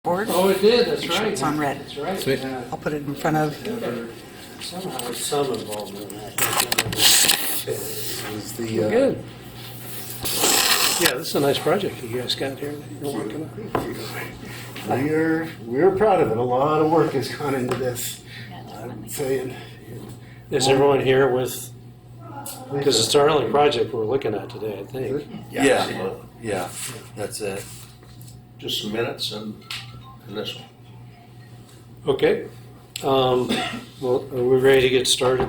board. Oh, it did, that's Make sure right. it's on red. That's right. Sweet. Yeah. I'll put it in front of. Somehow there's some involvement in that. Is the, Good. Yeah, this is a nice project you guys got here that you're working on. we're proud of it. A lot of work has gone into this. I'm saying. Is everyone here with, because it's our only project we're looking at today, I think. Yeah, that's it. Just some minutes and this one. Okay. Well, are we ready to get started?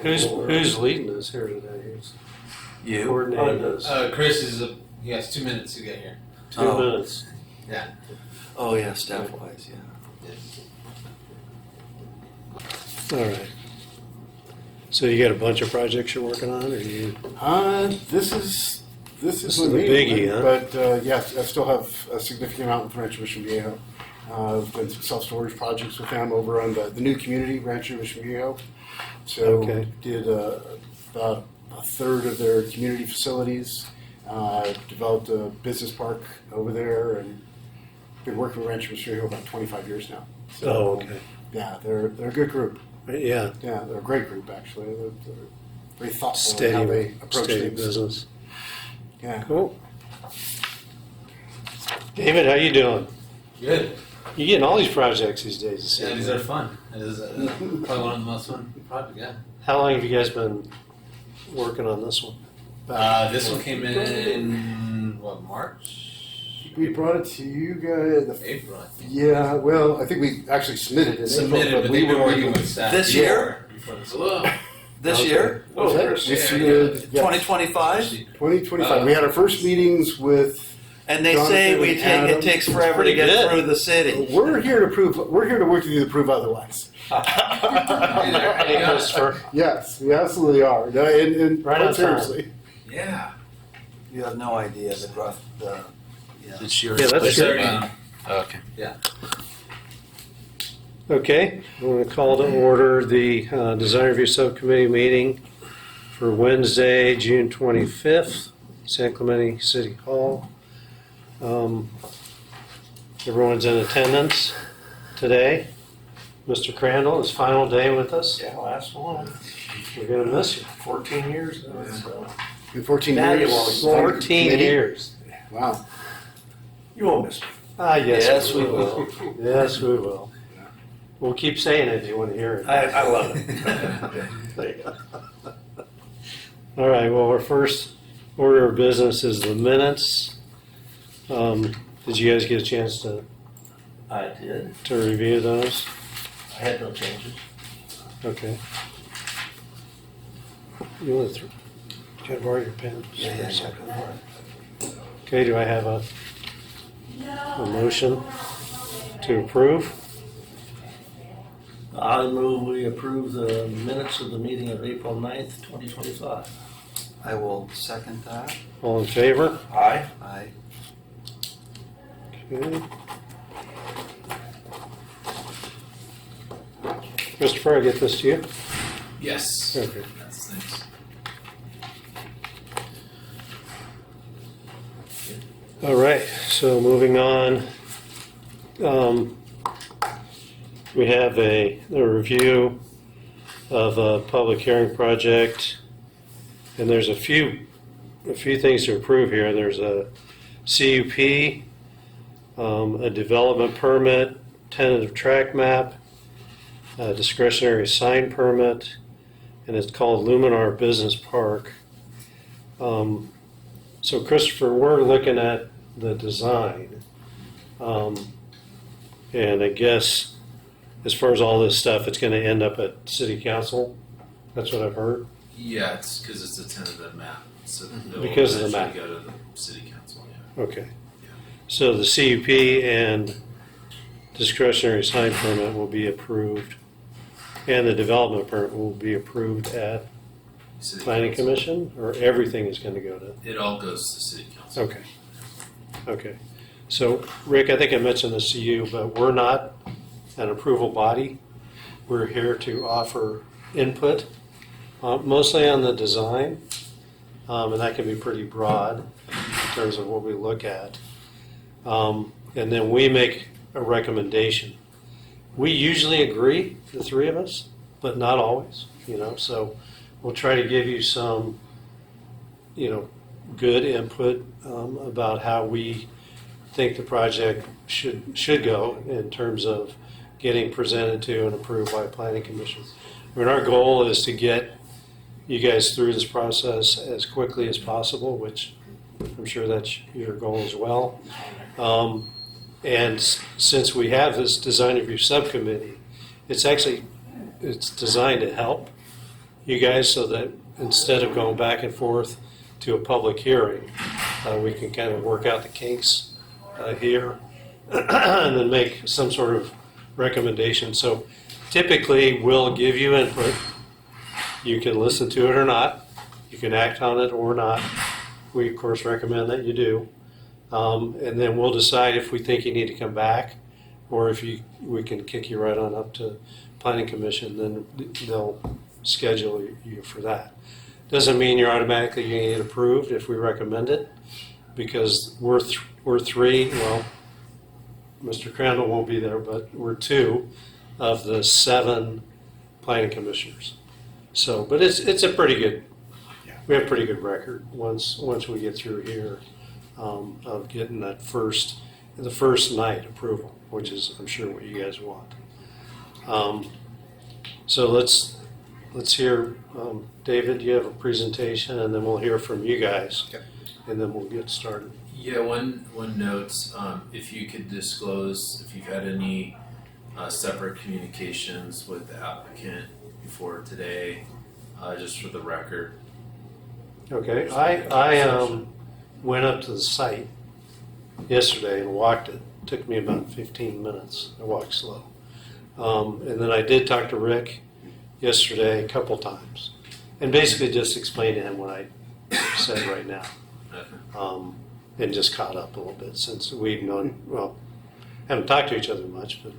Who's leading us here today? Who's You? coordinating us? Chris he has 2 minutes to get here. 2 Oh. minutes. Yeah. Oh, yeah, staff-wise, yeah. All right. So you got a bunch of projects you're working on, or you? This is This is one the meeting, biggie, huh? But yes, I still have a significant amount with Rancho Mission Viejo. I've done some self-storage projects with them over on the new community, Rancho Mission Viejo. So Okay. did about a third of their community facilities. Developed a business park over there, and been working with Rancho Mission Viejo about 25 years now. So, Oh, okay. Yeah, they're a good group. Yeah. Yeah, they're a great group actually. They're very thoughtful in how Steady, they approach steady things. business. Yeah. Cool. David, how you doing? Good. You getting all these projects these days? it Yeah, seems these like. are fun. It is probably one of the most fun projects. Yeah. How long have you guys been working on this one? This one came in March, We brought it to you guys. April. I think. Yeah, well, I think we actually submitted it. Submitted, but we've been working with staff This before- year? Before this. This Okay. year? Oh, we submitted, yes, 2025? 2025. We had our first meetings with. And they say Jonathan and Adam. it takes forever to pretty get good. through the city. We're here to prove. We're here to work with you to prove otherwise. Hey, Christopher. Yes, we absolutely are. No, and Right quite on time. seriously. Yeah. You have no idea the growth, yeah. This year. Yeah, that's Sure. good. Okay. Okay, I'm going to call to order the Design Review Subcommittee meeting for Wednesday, June 25th, San Clemente City Hall. Everyone's in attendance today. Mr. Crandall, his final day with us. Yeah, last one. We're going to miss you. 14 years now. So. In 14 Valuable. years. 14 Committee. years. Wow. You won't miss me. Yes, Yes, we we will. Yes, we will. We'll keep saying it if you want to hear it. I love it. There you go. All right, well, our first order of business is the minutes. Did you guys get a chance to I did. review those? I had no changes. Okay. You want to can I borrow your pen? Yeah, yeah, yeah. Okay, do I have a motion to approve? I move we approve the minutes of the meeting of April 9th, 2025. I will second that. All in favor? Aye. I, Okay. Christopher, I get this to you? Yes. Okay. That's nice. All right, so moving on. We have a review of a public hearing project, and there's a few things to approve here. There's a CUP, a development permit, tentative track map, a discretionary sign permit, and it's called Luminar Business Park. So Christopher, we're looking at the design. And I guess as far as all this stuff, it's going to end up at city council. That's what I've heard. Yeah, it's because it's a tentative map, so it'll Because of the eventually map. go to the city council. Yeah. Okay. So the CUP and discretionary sign permit will be approved, and the development permit will be approved at City planning council. commission, or everything is going to go to? It all goes to city council. Okay. Okay. So, Rick, I think I mentioned this to you, but we're not an approval body. We're here to offer input, mostly on the design, and that can be pretty broad in terms of what we look at. and then we make a recommendation. We usually agree, the three of us, but not always, so we'll try to give you some, good input about how we think the project should go in terms of getting presented to and approved by Planning Commission. I mean, our goal is to get you guys through this process as quickly as possible, which I'm sure that's your goal as well. And since we have this design review subcommittee, it's designed to help you guys so that instead of going back and forth to a public hearing, we can kind of work out the kinks here and then make some sort of recommendation. So typically we'll give you input. You can listen to it or not. You can act on it or not. We of course recommend that you do. And then we'll decide if we think you need to come back or if we can kick you right on up to Planning Commission, then they'll schedule you for that. Doesn't mean you're automatically going to get approved if we recommend it, because we're three, well, Mr. Crandall won't be there, but we're two of the 7 planning commissioners. So, but it's a pretty good, we have a pretty good record once we get through here of getting the first night approval, which is, I'm sure, what you guys want. So let's hear, David, you have a presentation, and then we'll hear from you guys, and then we'll get started. Yeah, one note, if you could disclose if you've had any separate communications with the applicant before today, just for the record. Okay, I went up to the site yesterday and walked it. It took me about 15 minutes. I walked slow. And then I did talk to Rick yesterday a couple times and basically just explained to him what I said right now. Okay. And just caught up a little bit since we've known, well, haven't talked to each other much, but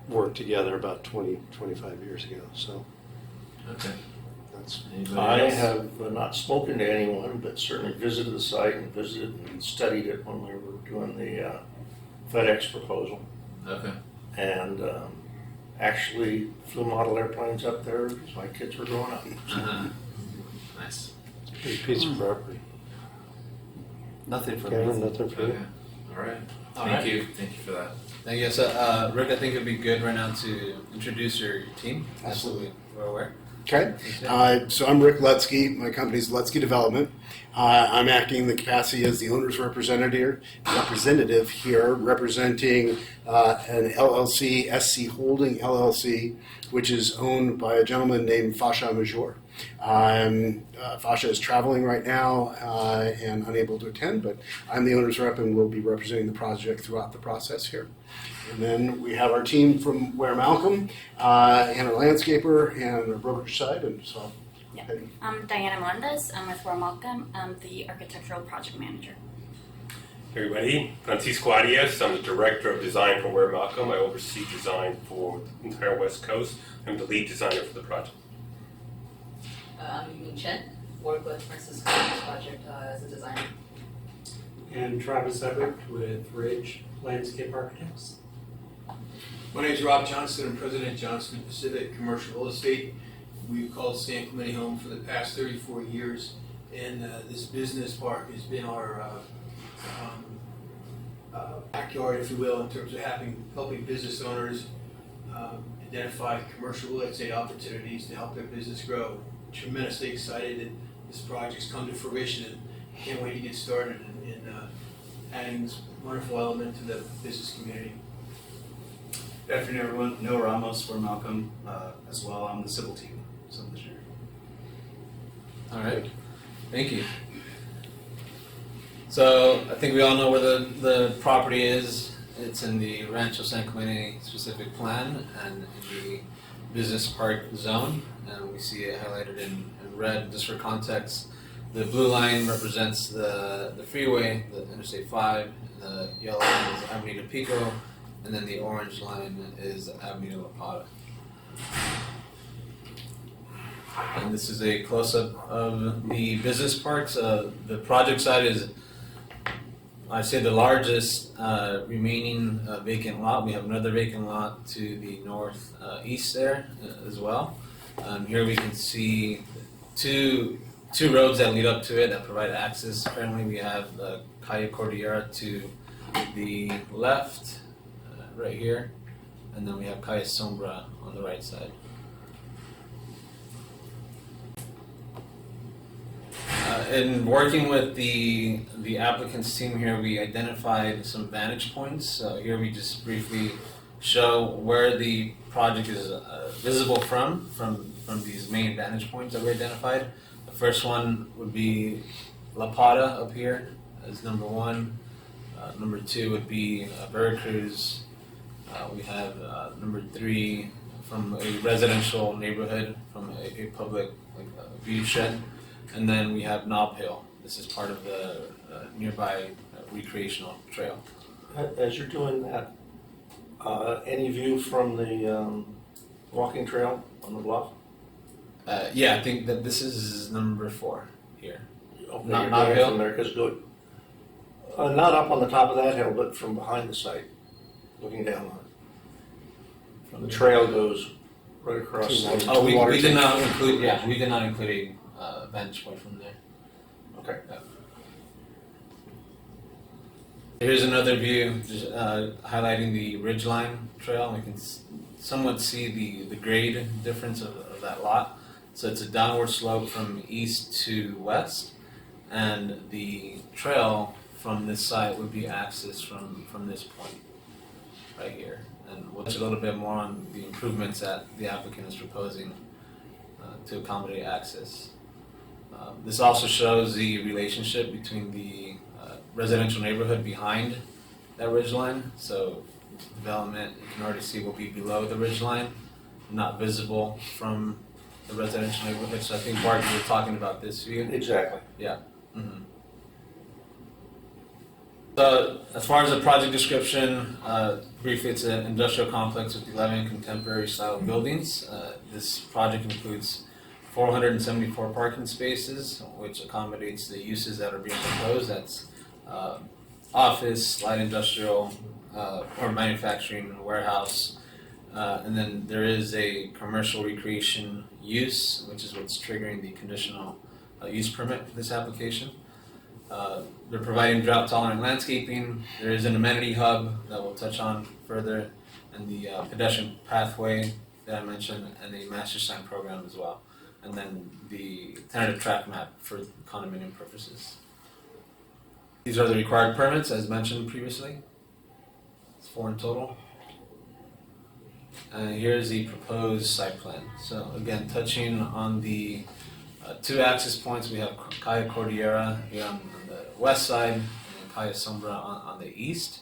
worked together about 25 years ago. So Okay. that's, Anybody I else? have not spoken to anyone, but certainly visited the site and visited and studied it when we were doing the FedEx proposal. Okay. And actually flew model airplanes up there as my kids were growing up. Uh-huh. Nice. a big piece of property. Nothing for Cameron, me. nothing for Okay. you? All right. All Thank right. you. Thank you for that. Thank you. So, Rick, I think it'd be good right now to introduce your team. Absolutely. We're aware. Okay, so I'm Rick Lutsky. My company's Lutsky Development. I'm acting in the capacity as the owner's representative here, representing an LLC, SC Holding LLC, which is owned by a gentleman named Fasha Major. Fasha is traveling right now and unable to attend, but I'm the owner's rep and will be representing the project throughout the process here. And then we have our team from Ware Malcolm, and our landscaper and our brokerage side. And so, Yeah. I'm Diana Melendez. I'm with Ware Malcolm. I'm the architectural project manager. Hey everybody, Francisco Arias. I'm the Director of Design for Ware Malcolm. I oversee design for the entire West Coast. I'm the lead designer for the project. I'm Yuming Chen, work with Francisco on this project as a designer. And Travis Everett with Ridge Landscape Architects. My name is Rob Johnston. I'm President Johnston Pacific Commercial Real Estate. We've called Subcommittee home for the past 34 years, and this business park has been our backyard, if you will, in terms of helping business owners identify commercial real estate opportunities to help their business grow. Tremendously excited that this project's come to fruition, and can't wait to get started in adding this wonderful element to the business community. Good afternoon, everyone. Noah Ramos for Malcolm as well. I'm the civil team, civil engineer. All right. Thank you. So I think we all know where the property is. It's in the Rancho San Clemente specific plan and in the business park zone, and we see it highlighted in red. Just for context, the blue line represents the freeway, the Interstate 5. The yellow line is Avenida Pico, and then the orange line is Avenida La Plata. And this is a close-up of the business parks. The project side is I'd say the largest remaining vacant lot. We have another vacant lot to the northeast there as well. Here we can see two roads that lead up to it that provide access. Currently, we have the Calle Cordillera to the left, right here, and then we have Calle Sombra on the right side. In working with the applicant's team here, we identified some vantage points. So here we just briefly show where the project is visible from these main vantage points that we identified. The first one would be La Pata up here as number one. Number two would be Veracruz. We have number three from a residential neighborhood from a public view shed. And then we have Knob Hill. This is part of the nearby recreational trail. As you're doing that, any view from the walking trail on the bluff? Yeah, I think that this is number 4 here. Okay, Not you're Knob going Hill? from there, 'cause not up on the top of that hill, but from behind the site, looking down on it. The trail goes right across. Oh, we did not include. Yeah, we did not include a vantage point from there. Okay. Yeah. Here's another view, just highlighting the ridgeline trail. We can somewhat see the grade difference of that lot. So it's a downward slope from east to west, and the trail from this side would be accessed from this point right here. And we'll touch a little bit more on the improvements that the applicant is proposing to accommodate access. This also shows the relationship between the residential neighborhood behind that ridgeline. So development, you can already see, will be below the ridgeline, not visible from the residential neighborhood. So I think, Bart, you were talking about this view. Exactly. Yeah. Mm-hmm. So as far as the project description, briefly, it's an industrial complex with 11 contemporary style buildings. This project includes 474 parking spaces, which accommodates the uses that are being proposed. That's office, light industrial, or manufacturing, warehouse. And then there is a commercial recreation use, which is what's triggering the conditional use permit for this application. They're providing drought-tolerant landscaping. There is an amenity hub that we'll touch on further, and the pedestrian pathway that I mentioned, and the master sign program as well. And then the tentative track map for condominium purposes. These are the required permits, as mentioned previously. It's 4 in total. And here's the proposed site plan. So again, touching on the 2 access points, we have Calle Cordillera here on the west side, and Calle Sombra on the east.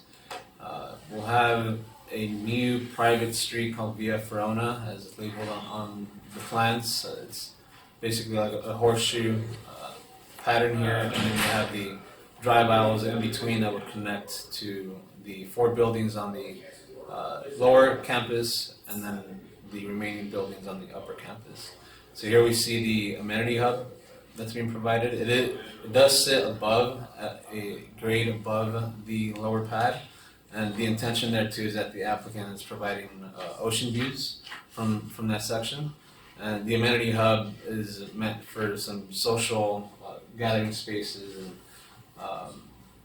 We'll have a new private street called Via Ferona, as labeled on the plans. It's basically like a horseshoe pattern here, and then you have the drive aisles in between that would connect to the 4 buildings on the lower campus, and then the remaining buildings on the upper campus. So here we see the amenity hub that's being provided. It does sit above, at a grade above the lower pad, and the intention there too is that the applicant is providing ocean views from that section. And the amenity hub is meant for some social gathering spaces and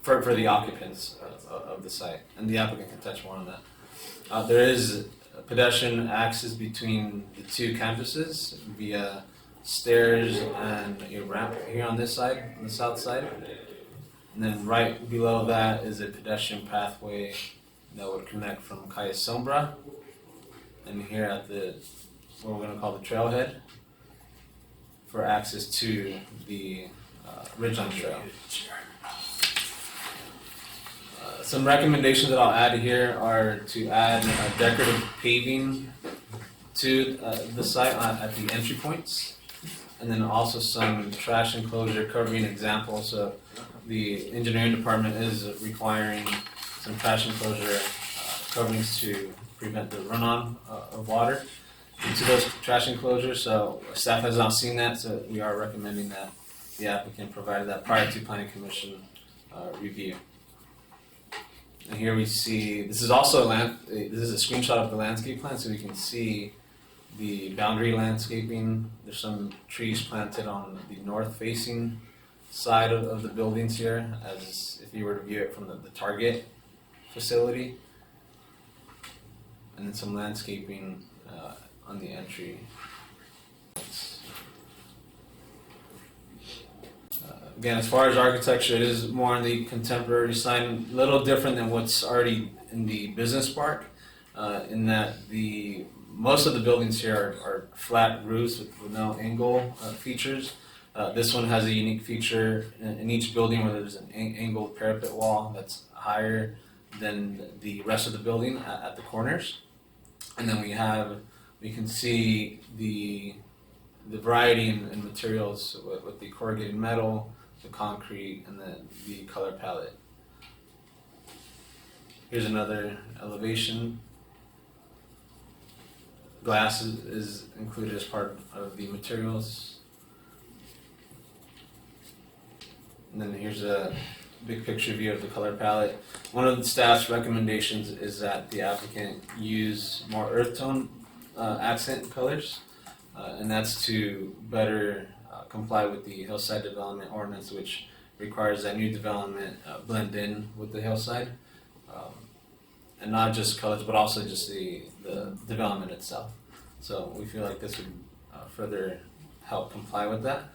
for the occupants of the site, and the applicant can touch more on that. There is pedestrian access between the 2 campuses via stairs and a ramp here on this side, on the south side. And then right below that is a pedestrian pathway that would connect from Calle Sombra and here at what we're going to call the trailhead for access to the Ridgeline Trail. Some recommendations that I'll add here are to add decorative paving to the site at the entry points, and then also some trash enclosure covering examples. So the engineering department is requiring some trash enclosure coverings to prevent the runoff of water into those trash enclosures. So staff has not seen that, so we are recommending that the applicant provided that prior to Planning Commission review. And here we see, this is also this is a screenshot of the landscape plan, so we can see the boundary landscaping. There's some trees planted on the north-facing side of the buildings here, as if you were to view it from the Target facility. And then some landscaping on the entry. Again, as far as architecture, it is more on the contemporary side, a little different than what's already in the business park, in that most of the buildings here are flat roofs with no angle features. This one has a unique feature in each building where there's an angled parapet wall that's higher than the rest of the building at the corners. And then we can see the variety in materials with the corrugated metal, the concrete, and the color palette. Here's another elevation. Glass is included as part of the materials. And then here's a big picture view of the color palette. One of the staff's recommendations is that the applicant use more earth tone accent colors, and that's to better comply with the hillside development ordinance, which requires that new development blend in with the hillside, and not just colors, but also just the development itself. So we feel like this would further help comply with that.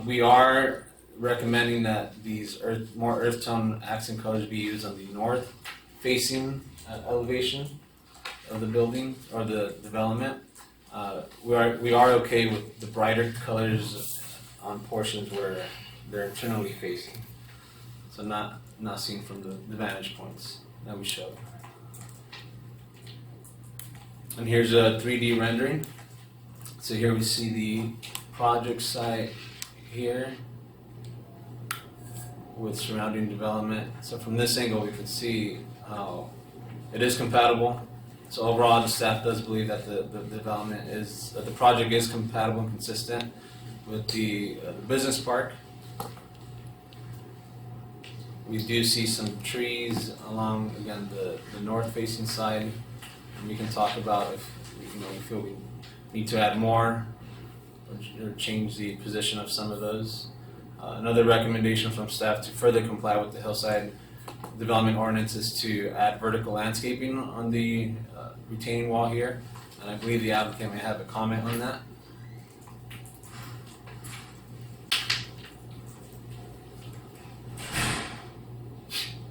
We are recommending that these more earth tone accent colors be used on the north facing elevation of the building or the development. We are okay with the brighter colors on portions where they're internally facing, so not seen from the vantage points that we showed. And here's a 3D rendering. So here we see the project site here with surrounding development. So from this angle we can see how it is compatible. So overall, the staff does believe that the development that the project is compatible and consistent with the business park. We do see some trees along, again, the north-facing side. And we can talk about if we feel we need to add more or change the position of some of those. Another recommendation from staff to further comply with the hillside development ordinance is to add vertical landscaping on the retaining wall here, and I believe the applicant may have a comment on that.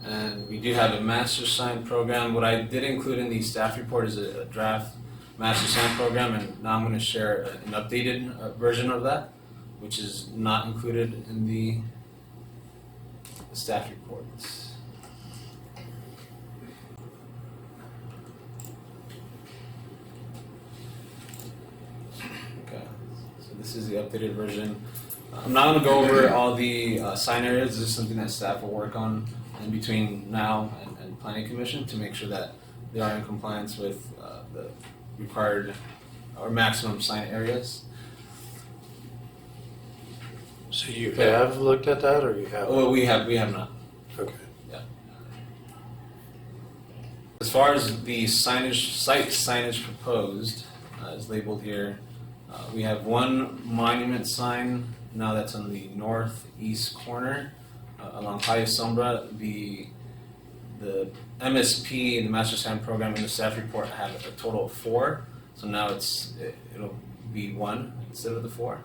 And we do have a master sign program. What I did include in the staff report is a draft master sign program, and now I'm going to share an updated version of that, which is not included in the staff reports. Okay, so this is the updated version. I'm not going to go over all the sign areas. This is something that staff will work on in between now and Planning Commission to make sure that they are in compliance with the required or maximum sign areas. So you have looked at that, or you haven't? Well, we have not. Okay. Yeah. As far as the site signage proposed, is labeled here. We have one monument sign now that's on the northeast corner along Calle Sombra. The MSP, the Master Sign Program, in the staff report had a total of 4. So now it'll be 1 instead of the 4.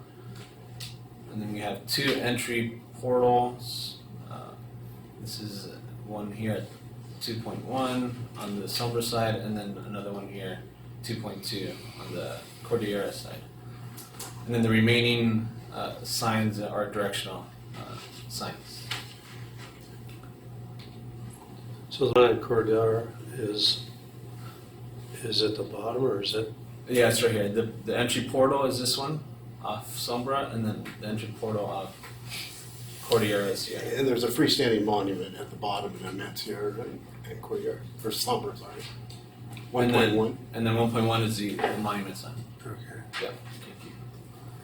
And then we have 2 entry portals. This is one here at 2.1 on the Sombra side, and then another one here, 2.2 on the Cordillera side. And then the remaining signs are directional signs. So the one at Cordillera is at the bottom, or is it? Yeah, it's right here. The entry portal is this one off Sombra, and then the entry portal off Cordillera is here. And there's a freestanding monument at the bottom, and that's here and Cordillera, or Sombra, sorry. 1.1. And then 1.1 is the monument sign. Okay. Yeah.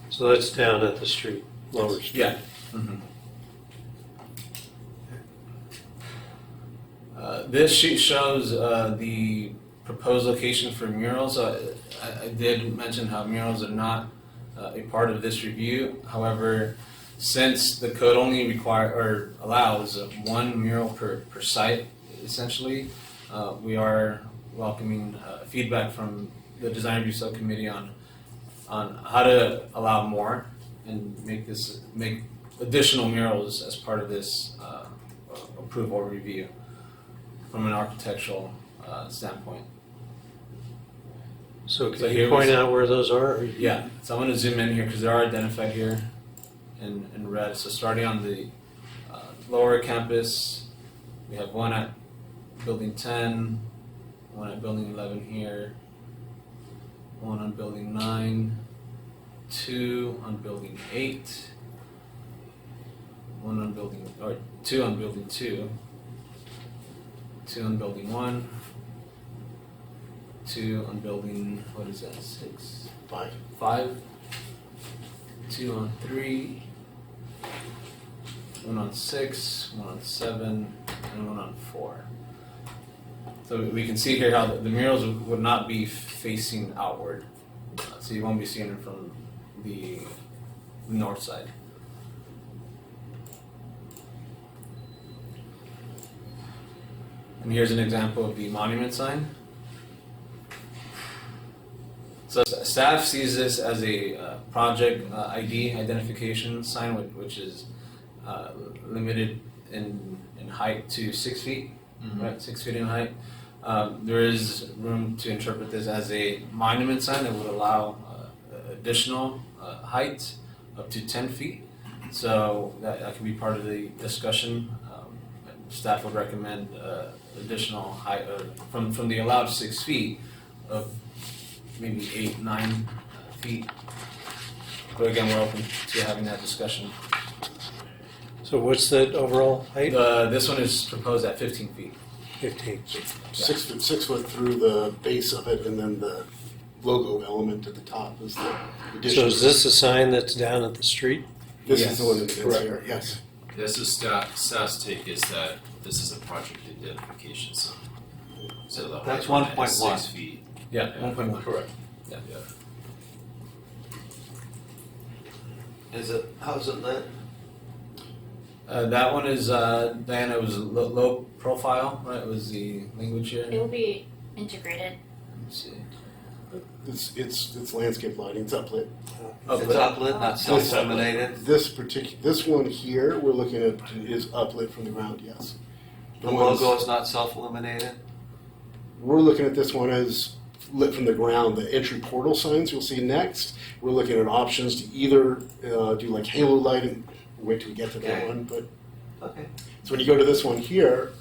So that's down at the street, lower street. Yeah. Mm-hmm. This sheet shows the proposed location for murals. I did mention how murals are not a part of this review. However, since the code only allows one mural per site, essentially, we are welcoming feedback from the design review subcommittee on how to allow more and make additional murals as part of this approval review from an architectural standpoint. So can So you here point we- out where those are? Yeah, so I'm going to zoom in here because they are identified here in red. So starting on the lower campus, we have one at building 10, one at building 11 here, one on building 9, 2 on building 8, one on building, or 2 on building 2, 2 on building 1, 2 on building, what is that, 6? 5, 2 on 3, 1 on 6, 1 on 7, and 1 on 4. So we can see here how the murals would not be facing outward. So you won't be seeing it from the north side. And here's an example of the monument sign. So staff sees this as a project ID identification sign, which is limited in height to 6 feet, right? 6 feet in height. There is room to interpret this as a monument sign that would allow additional height up to 10 feet. So that can be part of the discussion. Staff would recommend additional height from the allowed 6 feet of maybe 8, 9 feet. But again, we're open to having that discussion. So what's the overall height? This one is proposed at 15 feet. 15. 6 foot through the base of it, and then the logo element at the top is the addition. So is this a sign that's down at the street? This Yes. is the one that's Correct. here, yes. This is staff's take is that this is a project identification sign. So the That's height on it is 1.1. 6 feet. Yeah, 1.1. Correct. Yeah. How's it lit? That one is, Diana, it was low profile, right? It was the language here. It will be integrated. Let's see. It's landscape lighting, it's uplit. Oh, It's uplit, not self-illuminated? This one here, we're looking at is uplit from the ground, yes. The logo is not self-illuminated? We're looking at this one as lit from the ground. The entry portal signs you'll see next, we're looking at options to either do like halo lighting, wait till we get to that Okay. one, but Okay. so when you go to this one here,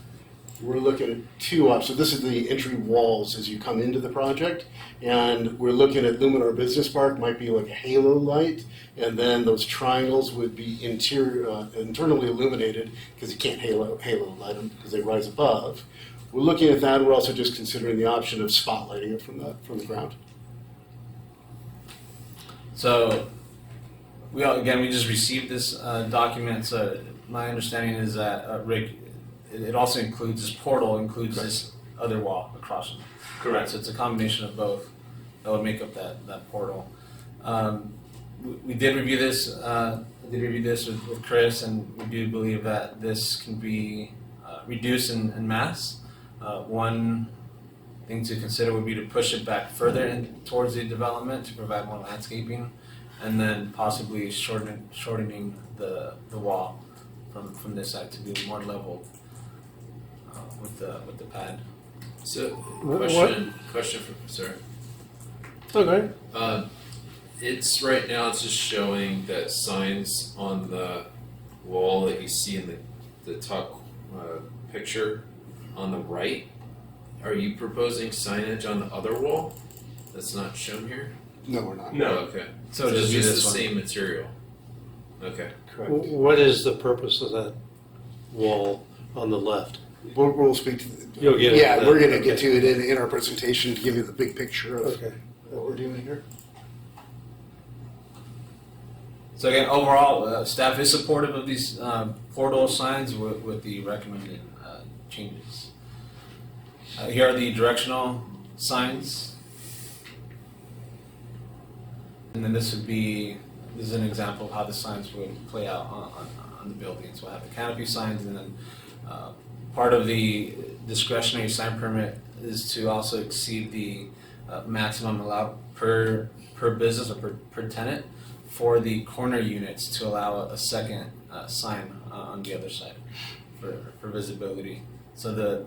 we're looking at 2 options. So this is the entry walls as you come into the project, and we're looking at Luminar Business Park, might be like a halo light, and then those triangles would be internally illuminated because you can't halo light them because they rise above. We're looking at that. We're also just considering the option of spotlighting it from the ground. So, we just received this document. So my understanding is that Rick, it also includes this portal, includes this other wall across them. Correct. So it's a combination of both that would make up that portal. We did review this. I did review this with Chris, and we do believe that this can be reduced in mass. One thing to consider would be to push it back further in towards the development to provide more landscaping, and then possibly shortening the wall from this side to be more level with the pad. So What- question for sir. Okay. It's right now. It's just showing that signs on the wall that you see in the top picture on the right. Are you proposing signage on the other wall that's not shown here? No, we're not. No. Okay. So it's just be just this the one. same material. Okay. Correct. What is the purpose of that wall on the left? We'll speak to You'll get it. Yeah, we're going to Okay. get to it in our presentation to give you the big picture of Okay. what we're doing here. So again, overall, staff is supportive of these portal signs with the recommended changes. Here are the directional signs. And then this is an example of how the signs would play out on the buildings. We'll have the canopy signs, and then part of the discretionary sign permit is to also exceed the maximum allowed per business or per tenant for the corner units to allow a second sign on the other side for visibility. So the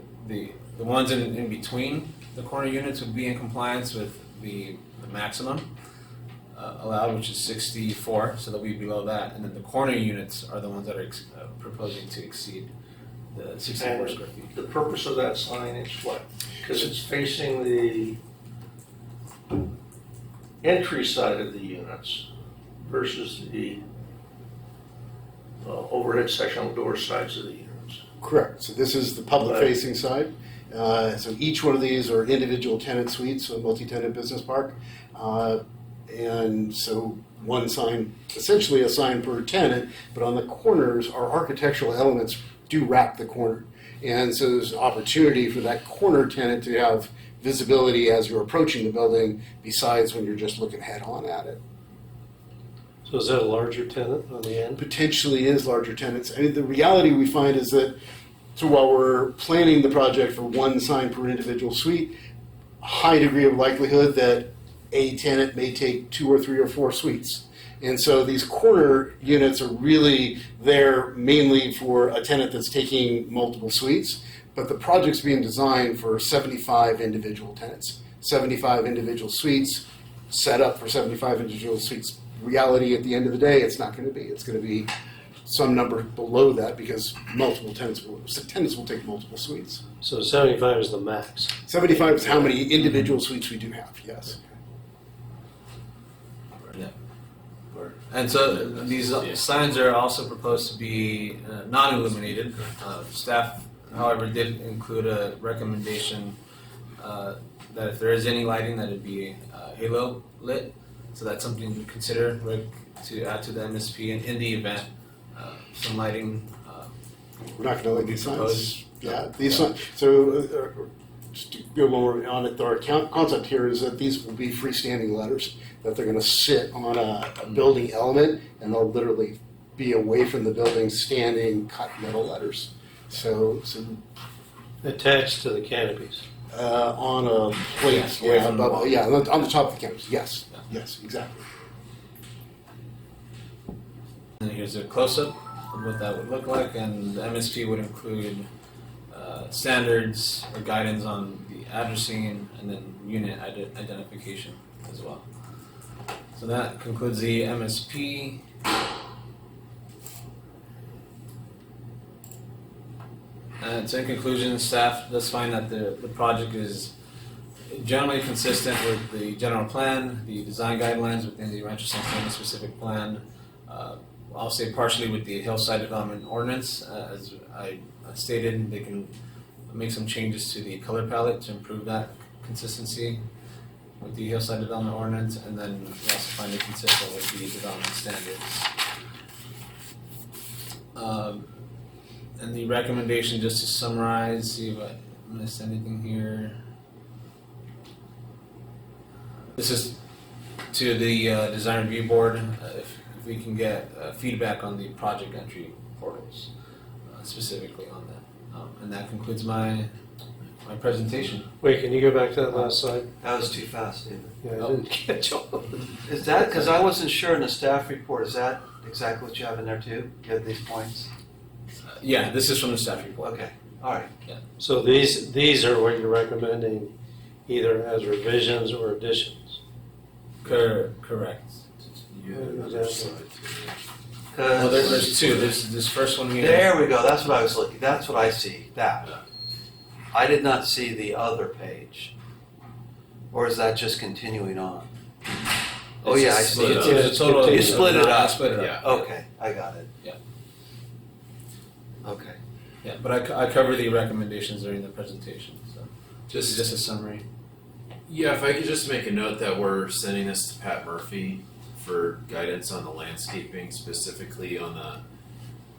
ones in between the corner units would be in compliance with the maximum allowed, which is 64, so they'll be below that. And then the corner units are the ones that are proposing to exceed the 64 And square feet. the purpose of that sign is what? Because it's facing the entry side of the units versus the overhead sectional door sides of the units. Correct. So this is the public-facing side. So each one of these are individual tenant suites, so a multi-tenant business park. And so one sign, essentially a sign per tenant, but on the corners, our architectural elements do wrap the corner. And so there's an opportunity for that corner tenant to have visibility as you're approaching the building, besides when you're just looking head on at it. So is that a larger tenant on the end? Potentially is larger tenants. I mean, the reality we find is that, so while we're planning the project for one sign per individual suite, a high degree of likelihood that a tenant may take 2 or 3 or 4 suites. And so these corner units are really there mainly for a tenant that's taking multiple suites, but the project's being designed for 75 individual tenants, 75 individual suites, set up for 75 individual suites. Reality at the end of the day, it's not going to be. It's going to be some number below that because multiple tenants will take multiple suites. So 75 is the max. 75 is how many individual suites we do have, yes. And so these signs are also proposed to be non-illuminated. Staff, however, did include a recommendation that if there is any lighting, that it be halo lit. So that's something to consider, Rick, to add to the MSP in the event some lighting. We're not going to let these signs. proposed. Yeah, these signs. So just to go more on it, our concept here is that these will be freestanding letters, that they're going to sit on a building element, and they'll literally be away from the building, standing cut metal letters. So Attached to the canopies. on a plate, Yes, away from the wall. on the top of the campus. Yes, yes, exactly. And here's a close-up of what that would look like, and the MSP would include standards or guidance on the addressing and then unit identification as well. So that concludes the MSP. And so in conclusion, staff does find that the project is generally consistent with the general plan, the design guidelines within the Rancho Santana specific plan. I'll say partially with the hillside development ordinance. As I stated, they can make some changes to the color palette to improve that consistency with the hillside development ordinance, and then we also find it consistent with the development standards. And the recommendation, just to summarize, see if I missed anything here. This is to the design review board, if we can get feedback on the project entry portals, specifically on that. And that concludes my presentation. Wait, can you go back to that last slide? That was too fast, David. Yeah, I didn't catch all of it. Is that, because I wasn't sure in the staff report, is that exactly what you have in there too? You have these points? Yeah, this is from the staff report. Okay, all right. So these are what you're recommending, either as revisions or additions. Correct. Exactly. Well, there's two. There's this first one here. There we go, that's what I was looking, that's what I see, that. I did not see the other page. Or is that just continuing on? Oh yeah, I see it. It's a total. You split it up. Split it up. Yeah. Okay, I got it. Yeah. Okay. Yeah, but I cover the recommendations during the presentation. So just a summary. Yeah, if I could just make a note that we're sending this to Pat Murphy for guidance on the landscaping, specifically on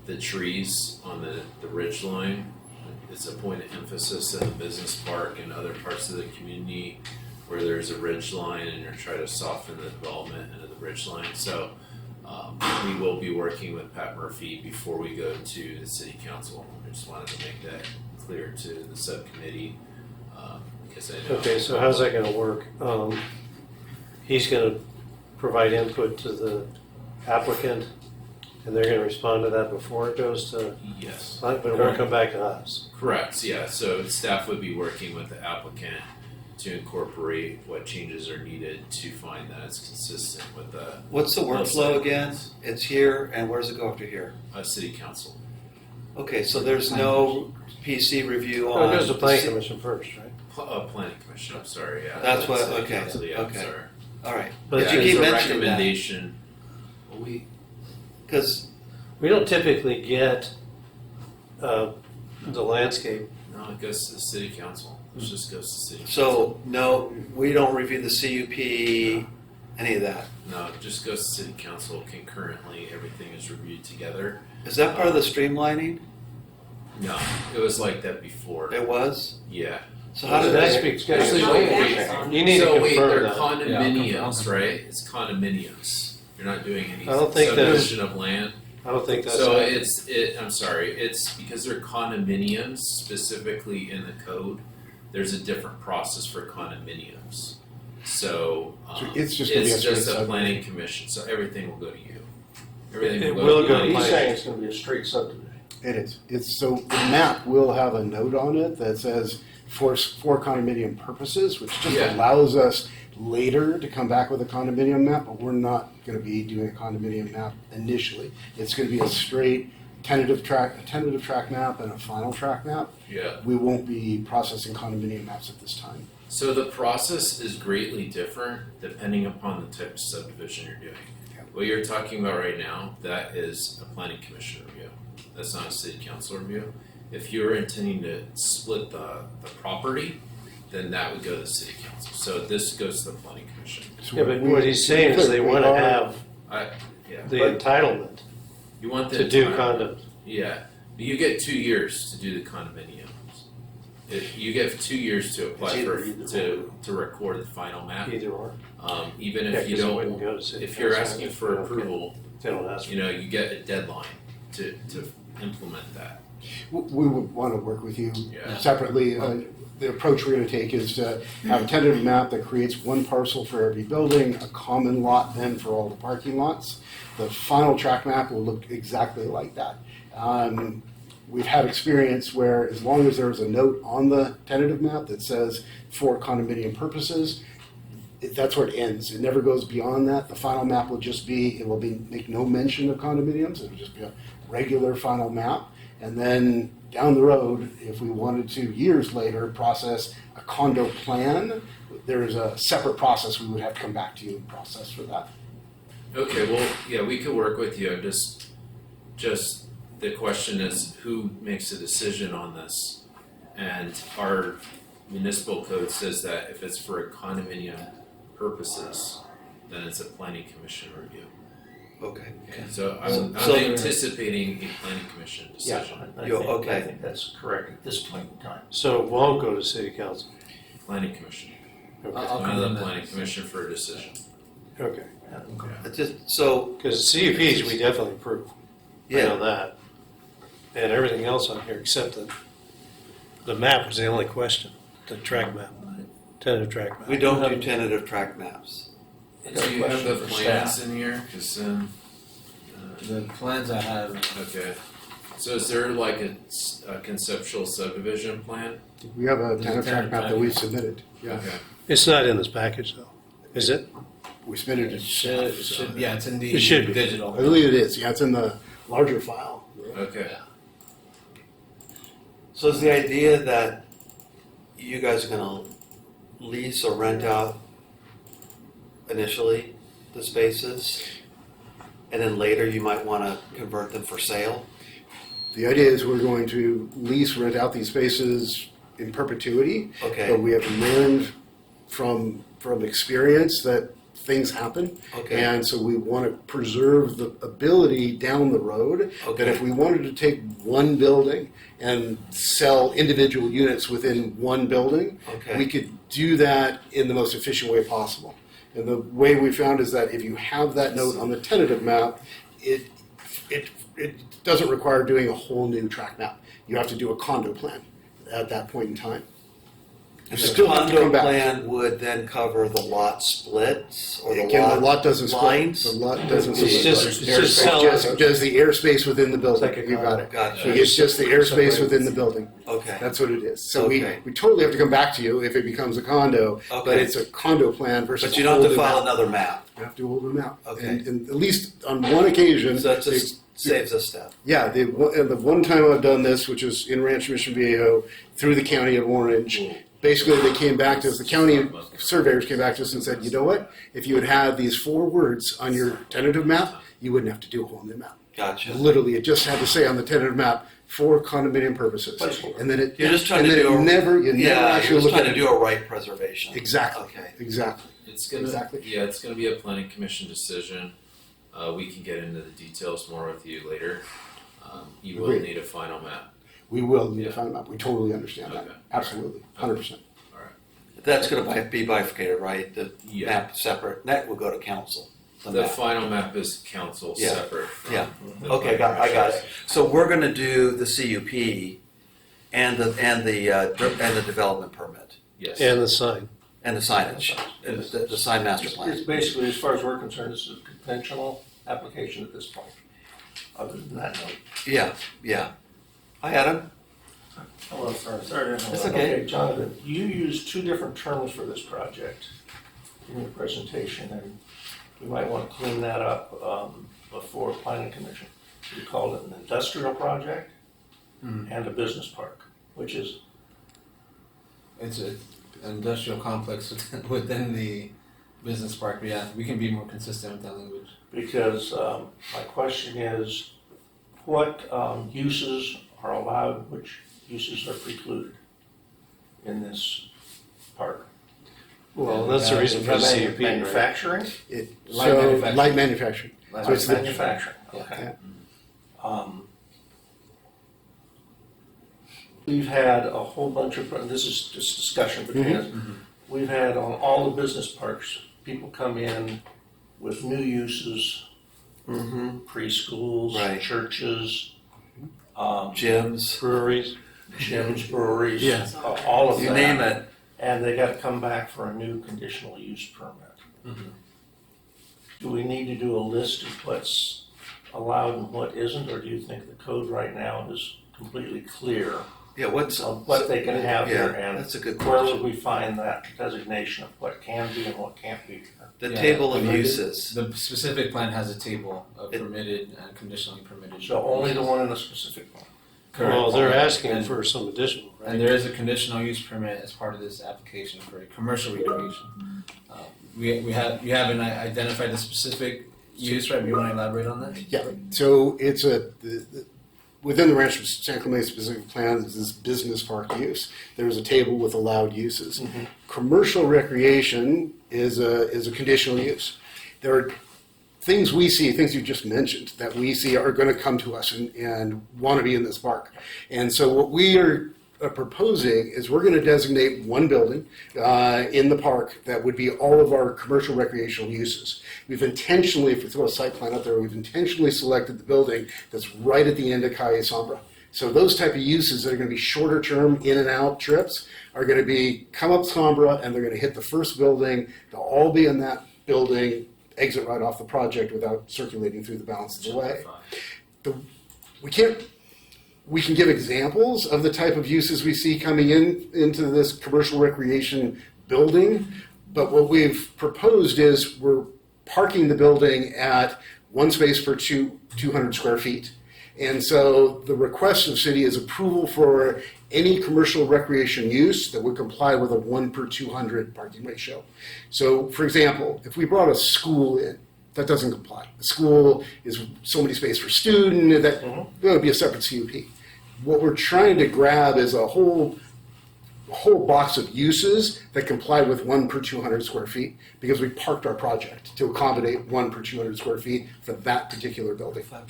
the trees on the ridge line. it's a point of emphasis in the business park and other parts of the community where there's a ridge line and you're trying to soften the development into the ridge line. So we will be working with Pat Murphy before we go to the city council. I just wanted to make that clear to the subcommittee because I know. Okay, so how's that gonna work? He's gonna provide input to the applicant, and they're gonna respond to that before it goes to, Yes. but it won't come back to us. Correct, yeah, so staff would be working with the applicant to incorporate what changes are needed to find that it's consistent with the What's the workflow again? It's here, and where does it go after here? City council. Okay, so there's no PC review Oh, on. it goes to the planning ci- commission first, right? Planning commission, I'm sorry, yeah. That's what- City okay, council, yeah, I'm okay. sorry. All right, But but Yeah, you keep it's a mentioning that, recommendation. Well, because, We don't typically get the landscape. no, it goes to the city council, it just goes to city. so, no, we don't review the CUP, any of that. No, it just goes to city council concurrently, everything is reviewed together. Is that part of the streamlining? No, it was like that before, It was? yeah. So how did That's that, actually, Actually, you need to So wait, confirm they're that. condominiums, right? It's condominiums. You're not doing any I don't think that's- subdivision of land. I don't think that's. So accurate. I'm sorry, it's because they're condominiums specifically in the code, there's a different process for condominiums. So, So it's just gonna be a it's just straight a planning subdivision. commission, so everything will go to you. Everything It will will go go to to planning. He's planning. saying it's gonna be a straight subdivision. It is. It's so the map will have a note on it that says for condominium purposes, which just Yeah. allows us later to come back with a condominium map, but we're not going to be doing a condominium map initially. It's going to be a straight tentative track map and a final track map. Yeah. We won't be processing condominium maps at this time. So the process is greatly different depending upon the type of subdivision you're doing. Yeah. What you're talking about right now, that is a planning commission review. That's not a city council review. If you're intending to split the property, then that would go to the city council. So this goes to the planning commission. So Yeah, but we- what he's saying is they we want to are- have Yeah. the entitlement You want the to do entire- condos. Yeah, but you get 2 years to do the condominiums. You get 2 years to apply It's for, either either to record the final map. Either or. Even Yeah, if you 'cause it wouldn't don't, go to city if you're council asking if for they don't get- approval, They don't ask for you know, you get a deadline to implement that. We would want to work with you Yeah. separately. The approach we're going to take is to have a tentative map that creates one parcel for every building, a common lot then for all the parking lots. The final track map will look exactly like that. We've had experience where as long as there's a note on the tentative map that says for condominium purposes, that's where it ends. It never goes beyond that. The final map will just be, make no mention of condominiums. It'll just be a regular final map. And then down the road, if we wanted to, years later, process a condo plan, there's a separate process we would have to come back to you and process for that. Okay, well, yeah, we could work with you, just the question is who makes a decision on this? And our municipal code says that if it's for a condominium purposes, then it's a planning commission review. okay. So I'm So- anticipating a planning commission Yeah, decision, I think that's correct at this point in time. So it won't go to city council. planning commission. Okay. I'll One of the come in planning then. commission for a decision. Okay. It's just, so, Because CUPs we definitely approve. I know yeah, that. And everything else on here except the map was the only question. The track map, tentative track map. we don't do tentative track maps. Do you have the Question for plans staff. in here? Cause The plans I have, okay. So is there like a conceptual subdivision plan? We have a There's a tentative track tentative map track that we've map. submitted. Yeah, Okay. It's not in this package though, is it? we submitted it it. should, yeah, it's in the It should be. digital. I believe it is. Yeah, it's in the larger file. Okay. So is the idea that you guys are gonna lease or rent out initially the spaces? And then later you might wanna convert them for sale? The idea is we're going to lease, rent out these spaces in perpetuity. Okay, But we have learned from experience that things happen. Okay. And so we want to preserve the ability down the road that Okay. if we wanted to take one building and sell individual units within one building, Okay. we could do that in the most efficient way possible. And the way we found is that if you have that note on the tentative map, it doesn't require doing a whole new tract map. You have to do a condo plan at that point in time. And You the still have to condo come back. plan would then cover the lot splits or the Again, the lot doesn't split. lines? The lot doesn't It's split. just It selling. just does the airspace within the building. It's like a You got it. Gotcha. It's just the airspace within the building. Okay. That's what it is. So Okay. we totally have to come back to you if it becomes a condo, but Okay. it's a condo plan versus But you a don't whole have to new file map. another map. You have to hold them out. Okay. And at least on one occasion, So that just saves a step. yeah, the one time I've done this, which is in Rancho Mission Viejo, through the county of Orange, basically they came back to us, the county surveyors came back to us and said, you know what? If you had had these 4 words on your tentative map, you wouldn't have to do a whole new map. Gotcha. Literally, it just had to say on the tentative map for condominium purposes. Placeholder. And then it, You're just trying and to then do it a- never, you never Yeah, actually you're just look trying at to it. do a right preservation. Exactly, Okay. exactly. It's gonna, Exactly. yeah, it's gonna be a planning commission decision. We can get into the details more with you later. You will Agreed. need a final map. We will need Yeah. to find a map. We totally understand that. Okay. Absolutely, 100%. That's going to be bifurcated, right? The Yeah. map separate. That will go to council. The The map. final map is council Yeah. separate from Yeah. the Okay, planning I got commission. it. So we're going to do the CUP and the development permit Yes. And the sign. and the signage, and the sign master It's plan. basically, as far as we're concerned, it's a conventional application at this point, other than that note. Yeah, yeah. Hi, Adam. Hello, sorry to interrupt. It's okay. Jonathan, you used 2 different terms for this project in your presentation, and you might want to clean that up before planning commission. You called it an industrial project and a business park, which is, It's an industrial complex within the business park, but yeah, we can be more consistent with that language. because my question is, what uses are allowed, which uses are precluded in this park? Well, that's the reason for the CUP, right? Manufacturing? Light manufacturing. Light manufacturing. So it's the- Manufacturing, okay. We've had a whole bunch of, this is just discussion between us. We've had on all the business parks, people come in with new uses, Mm-hmm. preschools, Right. churches, Gyms, Breweries. gyms, breweries, Yeah. all of that. you name it. And they gotta come back for a new conditional use permit. Do we need to do a list of what's allowed and what isn't, or do you think the code right now is completely clear Yeah, what's of what they can have here? Yeah, And that's a good where would question. we find that designation of what can be and what can't be? The Yeah, table of the- uses. The specific plan has a table of It- permitted and conditionally permitted. So only the one in the specific one. Correct. Well, they're asking And- for some additional, And right? there is a conditional use permit as part of this application for a commercial recreation. You haven't identified the specific use, right? You want to elaborate on that? Yeah, so it's within the Rancho San Clemente specific plan, is this business park use. There's a table with allowed uses. Commercial recreation is a conditional use. There are things we see, things you just mentioned, that we see are going to come to us and want to be in this park. And so what we are proposing is we're going to designate one building in the park that would be all of our commercial recreational uses. We've intentionally, if we throw a site plan up there, we've intentionally selected the building that's right at the end of Calle Sombra. So those type of uses that are going to be shorter term in and out trips are going to be come up Sombra and they're going to hit the first building. They'll all be in that building, exit right off the project without circulating through the balance of the way. We can give examples of the type of uses we see coming into this commercial recreation building, but what we've proposed is we're parking the building at one space per 200 square feet. And so the request of the city is approval for any commercial recreation use that would comply with a 1 per 200 parking ratio. So for example, if we brought a school in, that doesn't comply. The school is so many space per student, that would be a separate CUP. What we're trying to grab is a whole whole box of uses that comply with 1 per 200 square feet because we parked our project to accommodate 1 per 200 square feet for that particular building. 5.3.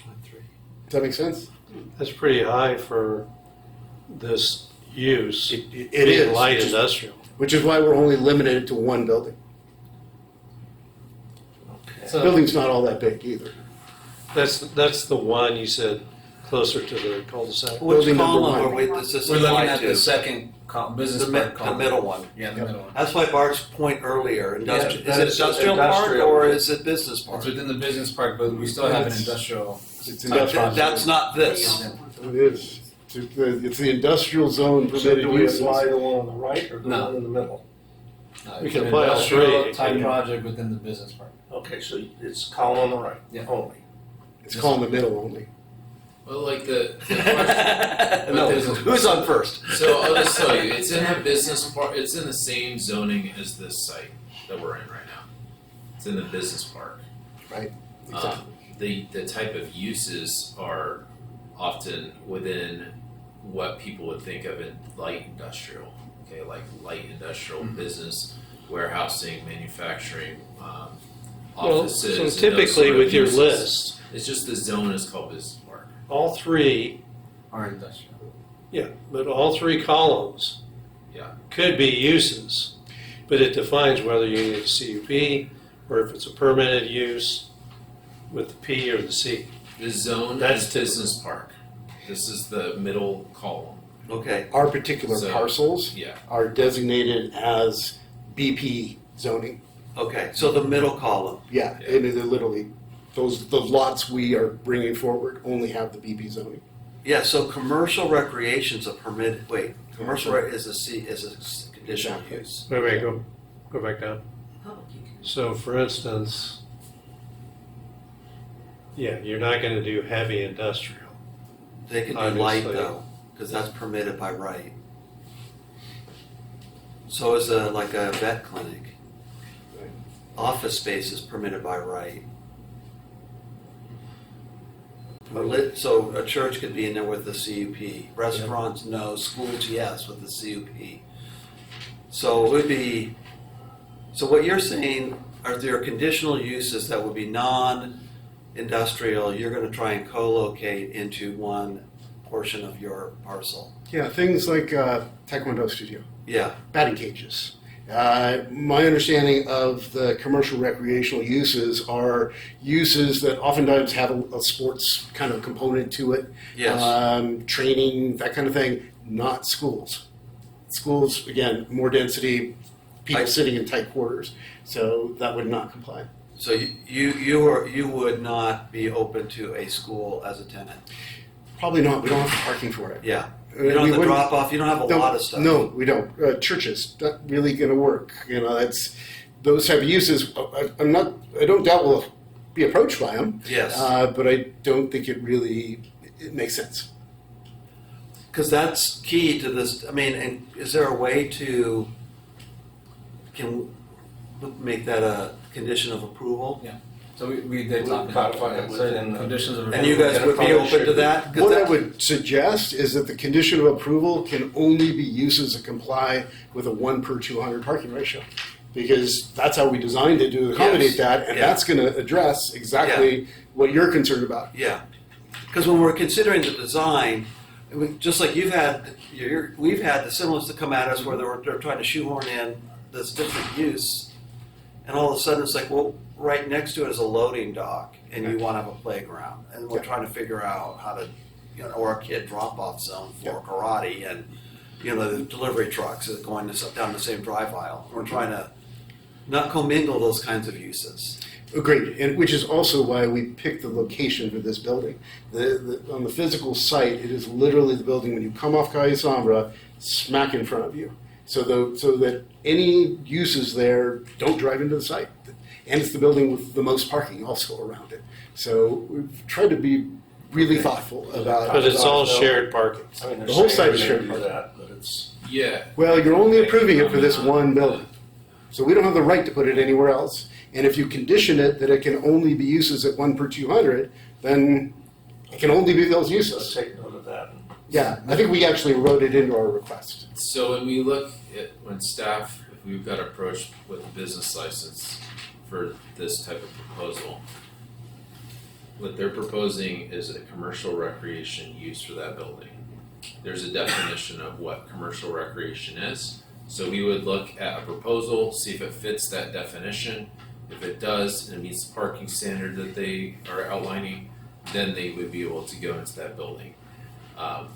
Does that make sense? That's pretty high for this use. It being is, light which is- industrial. Which is why we're only limited to 1 building. Okay. The So, building's not all that big either. That's the one you said closer to the cul-de-sac. Which Building number column one. are we, does this we're looking apply at the to? second business The park column. middle one. Yeah, the Yep. middle one. That's why Bart's point earlier, industrial, Yeah, is it that's industrial park industrial. or is it business park? It's within the business park, but we still have an industrial. It's type industrial. project. That's not this. It is. It's the industrial zone So permitted do we uses. apply the one on the right or the No. one in the middle? No, We it's can an apply all industrial three. type Yeah. project within the business park. Okay, so it's column on the right Yeah. only. It's called the middle only. Well, like the part, No, business who's on first? so I'll just tell you, it's in a business park. It's in the same zoning as this site that we're in right now. It's in the business park. Right. The type of uses are often within what people would think of in light industrial. Okay, like light industrial business, warehousing, manufacturing, Well, offices. so and those typically sort of with your uses. list, It's just the zone is called business park. all three, Or industrial. but all 3 columns Yeah. could be uses, but it defines whether you need a CUP or if it's a permitted use with the P or the C. The zone That's is business park. This is the middle column. Okay, Our particular So- parcels Yeah. are designated as BP zoning. okay, so the middle column. Yeah, Yeah. and they're literally, the lots we are bringing forward only have the BP zoning. Yeah, so commercial recreation's a permitted, wait, commercial is a C, is a conditional Exactly. use. Wait, go back down. Public use. So for instance, you're not gonna do heavy industrial. They can be light Obviously. though, because that's permitted by right. So is like a vet clinic. Right. Office space is permitted by right. So a church could be in there with the CUP. Restaurants, no. Schools, yes, with the CUP. So it would be, so what you're saying, are there conditional uses that would be non-industrial, you're gonna try and co-locate into one portion of your parcel? Yeah, things like Taekwondo studio, Yeah, batting cages. My understanding of the commercial recreational uses are uses that oftentimes have a sports kind of component to it. yes. Training, that kind of thing, not schools. Schools, again, more density, people sitting in tight quarters, so that would not comply. So you would not be open to a school as a tenant? Probably not, we don't have the parking for it. Yeah. We You don't have the wouldn't- drop off, you don't have a No, lot of stuff. No, we don't. Churches, not really going to work. That's those type of uses. I don't doubt we'll be approached by them. Yes. But I don't think it makes sense. Because that's key to this. I mean, and is there a way to, can we make that a condition of approval? So we did We'll talk about codify it within the- conditions of. And you guys would be open to that? 'Cause What I that- would suggest is that the condition of approval can only be uses that comply with a 1 per 200 parking ratio. Because that's how we designed it to accommodate Yes. that, and Yeah. that's going to address exactly what you're concerned about. Yeah. Because when we're considering the design, just like we've had the similars to come at us where they're trying to shoehorn in this different use, and all of a sudden it's like, well, right next to it is a loading dock, and you want to have a playground, and we're Yeah. trying to figure out how to, or a kid drop-off zone for Yeah. karate, and the delivery trucks are going down the same drive aisle. We're trying to not commingle those kinds of uses. Agreed, and which is also why we picked the location for this building. On the physical site, it is literally the building when you come off Calle Sombra, smack in front of you. So that any uses there don't drive into the site. And it's the building with the most parking also around it. So we've tried to be really thoughtful about. But it's all shared parking. I mean, they're The whole saying site is we shared can do parking. that, but it's, Yeah. Well, you're only approving it for this one building. So we don't have the right to put it anywhere else. And if you condition it that it can only be uses at 1 per 200, then it can only be those let's uses. take note of that. Yeah, I think we actually wrote it into our request. So when we look at, when staff, if we've got approached with a business license for this type of proposal, what they're proposing is a commercial recreation use for that building. There's a definition of what commercial recreation is. So we would look at a proposal, see if it fits that definition. If it does and it meets the parking standard that they are outlining, then they would be able to go into that building.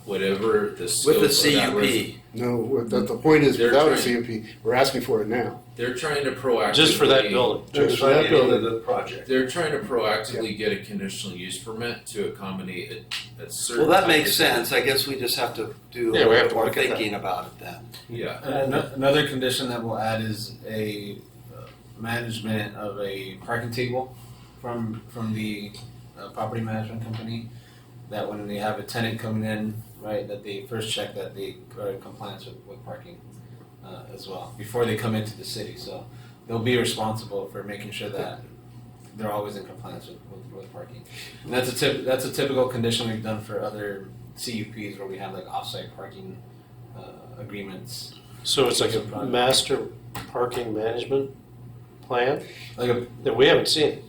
Whatever the scope With the of that CUP. No, the point is They're without a trying- CUP, we're asking for it now. they're trying to proactively. Just for that building. Just for that building. The project. They're trying to proactively get a conditional use permit to accommodate a certain. Well, that type makes of- sense. I guess we just have to do a Yeah, we little have bit to more look at that. thinking about it then. Yeah. And another condition that we'll add is a management of a parking table from the property management company. That when they have a tenant coming in, right, that they first check that they are in compliance with parking as well before they come into the city. So they'll be responsible for making sure that they're always in compliance with parking. And that's a typical condition we've done for other CUPs where we have like off-site parking agreements. So it's like a master parking management plan Like a that we haven't seen,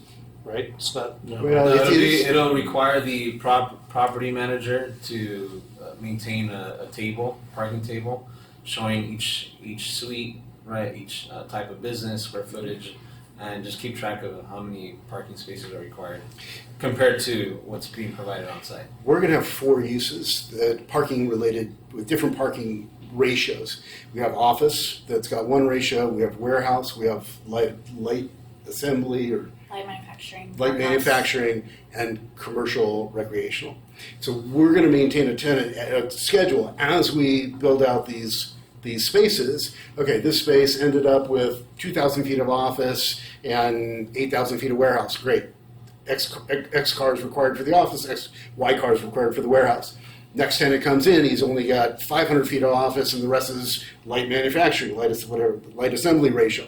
right? It's not. Well, No, it is- it'll require the property manager to maintain a table, parking table, showing each suite, right, each type of business, square footage, and just keep track of how many parking spaces are required compared to what's being provided on site. We're going to have 4 uses, parking related, with different parking ratios. We have office that's got one ratio, we have warehouse, we have light assembly or Light manufacturing. light warehouse. manufacturing, and commercial recreational. So we're going to maintain a schedule as we build out these spaces. Okay, this space ended up with 2,000 feet of office and 8,000 feet of warehouse. Great. X cars required for the office, Y cars required for the warehouse. Next tenant comes in, he's only got 500 feet of office and the rest is light manufacturing, light assembly ratio.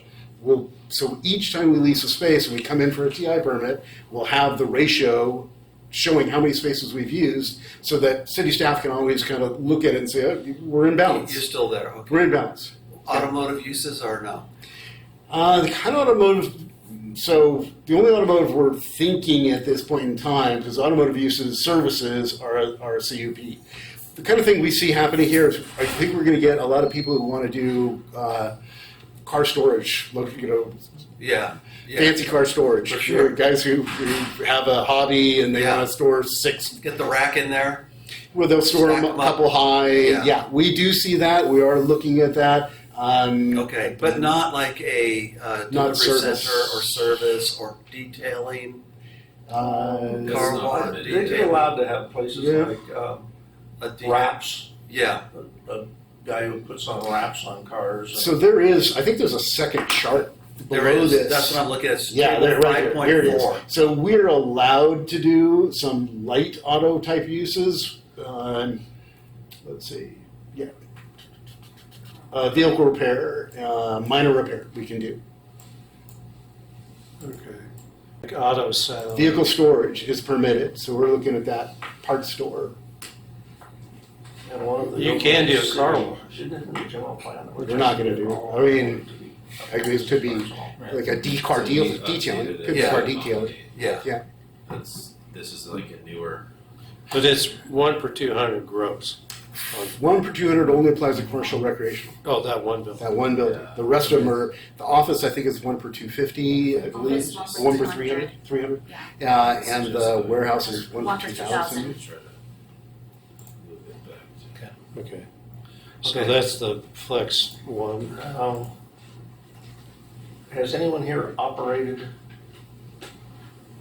So each time we lease a space and we come in for a TI permit, we'll have the ratio showing how many spaces we've used so that city staff can always kind of look at it and say, oh, we're in balance. You're still there, okay. We're in balance. Automotive uses or no? The kind of automotive, so the only automotive we're thinking at this point in time, because automotive uses services are a CUP. The kind of thing we see happening here is I think we're going to get a lot of people who want to do car storage, Yeah. fancy car storage. For sure. Guys who have a hobby and they Yeah. want to store 6. Get the rack in there. Well, they'll store them Stack a 'em up. couple high. Yeah. Yeah, we do see that. We are looking at that. Okay, but not like a delivery service. center or service or detailing. That's Car not wash. permitted. They'd be allowed to have places Yeah. like A wraps, Yeah. a guy who puts on wraps on cars. and- So there is, I think there's a second chart There below is. this. That's what I'm looking at. Yeah, there, right there, here it is. 5.4. So we're allowed to do some light auto type uses. Let's see, yeah. Vehicle repair, minor repair we can do. Okay. Like auto sale. Vehicle storage is permitted, so we're looking at that parts store. And one of the You can do a cities- car wash. Isn't it in the general plan? We're not gonna do it. I mean, I guess it could be like a car So we detailing, updated could be Yeah. car detailing. Yeah. This is like a newer. But it's 1 per 200 gross. 1 per 200 only applies to commercial recreational. Oh, that one building. That one building. Yeah. The rest of them are, the office I think is 1 per 250, I believe. Office, 1 per 1 per 200. 300. Yeah. And the warehouse is 1 1 per per 2,000. 2,000. Try to move it back. Okay. So Okay. that's the flex one. Has anyone here operated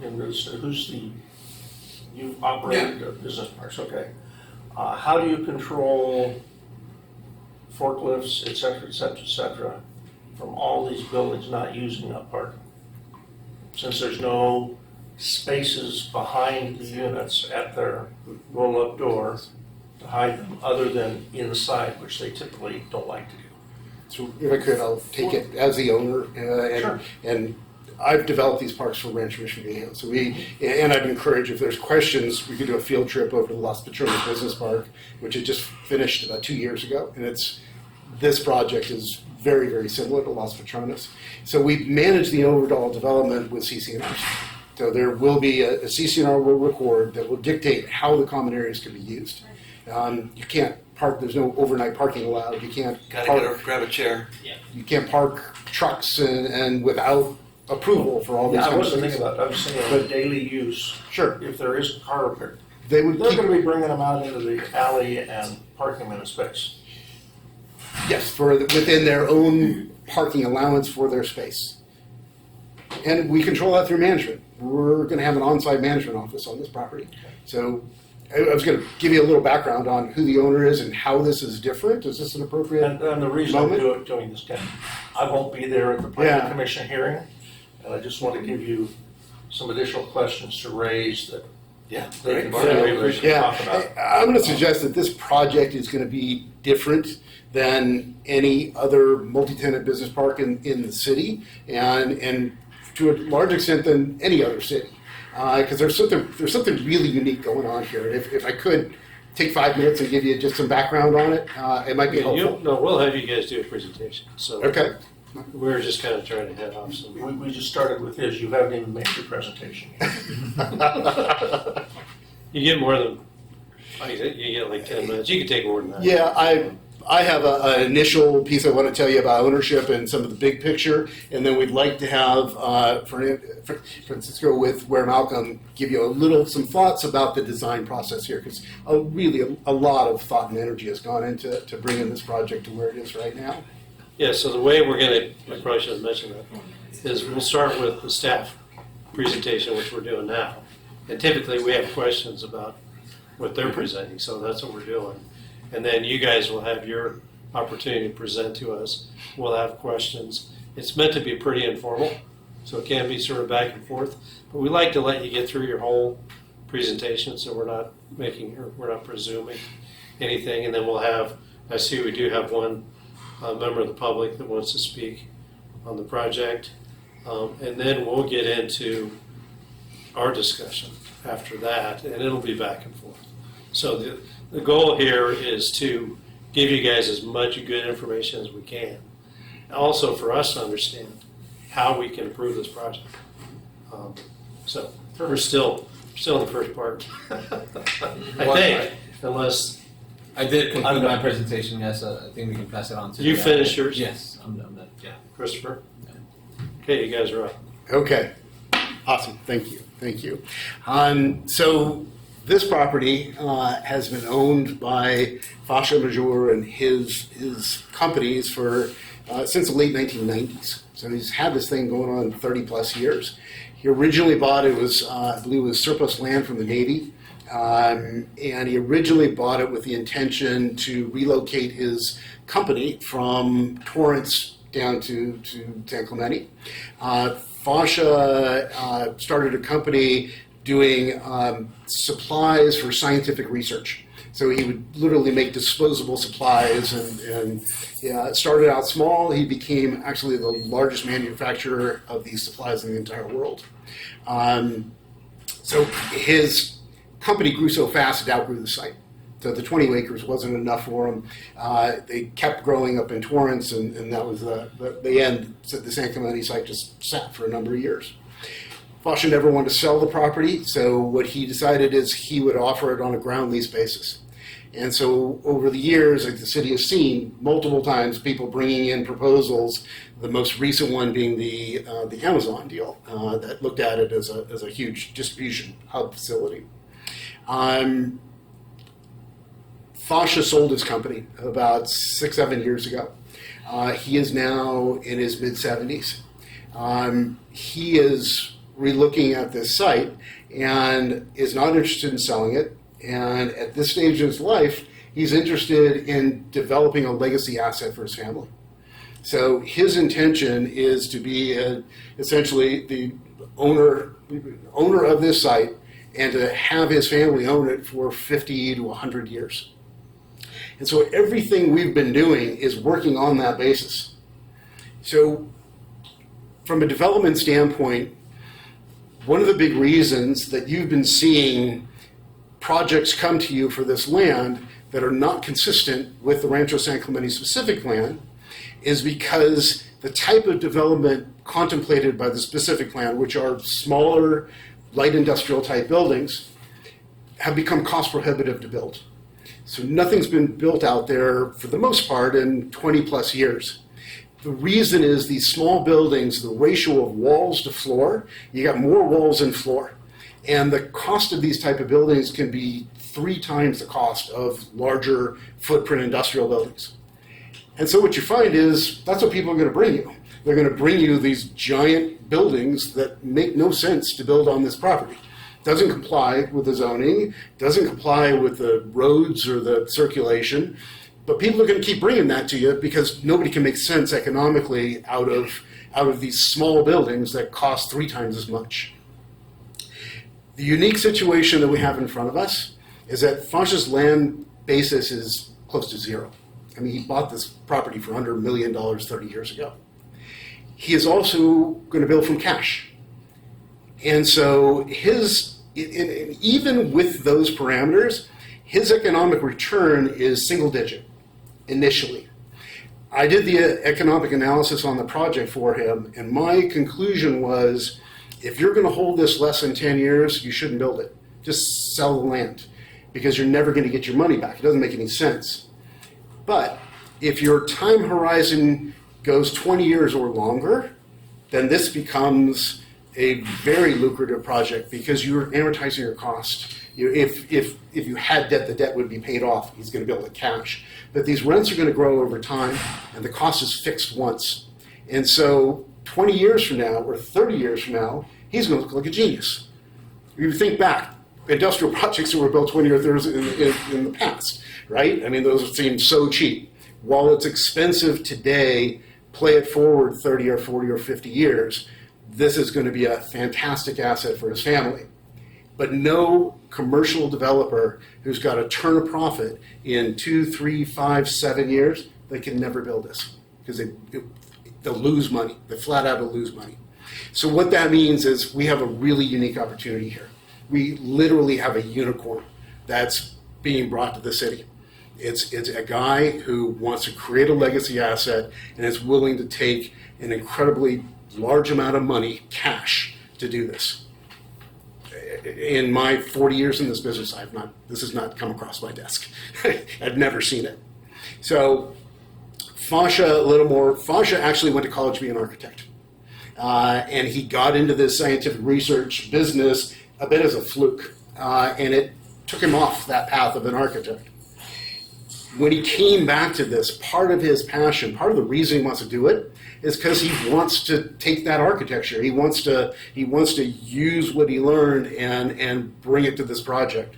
in this, you've operated a business parks, okay. How do you control forklifts, et cetera, from all these buildings not using that parking? Since there's no spaces behind the units at their roll-up door to hide them, other than inside, which they typically don't like to do. So if I could, I'll take it as the owner Sure. and I've developed these parks for Rancho Mission Viejo. So and I'd encourage, if there's questions, we could do a field trip over to the Las Patronas Business Park, which had just finished about 2 years ago. And this project is very, very similar to Las Patronas. So we manage the overall development with CC&Rs. So there will be a CC&R will record that will dictate how the common areas can be used. You can't park, there's no overnight parking allowed. You can't Grab a chair. You can't park trucks and without approval for all these Yeah, I kinds wasn't of thinking things. about, I was saying the daily use. Sure. If there is a car repair, They would they're keep, gonna be bringing them out into the alley and parking them in a space. yes, within their own parking allowance for their space. And we control that through management. We're going to have an on-site management office on this property. So I was going to give you a little background on who the owner is and how this is different. Is this an appropriate? And the reason I'm moment? doing this, Ken, I won't be there at the planning Yeah. commission hearing, and I just want to give you some additional questions to raise that Yeah, they great. can Mark. maybe talk about. I'm going to suggest that this project is going to be different than any other multi-tenant business park in the city, and to a large extent than any other city, because there's something really unique going on here. And if I could take 5 minutes and give you just some background on it, it might be helpful. No, we'll have you guys do a presentation. So Okay. we're just kind of trying to head off some. We just started with his, you haven't even made your presentation yet. You get more than, you get like 10 minutes. You can take more than that. Yeah, I have an initial piece I want to tell you about ownership and some of the big picture, and then we'd like to have Francisco with Where Malcolm give you some thoughts about the design process here, because really a lot of thought and energy has gone into bringing this project to where it is right now. Yeah, so the way we're going to, I probably should have mentioned that, is we'll start with the staff presentation, which we're doing now. And typically we have questions about what they're presenting, so that's what we're doing. And then you guys will have your opportunity to present to us. We'll have questions. It's meant to be pretty informal, so it can be sort of back and forth. But we like to let you get through your whole presentation, so we're not presuming anything. And then we'll have, I see we do have one member of the public that wants to speak on the project. And then we'll get into our discussion after that, and it'll be back and forth. So the goal here is to give you guys as much good information as we can. Also for us to understand how we can improve this project. So we're still in the first part. I think, unless I did conclude my presentation, yes, I think we can pass it on to you the finish yours. Yes, I'm done, yeah. Christopher. Okay, you guys are up. Okay, awesome. Thank you. So this property has been owned by Fascia Major and his companies for since the late 1990s. So he's had this thing going on 30 plus years. He originally bought it was I believe it was surplus land from the Navy, and he originally bought it with the intention to relocate his company from Torrance down to San Clemente. Fascia started a company doing supplies for scientific research. So he would literally make disposable supplies and started out small. He became actually the largest manufacturer of these supplies in the entire world. So his company grew so fast it outgrew the site. So the 20 acres wasn't enough for them. They kept growing up in Torrance, and that was the end. So the San Clemente site just sat for a number of years. Fascia never wanted to sell the property, so what he decided is he would offer it on a ground lease basis. And so over the years, like the city has seen multiple times people bringing in proposals, the most recent one being the Amazon deal that looked at it as a huge distribution hub facility. Fascia sold his company about 6-7 years ago. He is now in his mid-70s. He is relooking at this site and is not interested in selling it. And at this stage of his life, he's interested in developing a legacy asset for his family. So his intention is to be essentially the owner of this site and to have his family own it for 50 to 100 years. And so everything we've been doing is working on that basis. So from a development standpoint, one of the big reasons that you've been seeing projects come to you for this land that are not consistent with the Rancho San Clemente specific plan is because the type of development contemplated by the specific plan, which are smaller, light industrial type buildings, have become cost prohibitive to build. So nothing's been built out there for the most part in 20 plus years. The reason is these small buildings, the ratio of walls to floor, you got more walls than floor. And the cost of these type of buildings can be 3 times the cost of larger footprint industrial buildings. And so what you find is that's what people are going to bring you. They're going to bring you these giant buildings that make no sense to build on this property. Doesn't comply with the zoning, doesn't comply with the roads or the circulation, but people are going to keep bringing that to you because nobody can make sense economically out of these small buildings that cost 3 times as much. The unique situation that we have in front of us is that Fasha's land basis is close to zero. I mean, he bought this property for under $1 million 30 years ago. He is also going to build from cash. And so even with those parameters, his economic return is single digit initially. I did the economic analysis on the project for him, and my conclusion was, if you're going to hold this less than 10 years, you shouldn't build it. Just sell the land, because you're never going to get your money back. It doesn't make any sense. But if your time horizon goes 20 years or longer, then this becomes a very lucrative project because you're amortizing your cost. If you had debt, the debt would be paid off. He's going to build it cash. But these rents are going to grow over time, and the cost is fixed once. And so 20 years from now or 30 years from now, he's going to look like a genius. You think back, industrial projects that were built 20 or 30 in the past, right? I mean, those seem so cheap. While it's expensive today, play it forward 30 or 40 or 50 years, this is going to be a fantastic asset for his family. But no commercial developer who's got a turn of profit in 2, 3, 5, 7 years, they can never build this because they'll lose money. They flat out will lose money. So what that means is we have a really unique opportunity here. We literally have a unicorn that's being brought to the city. It's a guy who wants to create a legacy asset and is willing to take an incredibly large amount of money, cash, to do this. In my 40 years in this business, this has not come across my desk. I've never seen it. So Fasha, a little more, Fasha actually went to college to be an architect. And he got into this scientific research business a bit as a fluke. And it took him off that path of an architect. When he came back to this, part of his passion, part of the reason he wants to do it is because he wants to take that architecture. He wants to use what he learned and bring it to this project.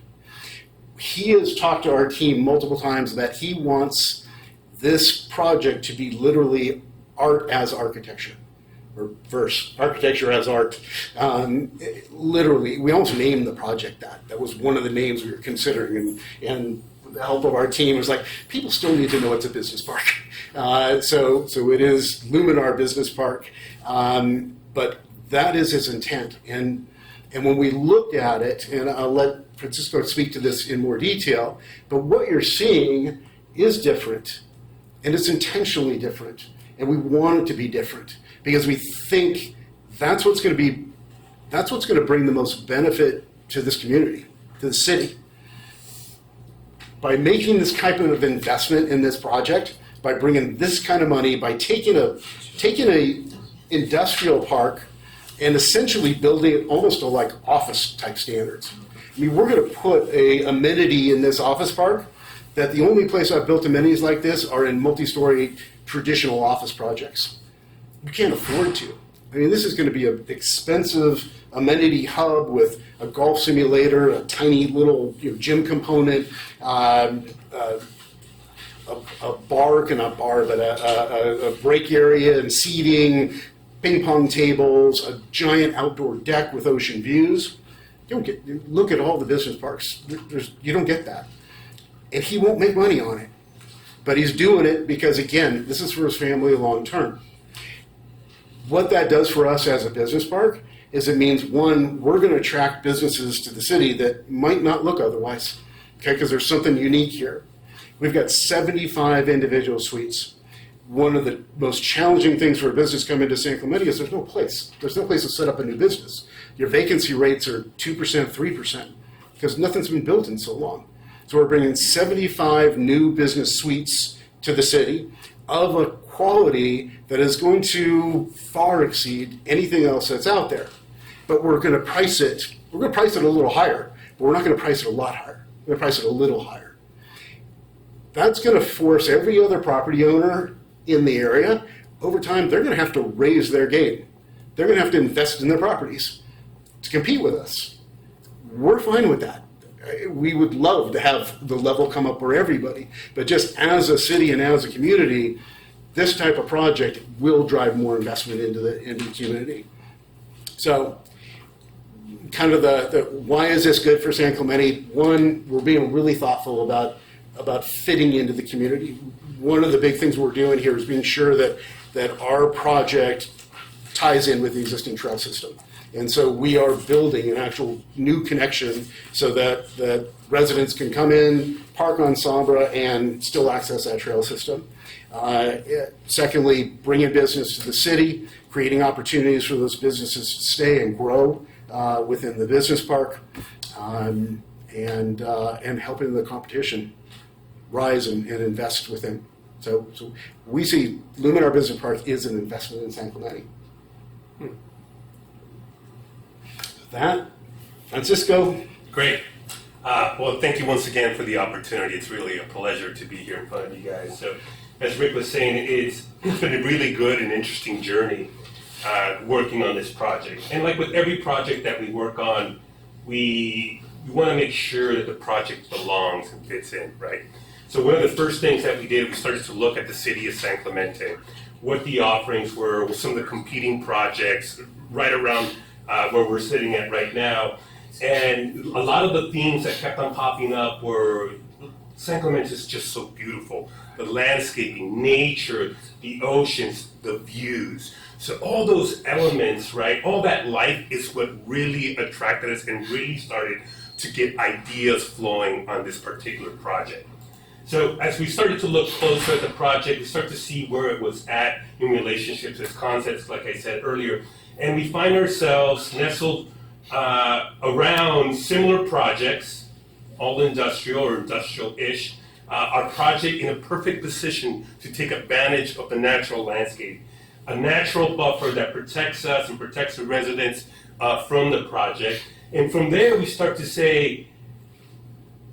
He has talked to our team multiple times that he wants this project to be literally art as architecture, or verse, architecture as art. Literally, we almost named the project that. That was one of the names we were considering, and the help of our team was like, people still need to know it's a business park. So it is Luminar Business Park. But that is his intent. And when we looked at it, and I'll let Francisco speak to this in more detail, but what you're seeing is different, and it's intentionally different. And we want it to be different because we think that's what's going to bring the most benefit to this community, to the city. By making this type of investment in this project, by bringing this kind of money, by taking a industrial park and essentially building it almost to like office type standards. I mean, we're going to put a amenity in this office park that the only place I've built amenities like this are in multi-story traditional office projects. You can't afford to. I mean, this is going to be an expensive amenity hub with a golf simulator, a tiny little gym component, a break area and seating, ping pong tables, a giant outdoor deck with ocean views. Look at all the business parks. You don't get that. And he won't make money on it. But he's doing it because, again, this is for his family long term. What that does for us as a business park is it means, one, we're going to attract businesses to the city that might not look otherwise, okay, because there's something unique here. We've got 75 individual suites. One of the most challenging things for a business coming to San Clemente is there's no place. There's no place to set up a new business. Your vacancy rates are 2%, 3%, because nothing's been built in so long. So we're bringing 75 new business suites to the city of a quality that is going to far exceed anything else that's out there. But we're going to price it a little higher, but we're not going to price it a lot higher. We're going to price it a little higher. That's going to force every other property owner in the area, over time, they're going to have to raise their game. They're going to have to invest in their properties to compete with us. We're fine with that. We would love to have the level come up for everybody, but just as a city and as a community, this type of project will drive more investment into the community. So, kind of the why is this good for San Clemente? One, we're being really thoughtful about fitting into the community. One of the big things we're doing here is being sure that our project ties in with the existing trail system. And so we are building an actual new connection so that residents can come in, park on Sombra, and still access that trail system. Secondly, bringing business to the city, creating opportunities for those businesses to stay and grow within the business park, and helping the competition rise and invest within. So we see Luminar Business Park is an investment in San Clemente. With that, Francisco. Great. Well, thank you once again for the opportunity. It's really a pleasure to be here in front of you guys. So, as Rick was saying, it's been a really good and interesting journey working on this project. And like with every project that we work on, we want to make sure that the project belongs and fits in, right? So one of the first things that we did, we started to look at the city of San Clemente, what the offerings were, with some of the competing projects right around where we're sitting at right now. And a lot of the themes that kept on popping up were, San Clemente is just so beautiful. The landscaping, nature, the oceans, the views. So all those elements, right, all that life is what really attracted us and really started to get ideas flowing on this particular project. So as we started to look closer at the project, we started to see where it was at in relationship to its concepts, like I said earlier. And we find ourselves nestled around similar projects, all industrial or industrial-ish, our project in a perfect position to take advantage of the natural landscape, a natural buffer that protects us and protects the residents from the project. And from there, we start to say,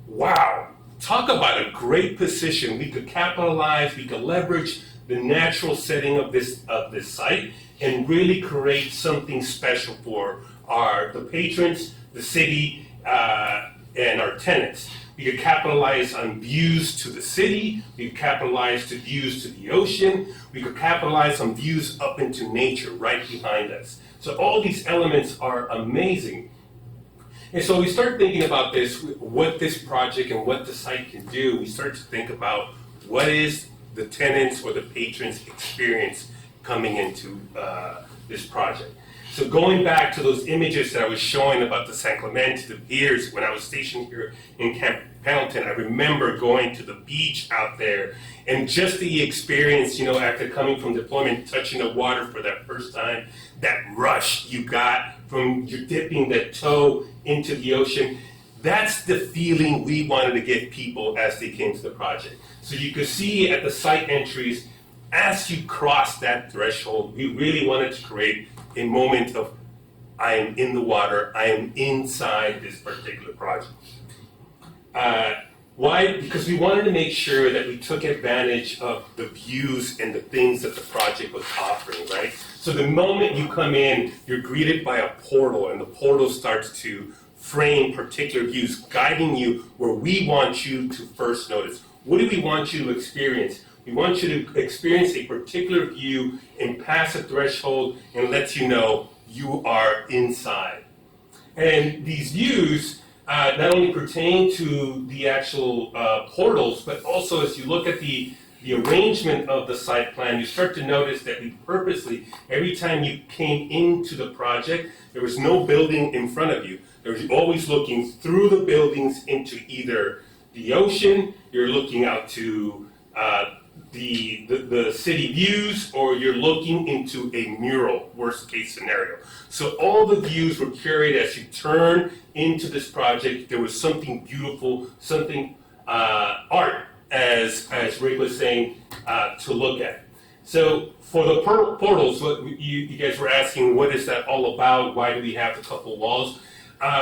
wow, talk about a great position. We could capitalize, we could leverage the natural setting of this site and really create something special for the patrons, the city, and our tenants. We could capitalize on views to the city, we could capitalize to views to the ocean, we could capitalize on views up into nature right behind us. So all these elements are amazing. And so we start thinking about this, what this project and what the site can do. We start to think about what is the tenants or the patrons' experience coming into this project. So going back to those images that I was showing about the San Clemente, the piers, when I was stationed here in Camp Pendleton, I remember going to the beach out there and just the experience, after coming from deployment, touching the water for that first time, that rush you got from you dipping that toe into the ocean. That's the feeling we wanted to give people as they came to the project. So you could see at the site entries, as you cross that threshold, we really wanted to create a moment of, I am in the water, I am inside this particular project. Why? Because we wanted to make sure that we took advantage of the views and the things that the project was offering, right? So the moment you come in, you're greeted by a portal, and the portal starts to frame particular views, guiding you where we want you to first notice. What do we want you to experience? We want you to experience a particular view and pass a threshold and let you know you are inside. And these views not only pertain to the actual portals, but also as you look at the the arrangement of the site plan, you start to notice that we purposely, every time you came into the project, there was no building in front of you. There was always looking through the buildings into either the ocean, you're looking out to the city views, or you're looking into a mural, worst case scenario. So all the views were curated as you turn into this project. There was something beautiful, something art, as Rick was saying, to look at. So for the portals, what you guys were asking, what is that all about? Why do we have the couple walls?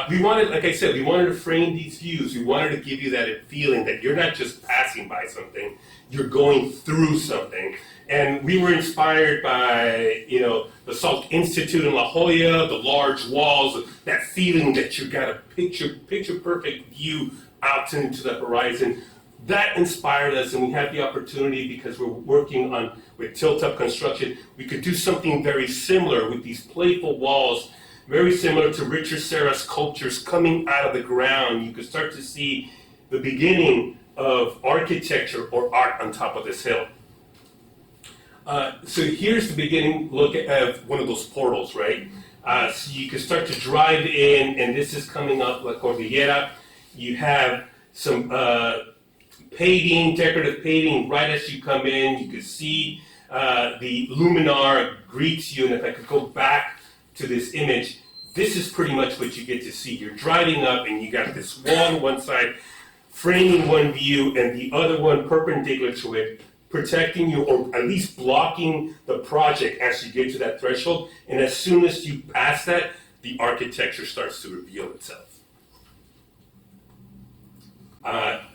We wanted, like I said, we wanted to frame these views. We wanted to give you that feeling that you're not just passing by something, you're going through something. And we were inspired by, the Salk Institute in La Jolla, the large walls, that feeling that you got a picture perfect view out into the horizon. That inspired us, and we had the opportunity, because we're working with tilt-up construction, we could do something very similar with these playful walls, very similar to Richard Serra's sculptures coming out of the ground. You could start to see the beginning of architecture or art on top of this hill. So here's the beginning look at one of those portals, right? So you can start to drive in, and this is coming up La Cordillera. You have some paving, decorative paving, right as you come in. You can see the luminar greets you, and if I could go back to this image, this is pretty much what you get to see. You're driving up, and you got this wall on one side, framing one view, and the other one perpendicular to it, protecting you, or at least blocking the project as you get to that threshold. And as soon as you pass that, the architecture starts to reveal itself.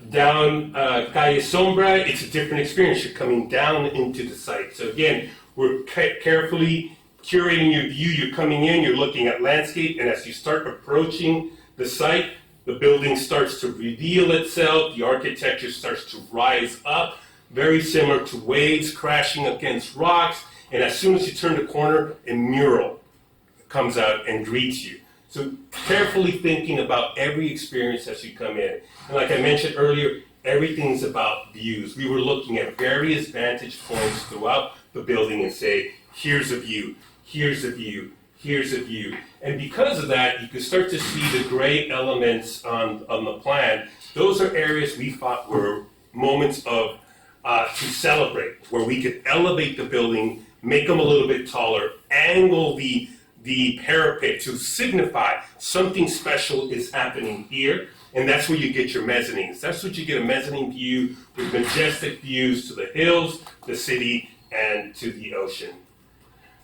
Down Calle Sombra, it's a different experience. You're coming down into the site. So again, we're carefully curating your view. You're coming in, you're looking at landscape, and as you start approaching the site, the building starts to reveal itself, the architecture starts to rise up, very similar to waves crashing against rocks, and as soon as you turn the corner, a mural comes out and greets you. So carefully thinking about every experience as you come in. And like I mentioned earlier, everything's about views. We were looking at various vantage points throughout the building and say, here's a view, here's a view, here's a view. And because of that, you can start to see the gray elements on the plan. Those are areas we thought were moments of to celebrate, where we could elevate the building, make them a little bit taller, angle the parapet to signify something special is happening here. And that's where you get your mezzanines. That's what you get, a mezzanine view with majestic views to the hills, the city, and to the ocean.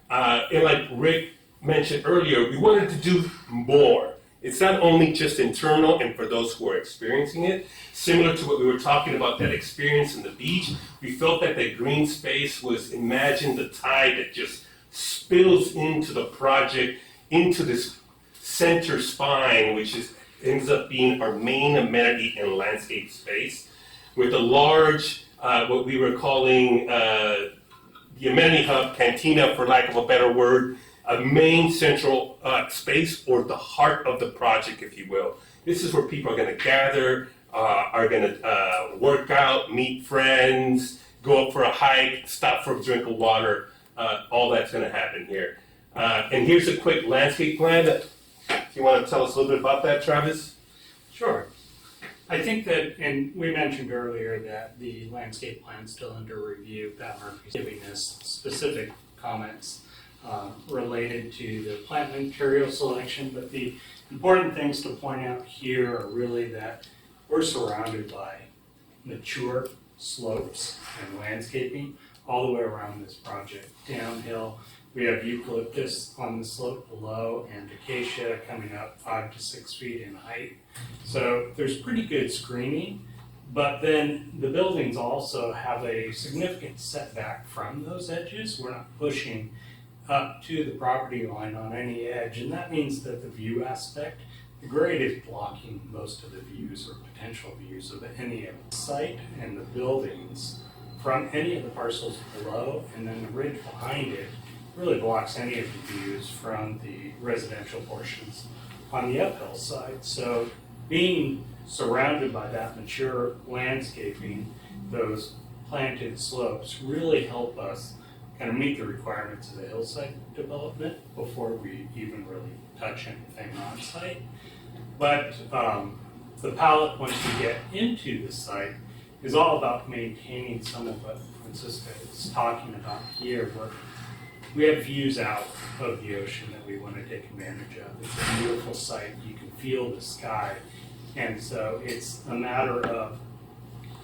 And like Rick mentioned earlier, we wanted to do more. It's not only just internal and for those who are experiencing it. Similar to what we were talking about, that experience in the beach, we felt that the green space was, imagine the tide that just spills into the project, into this center spine, which ends up being our main amenity and landscape space, with a large, what we were calling the amenity hub, cantina for lack of a better word, a main central space, or the heart of the project, if you will. This is where people are going to gather, are going to work out, meet friends, go up for a hike, stop for a drink of water. All that's going to happen here. And here's a quick landscape plan. If you want to tell us a little bit about that, Travis? Sure. I think that, and we mentioned earlier that the landscape plan is still under review. Pat Murphy's giving us specific comments related to the plant material selection, but the important things to point out here are really that we're surrounded by mature slopes and landscaping all the way around this project. Downhill, we have eucalyptus on the slope below and acacia coming up 5 to 6 feet in height. So there's pretty good screening, but then the buildings also have a significant setback from those edges. We're not pushing up to the property line on any edge, and that means that the view aspect, the grade is blocking most of the views or potential views of any of the site and the buildings from any of the parcels below, and then the ridge behind it really blocks any of the views from the residential portions on the uphill side. So being surrounded by that mature landscaping, those planted slopes really help us kind of meet the requirements of the hillside development before we even really touch anything on site. But the palette, once we get into the site, is all about maintaining some of what Francisca is talking about here, where we have views out of the ocean that we want to take advantage of. It's a beautiful site. You can feel the sky. And so it's a matter of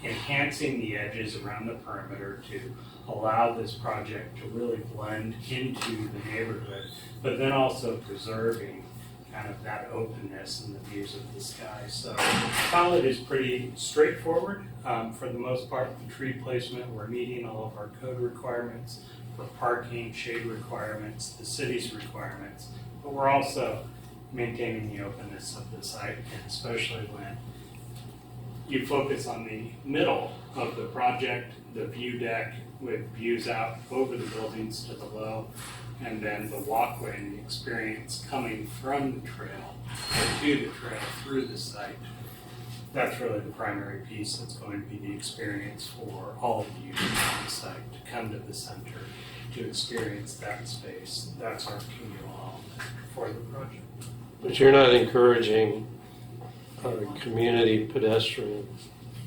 enhancing the edges around the perimeter to allow this project to really blend into the neighborhood, but then also preserving kind of that openness and the views of the sky. So the palette is pretty straightforward. For the most part, the tree placement, we're meeting all of our code requirements for parking, shade requirements, the city's requirements, but we're also maintaining the openness of the site, and especially when you focus on the middle of the project, the view deck with views out over the buildings to the low, and then the walkway and the experience coming from the trail or to the trail through the site. That's really the primary piece that's going to be the experience for all of the users on the site, to come to the center, to experience that space. That's our key element for the project. But you're not encouraging community pedestrian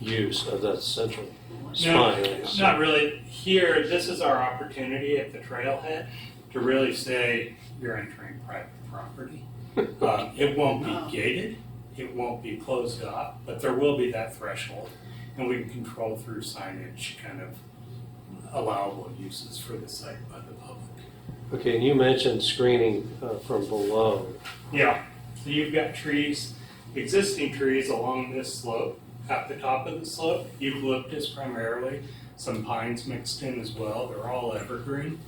use of that central spine. No, not really. Here, this is our opportunity at the trailhead to really say you're entering private property. It won't be gated, it won't be closed off, but there will be that threshold, and we can control through signage kind of allowable uses for the site by the public. Okay, and you mentioned screening from below. Yeah, so you've got trees, existing trees along this slope, at the top of the slope, eucalyptus primarily, some pines mixed in as well, they're all evergreen.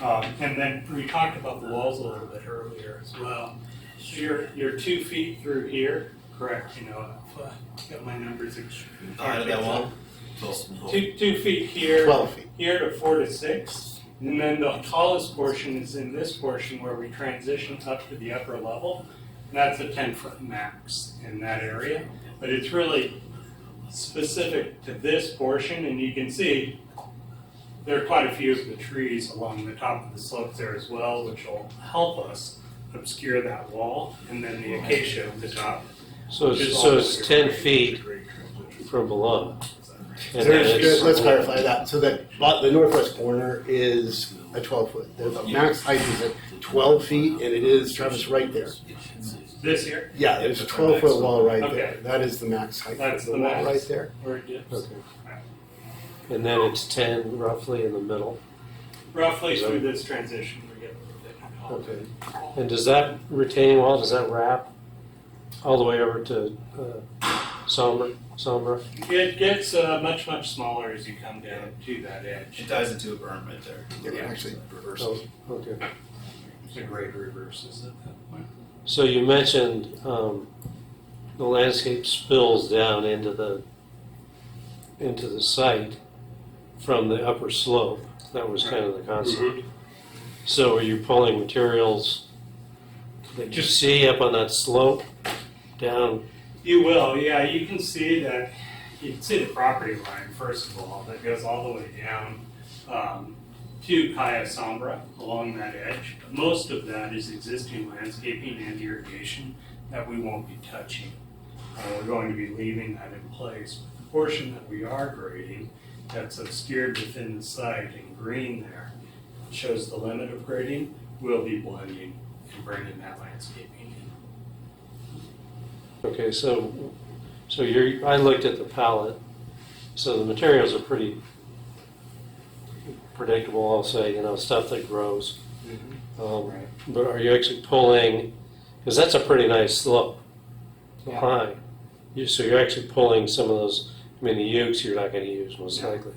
And then we talked about the walls a little bit earlier as well. So you're 2 feet through here, correct, you know, I've got my numbers. Height of that wall? 2 feet here, 12 feet. here to 4 to 6. And then the tallest portion is in this portion where we transition up to the upper level. And that's a 10-foot max in that area. But it's really specific to this portion, and you can see there are quite a few of the trees along the top of the slope there as well, which will help us obscure that wall, and then the acacia at the top. So which is it's 10 feet from below. And then it's- Let's clarify that. So that the northwest corner is a 12-foot. The max height is at 12 feet, and it is, Travis, right there. This here, Yeah, there's a 12-foot wall right Okay. there. That is the max height. That's of the the wall max. right there. where it dips. Okay. And then it's 10 roughly in the middle. Roughly through this transition, we get a little bit taller. Okay. And does that retaining wall, does that wrap all the way over to Sombra? It gets much, much smaller as you come down to that edge. It ties into a berm right there. Yeah, actually reverses. Oh, okay. The grade reverses at that point. So you mentioned the landscape spills down into the site from the upper slope. That was kind of the concept. So are you pulling materials that you see up on that slope down? You will, yeah. You can see that. You can see the property line first of all that goes all the way down to Kaya Sombra along that edge. Most of that is existing landscaping and irrigation that we won't be touching. We're going to be leaving that in place. But the portion that we are grading that's obscured within the site in green there shows the limit of grading. We'll be blending and bringing that landscaping in. Okay, so I looked at the palette. So the materials are pretty predictable, I'll say, stuff that grows. Right. But are you actually pulling, because that's a pretty nice slope, Yeah. high. So you're actually pulling some of those, the ukes you're not going to use most Yeah. likely,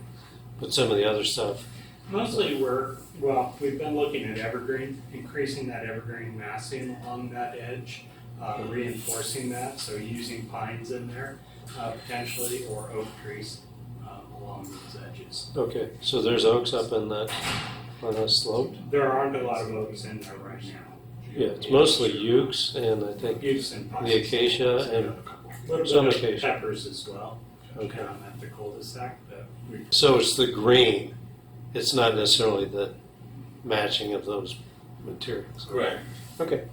but some of the other stuff. Mostly we've been looking at evergreen, increasing that evergreen massing along that edge, reinforcing that, so using pines in there potentially, or oak trees along those edges. Okay, so there's oaks up on that slope? There aren't a lot of oaks in there right now. Yeah, it's mostly ukes and I think Use and pines. the acacia and Little some bit of acacia. peppers as well, Okay. at the cul-de-sac, but So it's the green. It's not necessarily the matching of those materials. Right. Okay.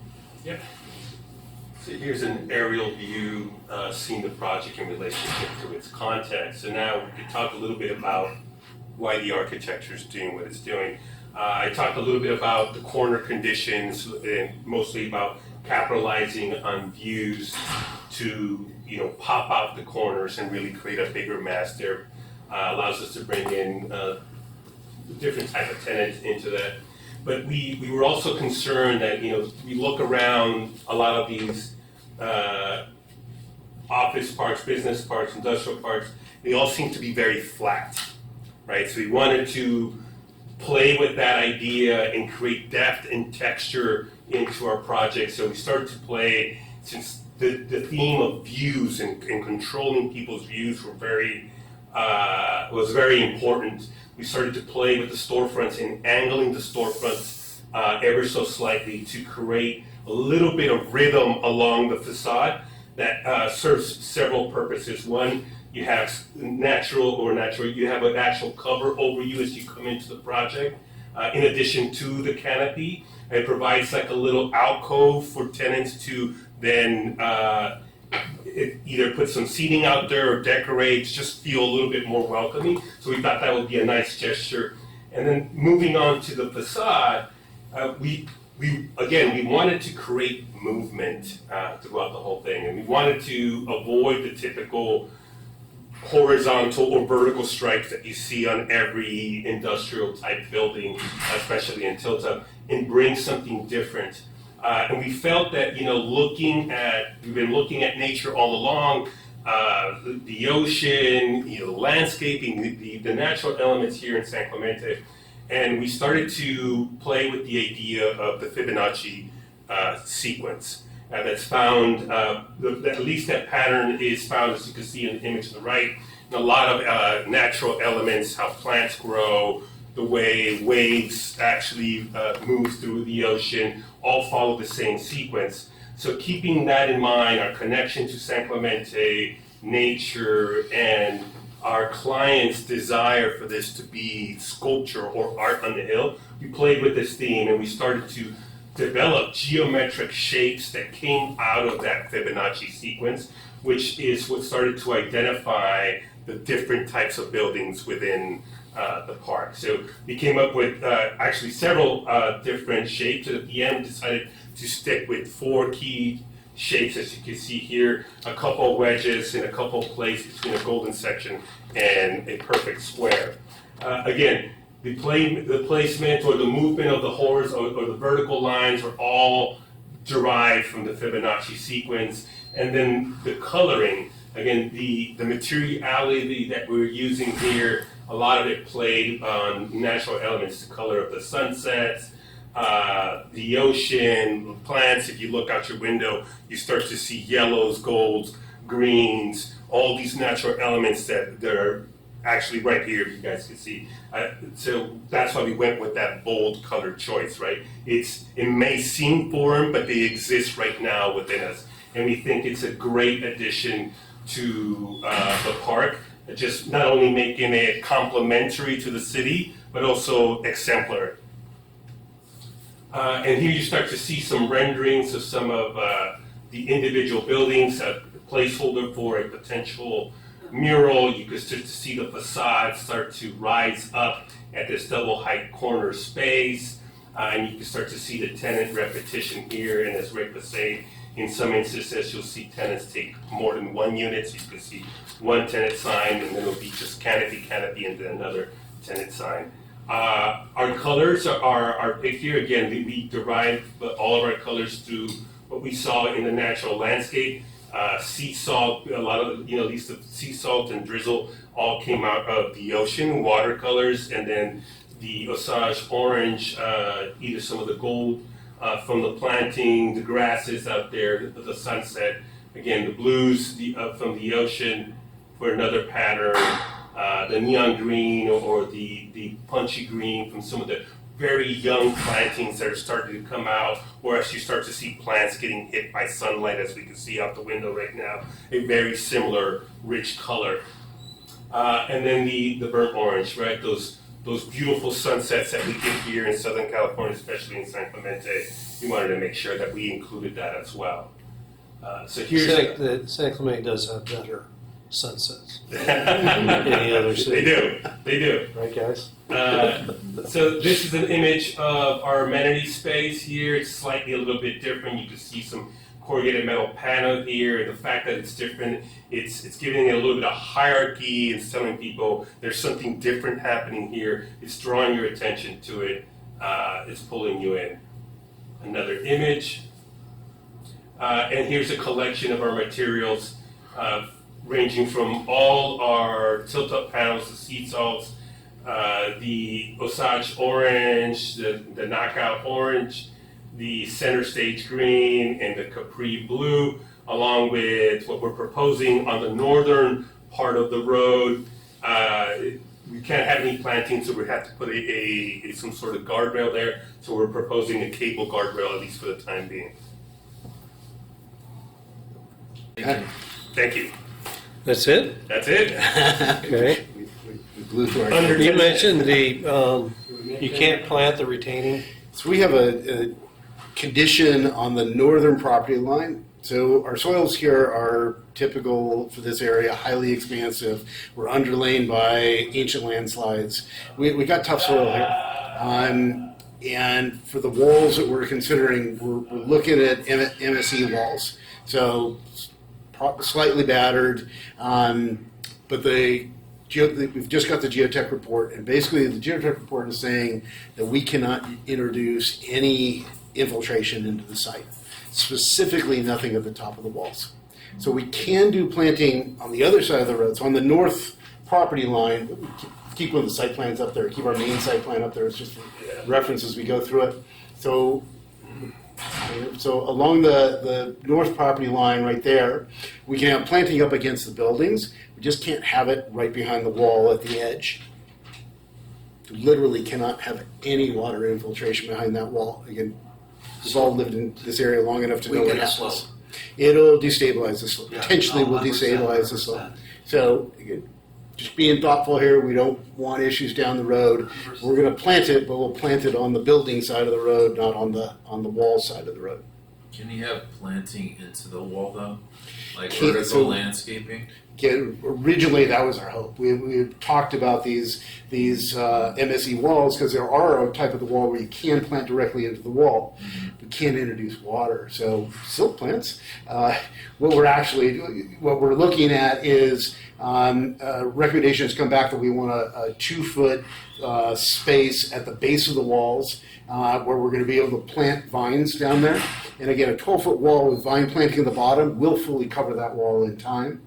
So here's an aerial view, seeing the project in relationship to its context. So now we could talk a little bit about why the architecture is doing what it's doing. I talked a little bit about the corner conditions and mostly about capitalizing on views to, pop out the corners and really create a bigger mass there. Allows us to bring in different type of tenants into that. But we were also concerned that, we look around a lot of these office parks, business parks, industrial parks, they all seem to be very flat, right? So we wanted to play with that idea and create depth and texture into our project. So we started to play, since the theme of views and controlling people's views was very important. We started to play with the storefronts and angling the storefronts ever so slightly to create a little bit of rhythm along the facade that serves several purposes. One, you have you have an actual cover over you as you come into the project. In addition to the canopy, it provides like a little alcove for tenants to then either put some seating out there or decorate, just feel a little bit more welcoming. So we thought that would be a nice gesture. And then moving on to the facade, we wanted to create movement throughout the whole thing, and we wanted to avoid the typical horizontal or vertical stripes that you see on every industrial type building, especially in Tilton, and bring something different. And we felt that, we've been looking at nature all along, the ocean, the landscaping, the natural elements here in San Clemente. And we started to play with the idea of the Fibonacci sequence that's found, at least that pattern is found, as you can see in the image on the right, in a lot of natural elements, how plants grow, the way waves actually move through the ocean, all follow the same sequence. So keeping that in mind, our connection to San Clemente, nature, and our client's desire for this to be sculpture or art on the hill, we played with this theme and we started to develop geometric shapes that came out of that Fibonacci sequence, which is what started to identify the different types of buildings within the park. So we came up with actually several different shapes, and at the end decided to stick with 4 key shapes, as you can see here, a couple wedges and a couple places between a golden section and a perfect square. Again, the placement or the movement of the horizontal or the vertical lines are all derived from the Fibonacci sequence, and then the coloring. Again, the materiality that we're using here, a lot of it played on natural elements, the color of the sunsets, the ocean, plants. If you look out your window, you start to see yellows, golds, greens, all these natural elements that are actually right here, if you guys can see. So that's why we went with that bold color choice, right? It may seem foreign, but they exist right now within us. And we think it's a great addition to the park, just not only making it complementary to the city, but also exemplary. And here you start to see some renderings of some of the individual buildings, a placeholder for a potential mural. You can start to see the facade start to rise up at this double height corner space. And you can start to see the tenant repetition here. And as Rick was saying, in some instances, you'll see tenants take more than one unit. So you can see one tenant sign, and then it'll be just canopy, and then another tenant sign. Our colors are picked here. Again, we derive all of our colors through what we saw in the natural landscape. Sea salt, a lot of these sea salt and drizzle all came out of the ocean, watercolors, and then the Osage orange, either some of the gold from the planting, the grasses out there, the sunset. Again, the blues from the ocean for another pattern. The neon green or the punchy green from some of the very young plantings that are starting to come out, or as you start to see plants getting hit by sunlight, as we can see out the window right now, a very similar rich color. and then the burnt orange, right? Those beautiful sunsets that we get here in Southern California, especially in San Clemente. We wanted to make sure that we included that as well. So here's San Clemente does have better sunsets. any other city. They do. Right, guys? So this is an image of our amenity space here. It's slightly a little bit different. You can see some corrugated metal panel here, and the fact that it's different, it's giving it a little bit of hierarchy and telling people there's something different happening here. It's drawing your attention to it. It's pulling you in. Another image. And here's a collection of our materials, ranging from all our tilt-up panels, the seat salts, the Osage orange, the knockout orange, the center stage green, and the Capri blue, along with what we're proposing on the northern part of the road. We can't have any planting, so we have to put some sort of guardrail there. So we're proposing a cable guardrail, at least for the time being. Thank you. That's it? That's it. Okay. We blew through our. Under- You mentioned you can't plant the retaining. So we have a condition on the northern property line. So our soils here are typical for this area, highly expansive. We're underlain by ancient landslides. We got tough soil here. And for the walls that we're considering, we're looking at MSE walls. So slightly battered, but we've just got the geotech report, and basically the geotech report is saying that we cannot introduce any infiltration into the site, specifically nothing at the top of the walls. So we can do planting on the other side of the road. So on the north property line, keep one of the site plans up there, keep our main site plan up there. It's just reference as we go through it. So along the north property line right there, we can have planting up against the buildings. We just can't have it right behind the wall at the edge. We literally cannot have any water infiltration behind that wall. Again, we've all lived in this area long enough to know what happens. It'll destabilize the slope. Potentially will destabilize the slope. So again, just being thoughtful here. We don't want issues down the road. We're going to plant it, but we'll plant it on the building side of the road, not on the wall side of the road. Can you have planting into the wall though? Like Can't- vertical so- landscaping? Originally, that was our hope. We talked about these MSE walls because there are a type of the wall where you can plant directly into the wall. We can't introduce water, so silt plants. What we're looking at is recommendations come back that we want a 2-foot space at the base of the walls where we're going to be able to plant vines down there. And again, a 12-foot wall with vine planting at the bottom will fully cover that wall in time.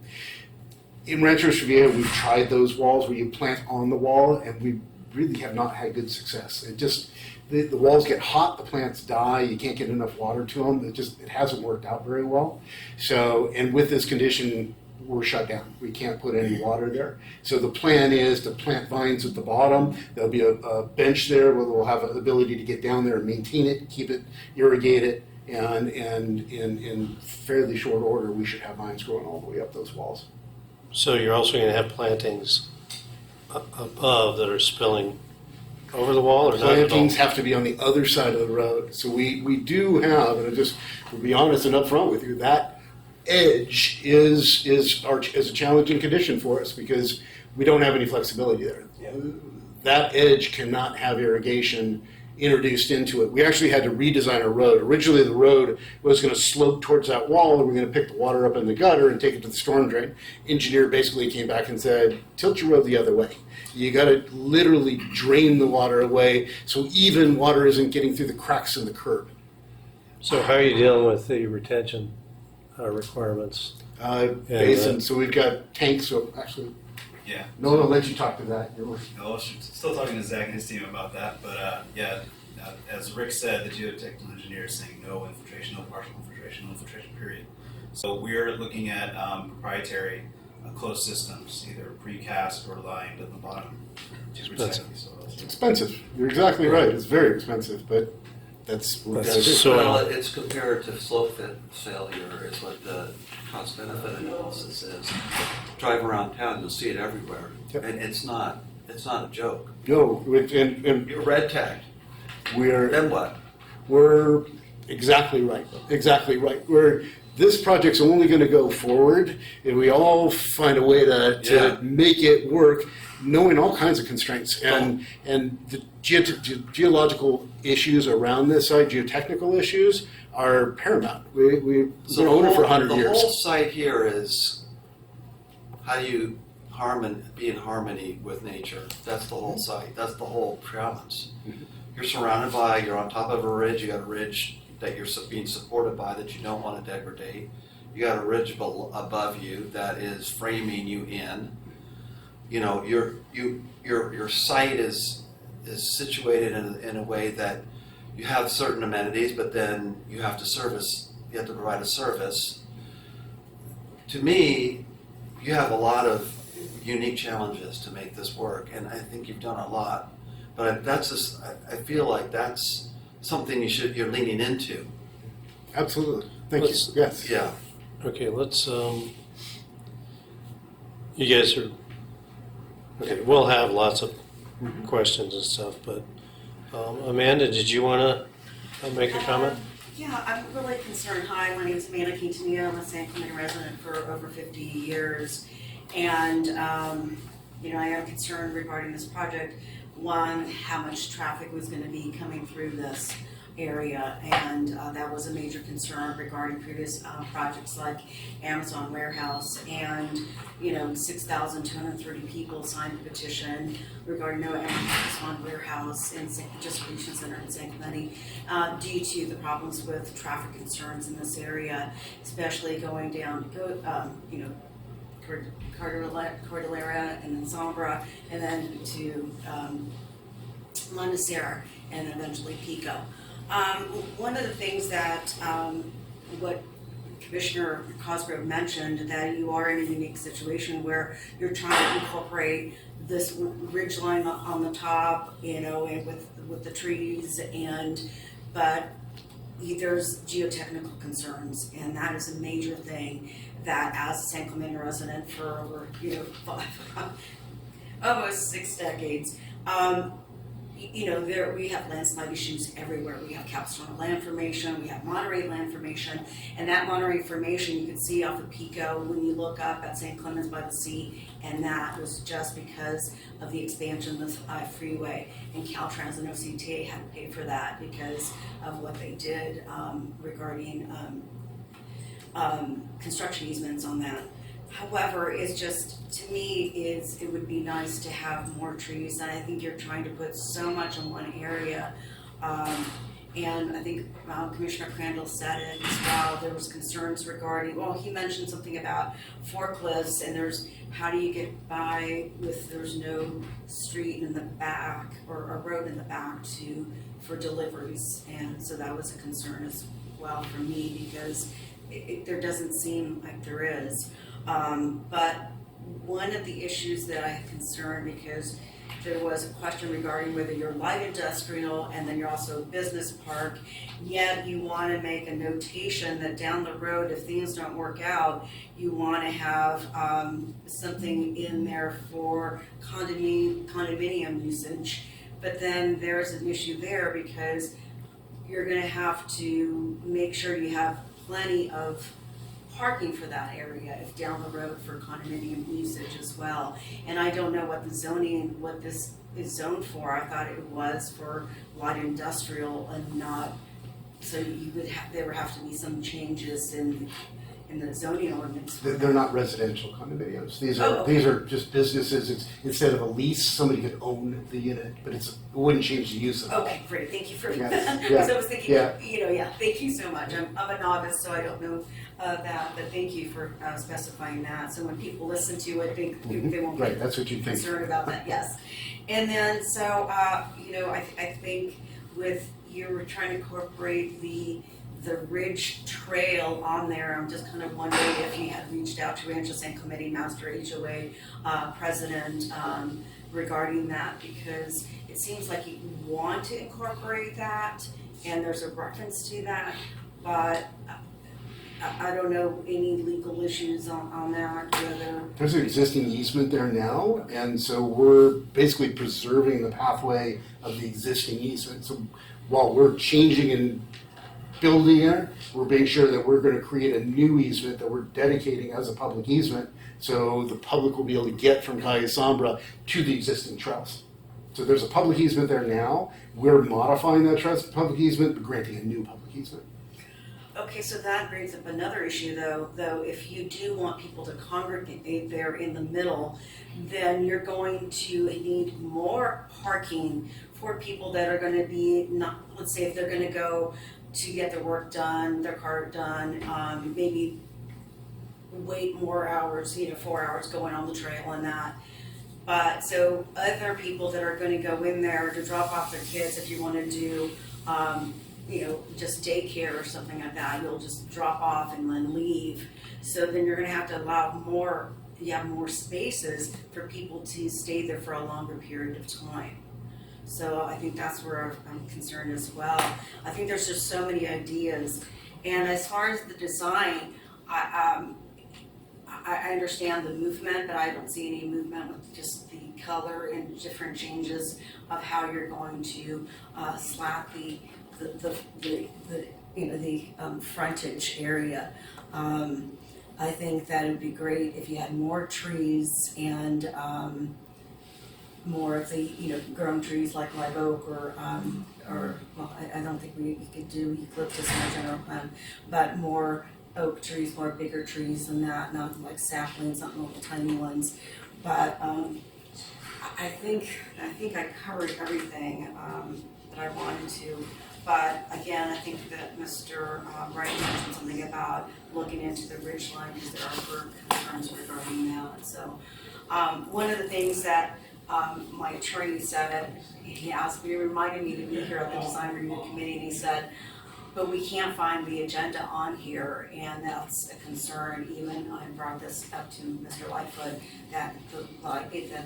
In Rancho Sevilla, we've tried those walls where you plant on the wall, and we really have not had good success. It just, the walls get hot, the plants die, you can't get enough water to them. It hasn't worked out very well. So, and with this condition, we're shut down. We can't put any water there. So the plan is to plant vines at the bottom. There'll be a bench there where we'll have the ability to get down there and maintain it, keep it, irrigate it, and in fairly short order, we should have vines growing all the way up those walls. So you're also going to have plantings above that are spilling over the wall, or not at all? Plantings have to be on the other side of the road. So we do have, and we'll be honest and upfront with you, that edge is a challenging condition for us because we don't have any flexibility there. That edge cannot have irrigation introduced into it. We actually had to redesign our road. Originally, the road was going to slope towards that wall, and we're going to pick the water up in the gutter and take it to the storm drain. Engineer basically came back and said, tilt your road the other way. You got to literally drain the water away so even water isn't getting through the cracks in the curb. So how are you dealing with the retention requirements? Basin. So we've got tanks. So actually, Yeah. no, I'll let you talk to that. No, still talking to Zach and his team about that, but as Rick said, the geotechnical engineer is saying no infiltration, no partial infiltration, no infiltration, period. So we're looking at proprietary closed systems, either precast or lined at the bottom to protect these soils. It's expensive. You're exactly right. It's very expensive, but that's So- Well, it's compared to slope failure is what the cost benefit analysis is. Drive around town, you'll see it everywhere, Yep. and it's not a joke. No, and You're red tagged. we're Then what? We're exactly right. Exactly right. This project's only going to go forward, and we all find a way to Yeah. make it work, knowing all kinds of constraints and the geological issues around this site, geotechnical issues, are paramount. We've been owning it for 100 the years. whole site here is how do you be in harmony with nature? That's the whole site. That's the whole challenge. You're surrounded by, you're on top of a ridge, you got a ridge that you're being supported by that you don't want to degrade. You got a ridge above you that is framing you in. You know, your site is situated in a way that you have certain amenities, but then you have to provide a service. To me, you have a lot of unique challenges to make this work, and I think you've done a lot. But I feel like that's something you're leaning into. Absolutely. Thank you. Let's- Yes. Yeah. Okay, let's, you guys are, okay, we'll have lots of questions and stuff, but Amanda, did you want to make a comment? Yeah, I'm really concerned. Hi, my name is Amanda Quintanilla. I'm a San Clemente resident for over 50 years. And, I am concerned regarding this project. One, how much traffic was going to be coming through this area. And that was a major concern regarding previous projects like Amazon Warehouse. And, 6,230 people signed the petition regarding no Amazon Warehouse in distribution center in San Clemente due to the problems with traffic concerns in this area, especially going down, Cordillera and then Sombra, and then to Montecero, and eventually Pico. One of the things that what Commissioner Cosgrove mentioned, that you are in a unique situation where you're trying to incorporate this ridge line on the top, and with the trees, but there's geotechnical concerns, and that is a major thing that, as a San Clemente resident for over almost 6 decades, we have landslide issues everywhere. We have Capistrano land formation, we have Monterey land formation, and that Monterey formation you can see off of Pico when you look up at St. Clements by the Sea, and that was just because of the expansion of the freeway, and Caltrans and OCTA had to pay for that because of what they did regarding construction easements on that. However, it's just, to me, it would be nice to have more trees, and I think you're trying to put so much in one area. And I think Commissioner Crandall said it as well. There was concerns regarding, he mentioned something about forklifts, and how do you get by there's no street in the back or a road in the back for deliveries, and so that was a concern as well for me because there doesn't seem like there is. But one of the issues that I had concerned, because there was a question regarding whether you're light industrial and then you're also a business park, yet you want to make a notation that down the road, if things don't work out, you want to have something in there for condominium usage. But then there's an issue there because you're going to have to make sure you have plenty of parking for that area if down the road for condominium usage as well. And I don't know what this is zoned for. I thought it was for light industrial and not, so there would have to be some changes in the zoning ordinance. They're not residential condominiums. These are just businesses. Instead of a lease, somebody could own the unit, but it wouldn't change the use of it. Okay, great. Thank you for Yes. because I was thinking, Yeah. thank you so much. I'm a novice, so I don't know that, but thank you for specifying that. So when people listen to it, they won't Right, be that's what you think. concerned about that. Yes. And then, so, I think with you were trying to incorporate the Ridge Trail on there, I'm just kind of wondering if you had reached out to Rancho San Clemente Master HOA President regarding that, because it seems like you want to incorporate that and there's a reference to that, but I don't know any legal issues on that, whether. There's an existing easement there now, and so we're basically preserving the pathway of the existing easement. So while we're changing and building it, we're making sure that we're gonna create a new easement that we're dedicating as a public easement, so the public will be able to get from Calle Sombra to the existing trails. So there's a public easement there now, we're modifying that public easement, but granting a new public easement. Okay, so that brings up another issue though if you do want people to congregate there in the middle, then you're going to need more parking for people that are gonna be not, let's say if they're gonna go to get their work done, their car done, maybe wait more hours, 4 hours going on the trail and that. But so other people that are gonna go in there to drop off their kids, if you wanna do, just daycare or something like that, you'll just drop off and then leave. So then you're gonna have to allow more spaces for people to stay there for a longer period of time. So I think that's where I'm concerned as well. I think there's just so many ideas. And as far as the design, I understand the movement, but I don't see any movement with just the color and different changes of how you're going to slat the frontage area. I think that it would be great if you had more trees and more of the grown trees like live oak or well, I don't think you could do eucalyptus in the general plan, but more oak trees, more bigger trees than that, not like saplings, not little tiny ones. But I think I covered everything that I wanted to. But again, I think that Mr. Wright mentioned something about looking into the ridge line because there are concerns regarding that. So one of the things that my attorney said, he reminded me to be here at the design review committee, and he said, but we can't find the agenda on here, and that's a concern. Even I brought this up to Mr. Lightfoot that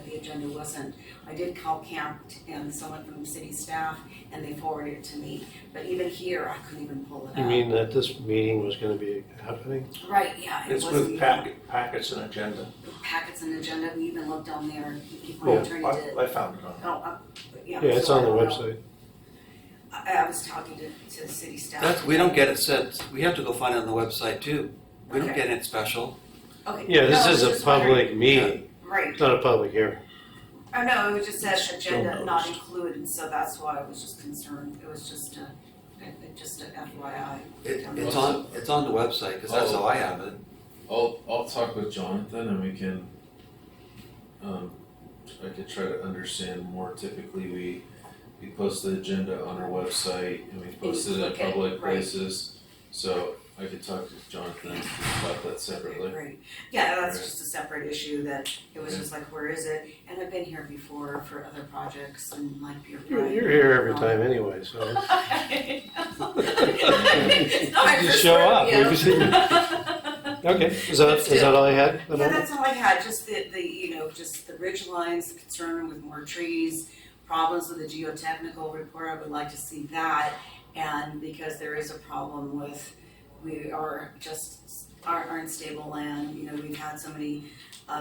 the agenda wasn't. I did call camp and someone from city staff, and they forwarded it to me. But even here, I couldn't even pull it up. You mean that this meeting was going to be happening? Right, yeah. It's with packets and agenda. Packets and agenda, we even looked on there. My Yeah, attorney did. I found it on there. Yeah, Yeah, it's so on the I don't know. website. I was talking to the city staff. We don't get it sent, we have to go find it on the website too. We don't Okay. get it special. Okay. Yeah, this No, I is was a just wondering. public meeting. Right. It's not a public hearing. Oh, no, it was just said agenda Still not noticed. included, so that's why I was just concerned. It was just a FYI. It's on the website, because that's how I have it. I'll talk with Jonathan and we can, I could try to understand more. Typically, we post the agenda on our website and we post it at Okay, public right. places. So I could talk to Jonathan about that separately. Right. Yeah, that's Right. just a separate issue that it was just like, where is it? And I've been here before for other projects and like your. You're here every time anyway, so. No, I Just show up. prefer, We just- Okay, is that all I had? Yeah, that's all I had, just just the ridge lines, the concern with more trees, problems with the geotechnical report, I would like to see that. And because there is a problem with, we are unstable land, we've had so many,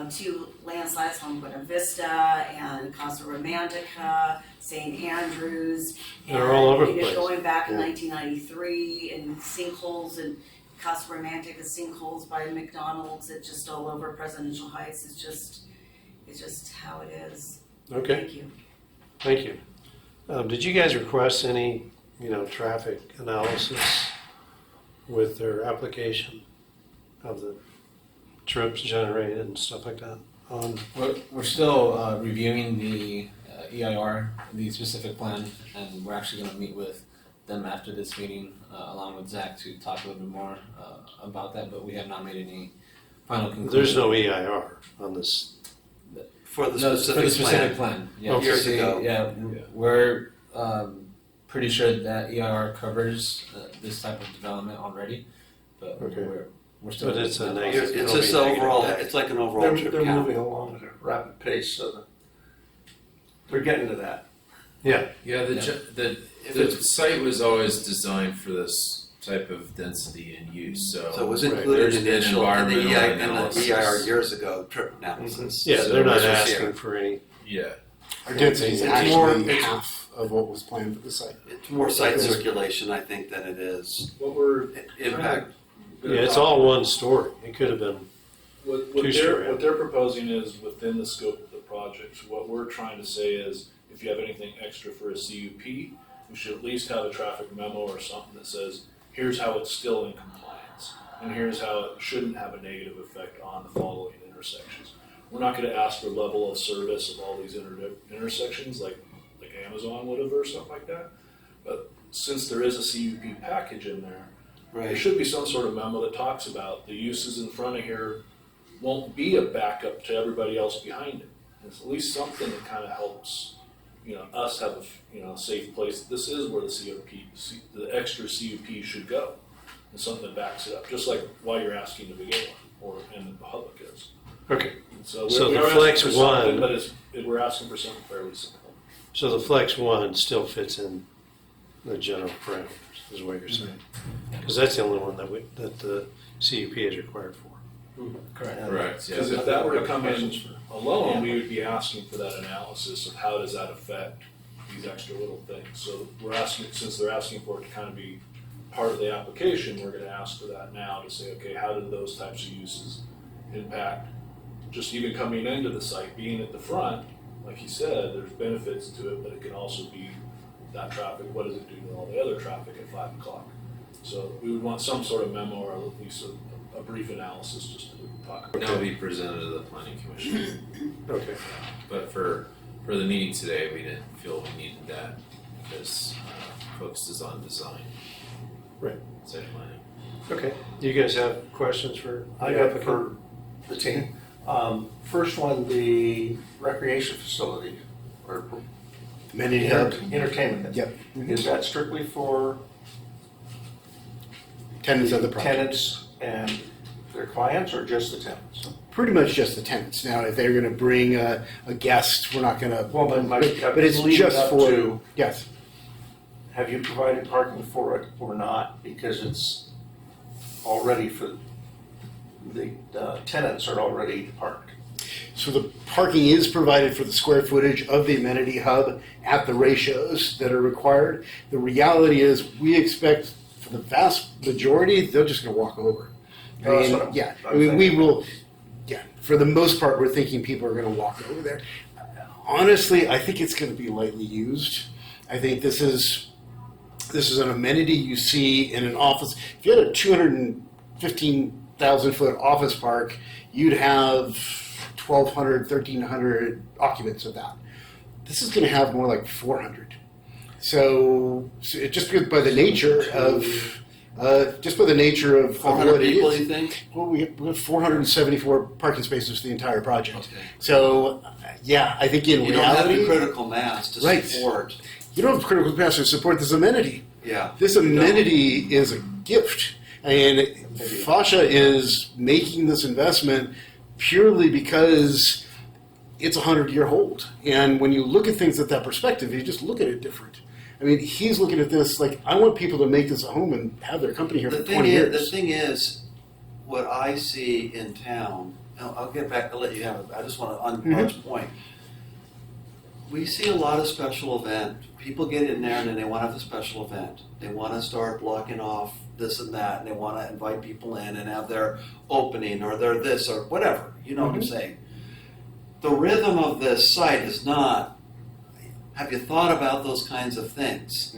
2 landslides on Buena Vista and Casa Romantica, St. Andrews. They're all over the And, place. going back in Yeah. 1993 and sinkholes and Casa Romantica sinkholes by McDonald's, it's just all over Presidential Heights. It's just how it is. Okay, Thank you. thank you. Did you guys request any, traffic analysis with their application of the trips generated and stuff like that? We're still reviewing the EIR, the specific plan, and we're actually going to meet with them after this meeting, along with Zach, to talk a little bit more about that. But we have not made any final conclusions. There's no EIR on this. For the No, specific for the specific plan. plan. Yeah, Okay. Years ago. Yeah, we're pretty sure that EIR covers this type of development already, but Okay. we're still. But it's a negative. It's just overall, it's like an overall trip They're count. moving along at a rapid pace, so they're getting to that. Yeah, Yeah, if The it's, site was always designed for this type of density and use, so. so it was Right. included There's in the been initial, in the environmental EI, in the analysis. EIR years ago, trip analysis. Yeah, So they're not this was asking for any. Yeah, Our density is It's more- actually it's- half of what was planned for the site. It's more site circulation, I think, than it is What we're impact. Yeah, it's all one story. It could have been. What Two-story. they're proposing is within the scope of the project. What we're trying to say is, if you have anything extra for a CUP, we should at least have a traffic memo or something that says, here's how it's still in compliance, and here's how it shouldn't have a negative effect on the following intersections. We're not gonna ask for level of service of all these intersections like Amazon would have or something like that. But since there is a CUP package in there, there should be some sort of memo that talks about the uses in front of here won't be a backup to everybody else behind it. It's at least something that kind of helps, us have a, safe place. This is where the extra CUP should go. It's something that backs it up, just like why you're asking to begin with, and the public is. Okay. And so So we the are Flex asking for something, One- but we're asking for something fairly simple. So the Flex 1 still fits in the general parameters, is what you're saying. Because that's the only one that the CUP is required for. correct, yeah. Because if that were to come in alone, we would be asking for that analysis of how does that affect these extra little things. So we're asking, since they're asking for it to kind of be part of the application, we're gonna ask for that now to say, okay, how do those types of uses impact just even coming into the site, being at the front, like you said, there's benefits to it, but it can also be that traffic, what does it do to all the other traffic at 5 o'clock? So we would want some sort of memo or at least a brief analysis just to talk about. And that'll be presented to the planning commission, Okay. but for the meeting today, we didn't feel we needed that because focuses on design. Right. Site planning. Okay. Do you guys have questions for I the got applicant? for the team. First one, the recreation facility or Amenity hub, entertainment. Yep. Is that strictly for tenants of the project. tenants and their clients or just the tenants? Pretty much just the tenants. Now, if they're gonna bring a guest, we're not gonna, Well, but but it's leading just up for, to- yes. Have you provided parking for it or not? Because it's already for, the tenants are already parked. So the parking is provided for the square footage of the amenity hub at the ratios that are required. The reality is, we expect for the vast majority, they're just gonna walk over. Oh, that's what I'm We will, for the most part, we're thinking people are gonna walk over there. Honestly, I think it's gonna be lightly used. I think this is an amenity you see in an office. If you had a 215,000 foot office park, you'd have 1,200, 1,300 occupants of that. This is going to have more like 400. So it just because by the nature of what it 400 people, is. you think? Well, we have 474 parking spaces for the entire project. Okay. So I think in You don't have reality, the critical mass to Right. support. you don't have critical capacity to support this amenity. Yeah. This amenity is a gift, and Fascia is making this investment purely because it's a 100-year hold. And when you look at things at that perspective, you just look at it different. I mean, he's looking at this like, I want people to make this a home and have their company here The for thing 20 is, years. the thing is, what I see in town, I'll get back, I'll let you have it, I just want to, on Mark's point. We see a lot of special event, people get in there and then they want to have a special event. They want to start blocking off this and that, and they want to invite people in and have their opening or their this or whatever, you know what I'm saying? The rhythm of this site is not, have you thought about those kinds of things?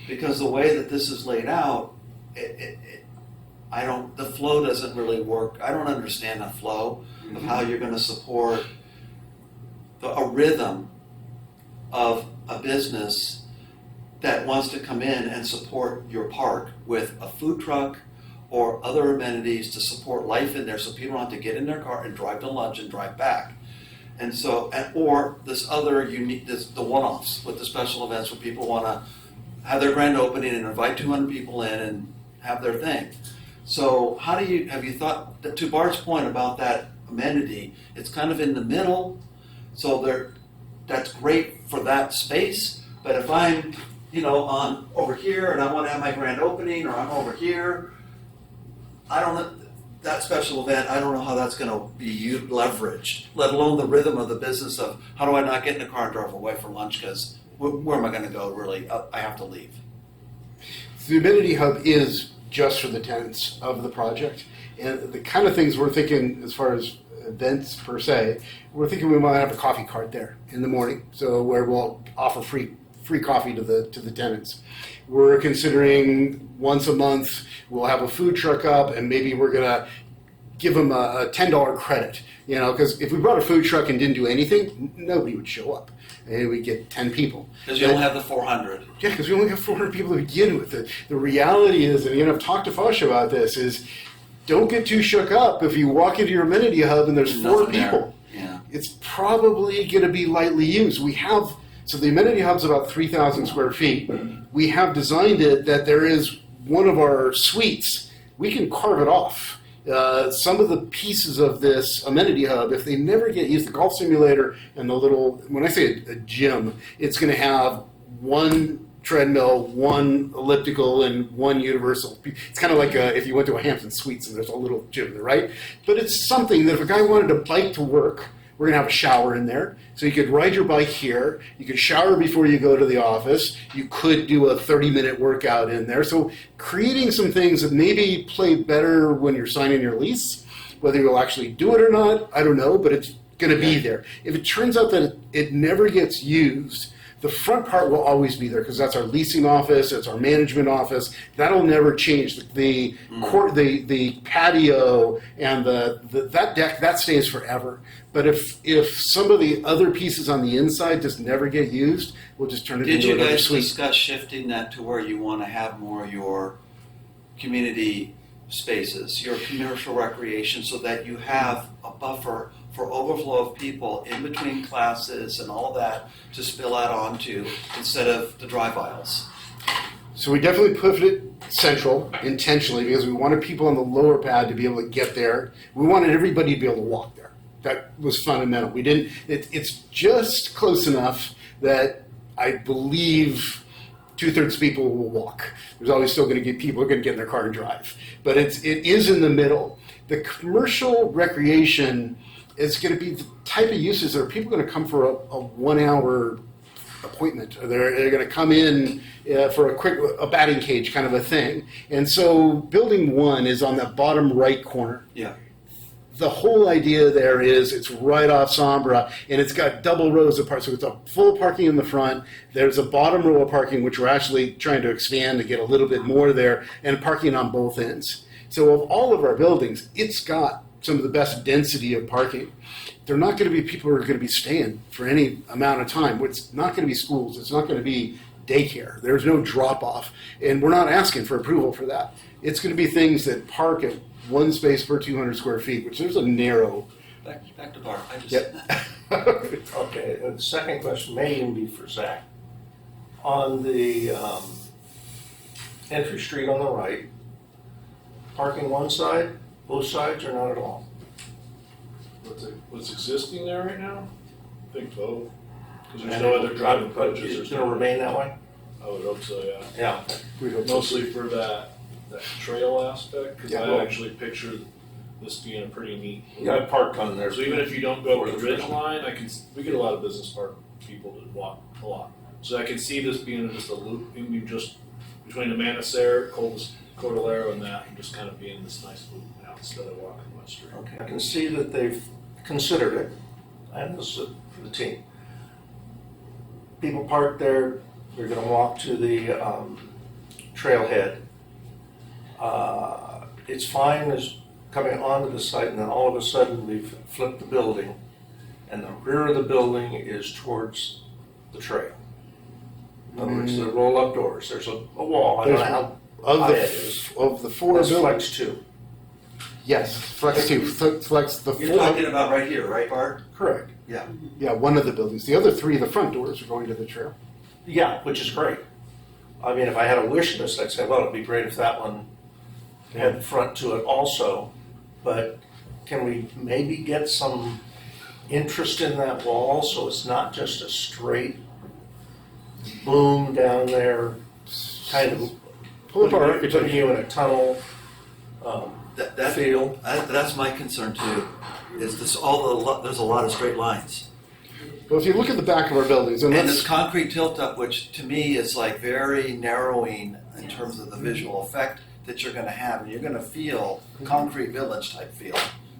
Because the way that this is laid out, the flow doesn't really work. I don't understand the flow of how you're going to support a rhythm of a business that wants to come in and support your park with a food truck or other amenities to support life in there so people don't have to get in their car and drive to lunch and drive back. And so, or this other unique, the one-offs with the special events where people want to have their grand opening and invite 200 people in and have their thing. So have you thought, to Bart's point about that amenity, it's kind of in the middle, so that's great for that space, But if I'm, on over here and I want to have my grand opening, or I'm over here, I don't know, that special event, I don't know how that's going to be leveraged, let alone the rhythm of the business of how do I not get in the car and drive away for lunch because where am I going to go really? I have to leave. The amenity hub is just for the tenants of the project. And the kind of things we're thinking as far as events per se, we're thinking we might have a coffee cart there in the morning, so where we'll offer free coffee to the tenants. We're considering once a month we'll have a food truck up, and maybe we're gonna give them a $10 credit. Because if we brought a food truck and didn't do anything, nobody would show up, and we'd get 10 people. Because you don't have the 400. Yeah, because we only have 400 people to begin with. The reality is, and I've talked to Fosh about this, is don't get too shook up if you walk into your amenity hub and there's 4 people. Yeah. It's probably going to be lightly used. So the amenity hub's about 3,000 square feet. We have designed it that there is one of our suites. We can carve it off. Some of the pieces of this amenity hub, if they never get used, the golf simulator and the little, when I say a gym, it's going to have one treadmill, one elliptical, and one universal. It's kind of like if you went to a Hampton Suites and there's a little gym there, right? But it's something that if a guy wanted to bike to work, we're going to have a shower in there. So you could ride your bike here. You could shower before you go to the office. You could do a 30-minute workout in there. So creating some things that maybe play better when you're signing your lease, whether you'll actually do it or not, I don't know, but it's going to be there. If it turns out that it never gets used, the front part will always be there because that's our leasing office, it's our management office. That'll never change. The patio and that deck, that stays forever. But if some of the other pieces on the inside just never get used, we'll just turn it into another suite. Did you guys discuss shifting that to where you want to have more of your community spaces, your commercial recreation, so that you have a buffer for overflow of people in between classes and all that to spill out onto instead of the drive aisles? So we definitely put it central intentionally because we wanted people on the lower pad to be able to get there. We wanted everybody to be able to walk there. That was fundamental. We didn't. It's just close enough that I believe 2/3 people will walk. There's always still going to get people who are going to get in their car and drive, but it is in the middle. The commercial recreation is going to be the type of uses that are people going to come for a 1 hour appointment. They're going to come in for a batting cage kind of a thing. And so building 1 is on that bottom right corner. Yeah. The whole idea there is it's right off Sombra, and it's got double rows of parking. So it's a full parking in the front. There's a bottom row of parking, which we're actually trying to expand to get a little bit more there, and parking on both ends. So of all of our buildings, it's got some of the best density of parking. They're not going to be people who are going to be staying for any amount of time. It's not going to be schools. It's not going to be daycare. There's no drop-off, and we're not asking for approval for that. It's going to be things that park at 1 space per 200 square feet, which there's a narrow. Back to Bart. Yep. Okay, the second question may even be for Zach. On the entry street on the right, parking one side, both sides, or not at all? What's existing there right now? I think both. Because there's And no it- other driving but approaches. it's going to remain that way? I would hope so, yeah. Yeah. We hope so. Mostly for that trail aspect, because Yeah. I actually picture this being a pretty neat. Yeah, I parked on there. So even if you don't go up For the the ridge trail. line, we get a lot of business park people that walk a lot. So I can see this being just a loop, maybe just between the Manassar, Cordillera, and that, and just kind of being this nice loop now instead of walking West Street. Okay, I can see that they've considered it, and this is for the team. People park there, they're gonna walk to the trailhead. It's fine as coming onto the site, and then all of a sudden we've flipped the building, and the rear of the building is towards the trail. In other words, the roll-up doors, there's a wall, I don't know how high it is. Of the 4 That's buildings. flex 2. Yes, flex 2. Flex the You're 4. talking about right here, right, Bart? Correct. Yeah. Yeah, one of the buildings. The other 3, the front doors, are going to the trail. Yeah, which is great. I mean, if I had a wish list, I'd say, well, it'd be great if that one had front to it also. But can we maybe get some interest in that wall so it's not just a straight boom down there, kind of Pull up our putting architecture. you in a tunnel That feel. that's my concern too. Is this there's a lot of straight lines. Well, if you look at the back of our buildings, and And let's, this concrete tilt up, which to me is like very narrowing in terms of the visual effect that you're gonna have. And you're gonna feel concrete village type feel,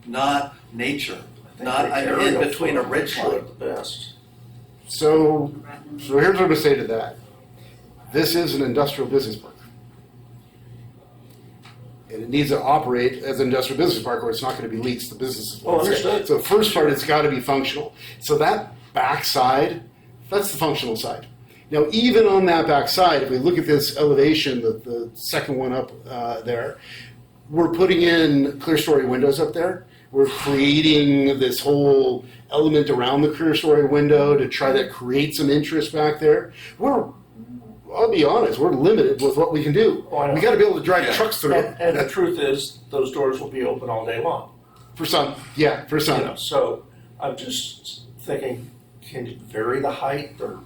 not nature, not I'm in between a ridge line. The best. so here's what I'm gonna say to that. This is an industrial business park. And it needs to operate as an industrial business park, or it's not gonna be leased, the business is. Oh, understood. So the first part, it's gotta be functional. So that back side, that's the functional side. Now, even on that back side, if we look at this elevation, the second one up there, we're putting in clear story windows up there. We're creating this whole element around the clear story window to try to create some interest back there. I'll be honest, we're limited with what we can do. Oh, I know. We gotta be able to drive trucks through. And the truth is, those doors will be open all day long. For some, yeah, for You some. know, so I'm just thinking, can you vary the height or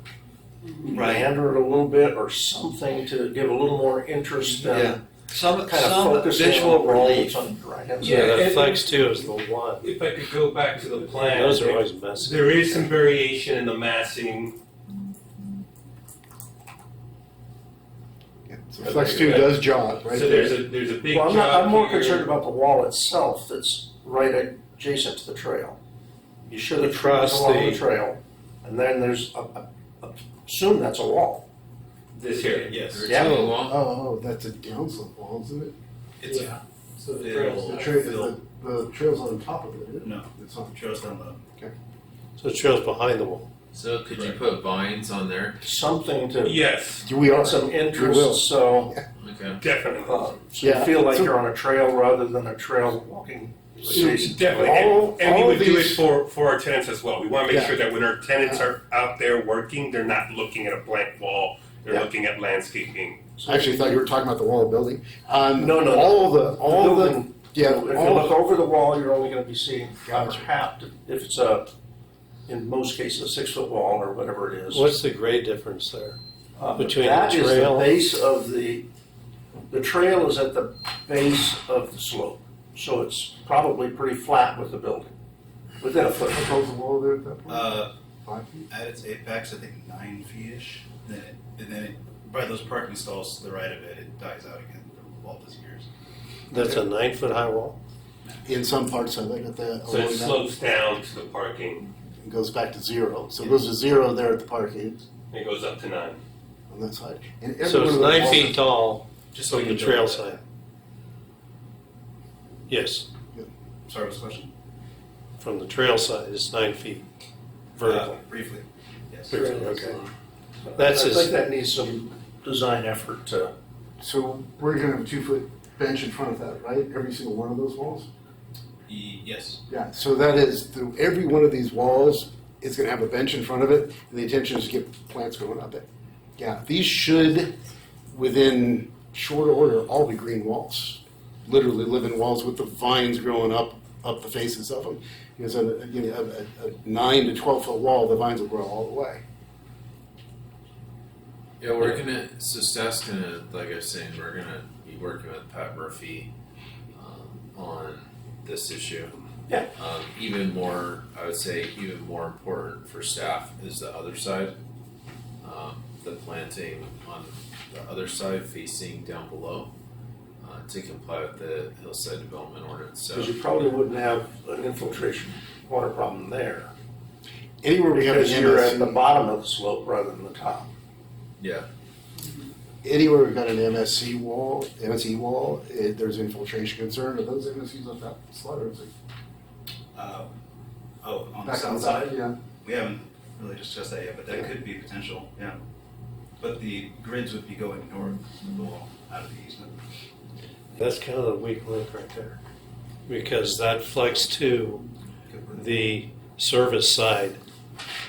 meander it a little bit or something to give a little more interest Yeah. and Some kind of some focusing visual on the walls relief. on the right hand Yeah, side. that flex two is the one. If I could go back to the plan. Those are always messy. There is some variation in the massing. So Flex 2 does jog, right So there. there's a big Well, job I'm more here. concerned about the wall itself that's right adjacent to the trail. You show the trees Across along the- the trail, and then there's assume that's a wall. This here. Yes. Yeah. Oh, that's a downslope wall, isn't it? It's Yeah. So the Fill. trails, The trail's on top of it, isn't it? no, It's not. trails down low. So the trail's behind the wall. So could you put vines on there? Something to Yes, We are. get some We will. interest, so Okay. definitely. so Yeah. you feel like So- you're on a trail rather than a trail walking adjacent. Definitely, All- and we all would do it these- for our tenants as well. We want to make Yeah. sure that when our tenants are out there working, they're not looking at a blank wall. They're Yeah. looking at landscaping. I actually thought you were talking about the wall of building. No. All the, building, yeah, if you all look over the wall, you're only gonna be seeing Gotcha. half, if it's in most cases, a 6-foot wall or whatever it is. What's the grade difference there? between the That is trail? the base of the trail is at the base of the slope. So it's probably pretty flat with the building, within a foot. What's the wall there at that point? 5 feet? At its apex, I think 9 feet-ish. Then by those parking stalls to the right of it, it dies out again. The wall disappears. That's a 9-foot high wall? In some parts of it, at the, So along it that, slopes down to the parking. it goes back to 0. So it goes to 0 there at the parking And it goes up to 9. on that side. And every So one it's of those 9 walls- feet tall Just so from we the can trail build side? Yes, Sorry, what's the question? from the trail side, it's 9 feet vertical. Briefly, yes. Briefly, okay. I That's think as, that needs some design effort to. So we're gonna have a 2-foot bench in front of that, right? Every single one of those walls? Yes. Yeah, so that is, through every one of these walls, it's gonna have a bench in front of it, and the intention is to get plants growing up it. Yeah, these should, within short order, all be green walls. Literally living walls with the vines growing up the faces of them. Because a 9 to 12 foot wall, the vines will grow all the way. Yeah, we're gonna, so staff's gonna, like I was saying, we're gonna be working with Pat Murphy on this issue. Yeah. Even more, I would say, even more important for staff is the other side. The planting on the other side facing down below to comply with the hillside development ordinance, so. Because you probably wouldn't have an infiltration water problem there. Anywhere we have an Because you're at the MSC, bottom of the slope rather than the top. Yeah, anywhere we've got an MSE wall, there's infiltration concern. Are those MSCs up that slaughter? On the Back on south side? Yeah. We haven't really discussed that yet, but that could be potential, yeah. But the grids would be going north of the wall, out of the easement. that's kind of the weak link right there. Because that flex 2, the service side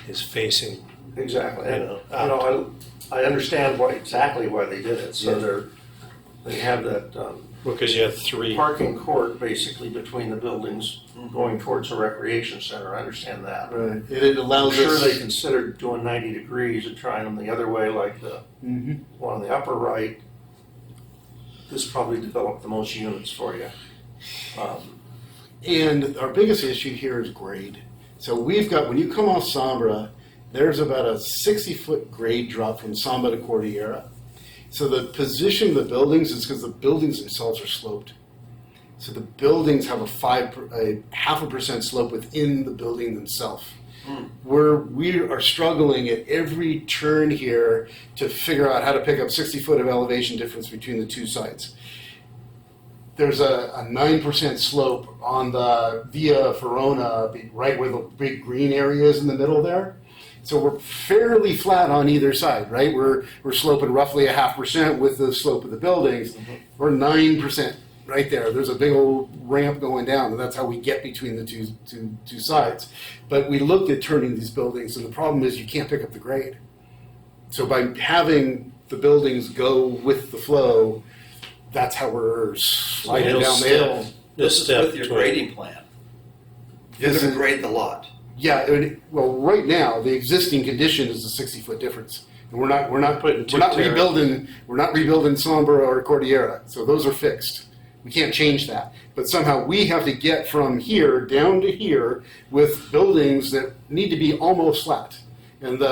is facing, Exactly. You And, know, you know, I understand exactly why they did it. So Yeah. they have that Because you have three. parking court basically between the buildings going towards the recreation center. I understand that. Right. And it I'm allows sure us. they considered doing 90 degrees and trying them the other way, like the Mhm. one on the upper right. This probably developed the most units for you. And our biggest issue here is grade. So we've got, when you come off Sombra, there's about a 60-foot grade drop from Samba to Cordillera. So the position of the buildings is because the buildings themselves are sloped. So the buildings have a 0.5% slope within the building themselves. We are struggling at every turn here to figure out how to pick up 60 foot of elevation difference between the two sites. There's a 9% slope on the Via Verona, right where the big green area is in the middle there. So we're fairly flat on either side, right? We're sloping roughly 0.5% with the slope of the buildings. We're 9% right there. There's a big old ramp going down, and that's how we get between the two sides. But we looked at turning these buildings, and the problem is you can't pick up the grade. So by having the buildings go with the flow, that's how we're sliding down the hill. This is with your grading plan. You're This gonna is- grade the lot. Yeah, well, right now the existing condition is a 60-foot difference, and we're not rebuilding Sombra or Cordillera, so those are fixed. We can't change that, but somehow we have to get from here down to here with buildings that need to be almost flat. And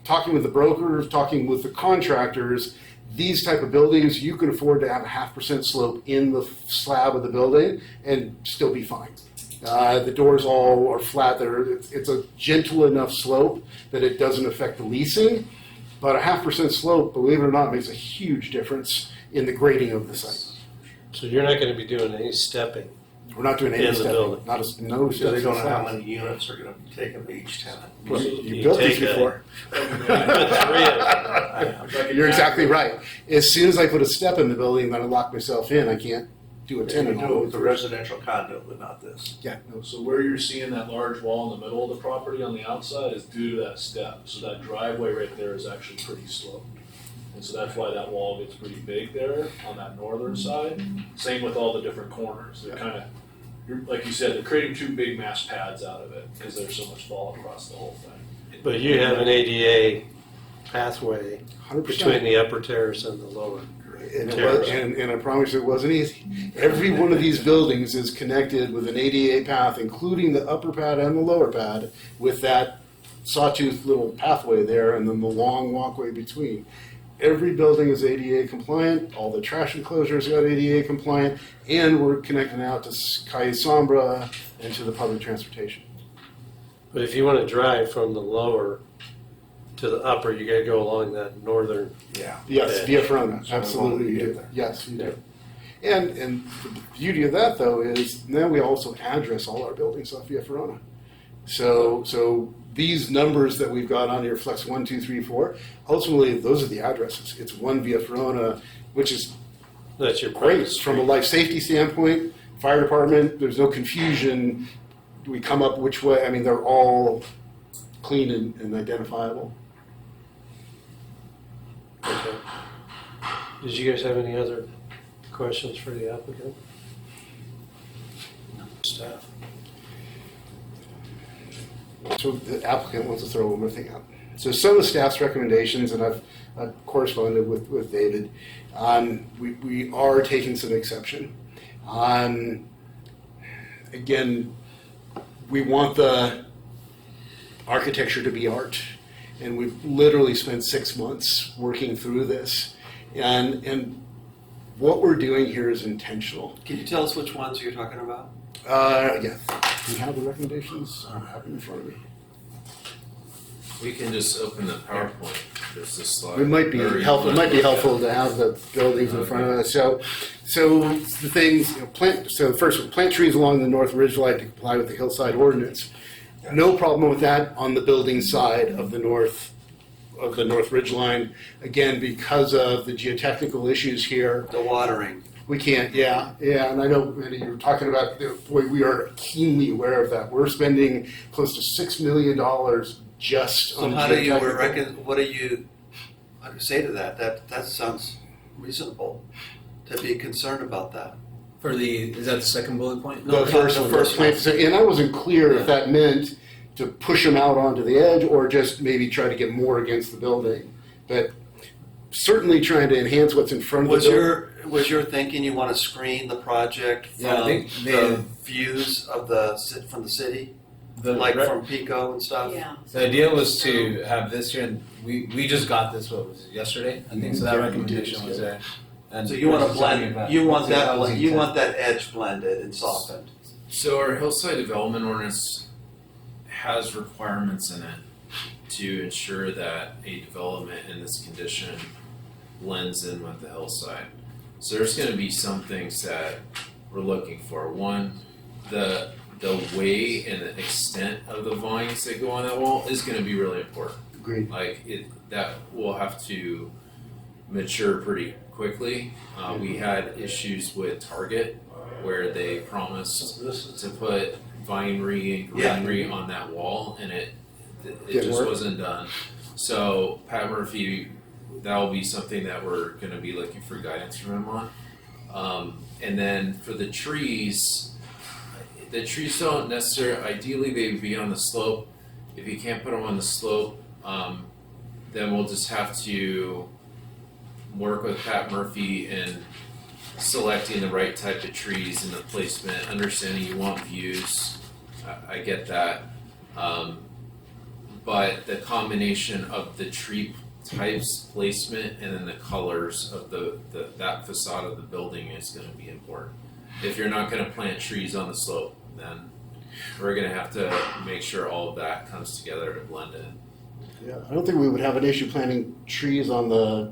talking with the brokers, talking with the contractors, these type of buildings you can afford to have a 0.5% slope in the slab of the building and still be fine. The doors all are flat. It's a gentle enough slope that it doesn't affect the leasing, but a 0.5% slope, believe it or not, makes a huge difference in the grading of the site. So you're not going to be doing any stepping. We're not doing any In the stepping. building. No So steps. they don't know how inside. many units are going to be taken by each tenant. Well, You you built these take a- before. I- You're exactly right. As soon as I put a step in the building, then I lock myself in. I can't do a They tenant. do it with the residential condo, but not this. Yeah. No. So where you're seeing that large wall in the middle of the property on the outside is due to that step. So that driveway right there is actually pretty sloped. And so that's why that wall gets pretty big there on that northern side. Same with all the different corners. They're kind of, like you said, they're creating two big mass pads out of it because there's so much fall across the whole thing. But you have an ADA pathway 100%. between the upper terrace and the lower. And, terrace. and I promise you it wasn't easy. Every one of these buildings is connected with an ADA path, including the upper pad and the lower pad, with that sawtooth little pathway there and then the long walkway between. Every building is ADA compliant, all the trash enclosures got ADA compliant, and we're connecting out to Calle Sombra and to the public transportation. But if you want to drive from the lower to the upper, you got to go along that northern. Yeah. Yes, Yeah. via Verona, So absolutely we you get do. there. Yes, you do. And the beauty of that though is now we also address all our buildings off via Verona. So these numbers that we've got on here, Flex 1, 2, 3, 4, ultimately those are the addresses. It's one via Verona, which is That's your great premise. from a life safety standpoint. Fire department, there's no confusion. We come up which way. I mean, they're all clean and identifiable. Okay. Did you guys have any other questions for the applicant? Staff. So the applicant wants to throw one more thing out. So some of staff's recommendations, and I've corresponded with David, we are taking some exception. Again, we want the architecture to be art, and we've literally spent 6 months working through this. And what we're doing here is intentional. Can you tell us which ones you're talking about? Yeah. Do you have the recommendations? I have them in front of me. We can just open the PowerPoint. There's this slide. It might be Or you helpful. It want- might be helpful to have the buildings in front of us. So the things, first, plant trees along the north ridge line to comply with the hillside ordinance. No problem with that on the building side of the north ridge line. Again, because of the geotechnical issues here, The watering. we can't. Yeah, and I know Randy, you were talking about. Boy, we are keenly aware of that. We're spending close to $6 million just So on how do you geotechnical. how do you say to that? That sounds reasonable. to be concerned about that. Is that the second bullet point? The first plant facility, and I wasn't clear if that meant to push them out onto the edge or just maybe try to get more against the building. But certainly trying to enhance what's in front of the building. Was your thinking you want to screen the project from Yeah, I think the views of from the city, from Pico and stuff? Yeah. The idea was to have this here, and we just got this, what was it, yesterday? I think so. That Yeah, recommendation was there. And So you want to Chris was talking blend. about You want that. 2010. You want that edge blended and softened. So our hillside development ordinance has requirements in it to ensure that a development in this condition blends in with the hillside. So there's going to be some things that we're looking for. One, the way and the extent of the vines that go on that wall is going to be really important. Agreed. That will have to mature pretty quickly. We had issues with Target where they promised to put vinery and greenery on that wall, and it just wasn't done. So Pat Murphy, that will be something that we're going to be looking for guidance from him on. And then for the trees don't necessarily, ideally they would be on the slope. If you can't put them on the slope, then we'll just have to work with Pat Murphy in selecting the right type of trees and the placement, understanding you want views. I get that. But the combination of the tree types, placement, and then the colors of that facade of the building is going to be important. If you're not going to plant trees on the slope, then we're going to have to make sure all of that comes together to blend in. Yeah, I don't think we would have an issue planting trees on the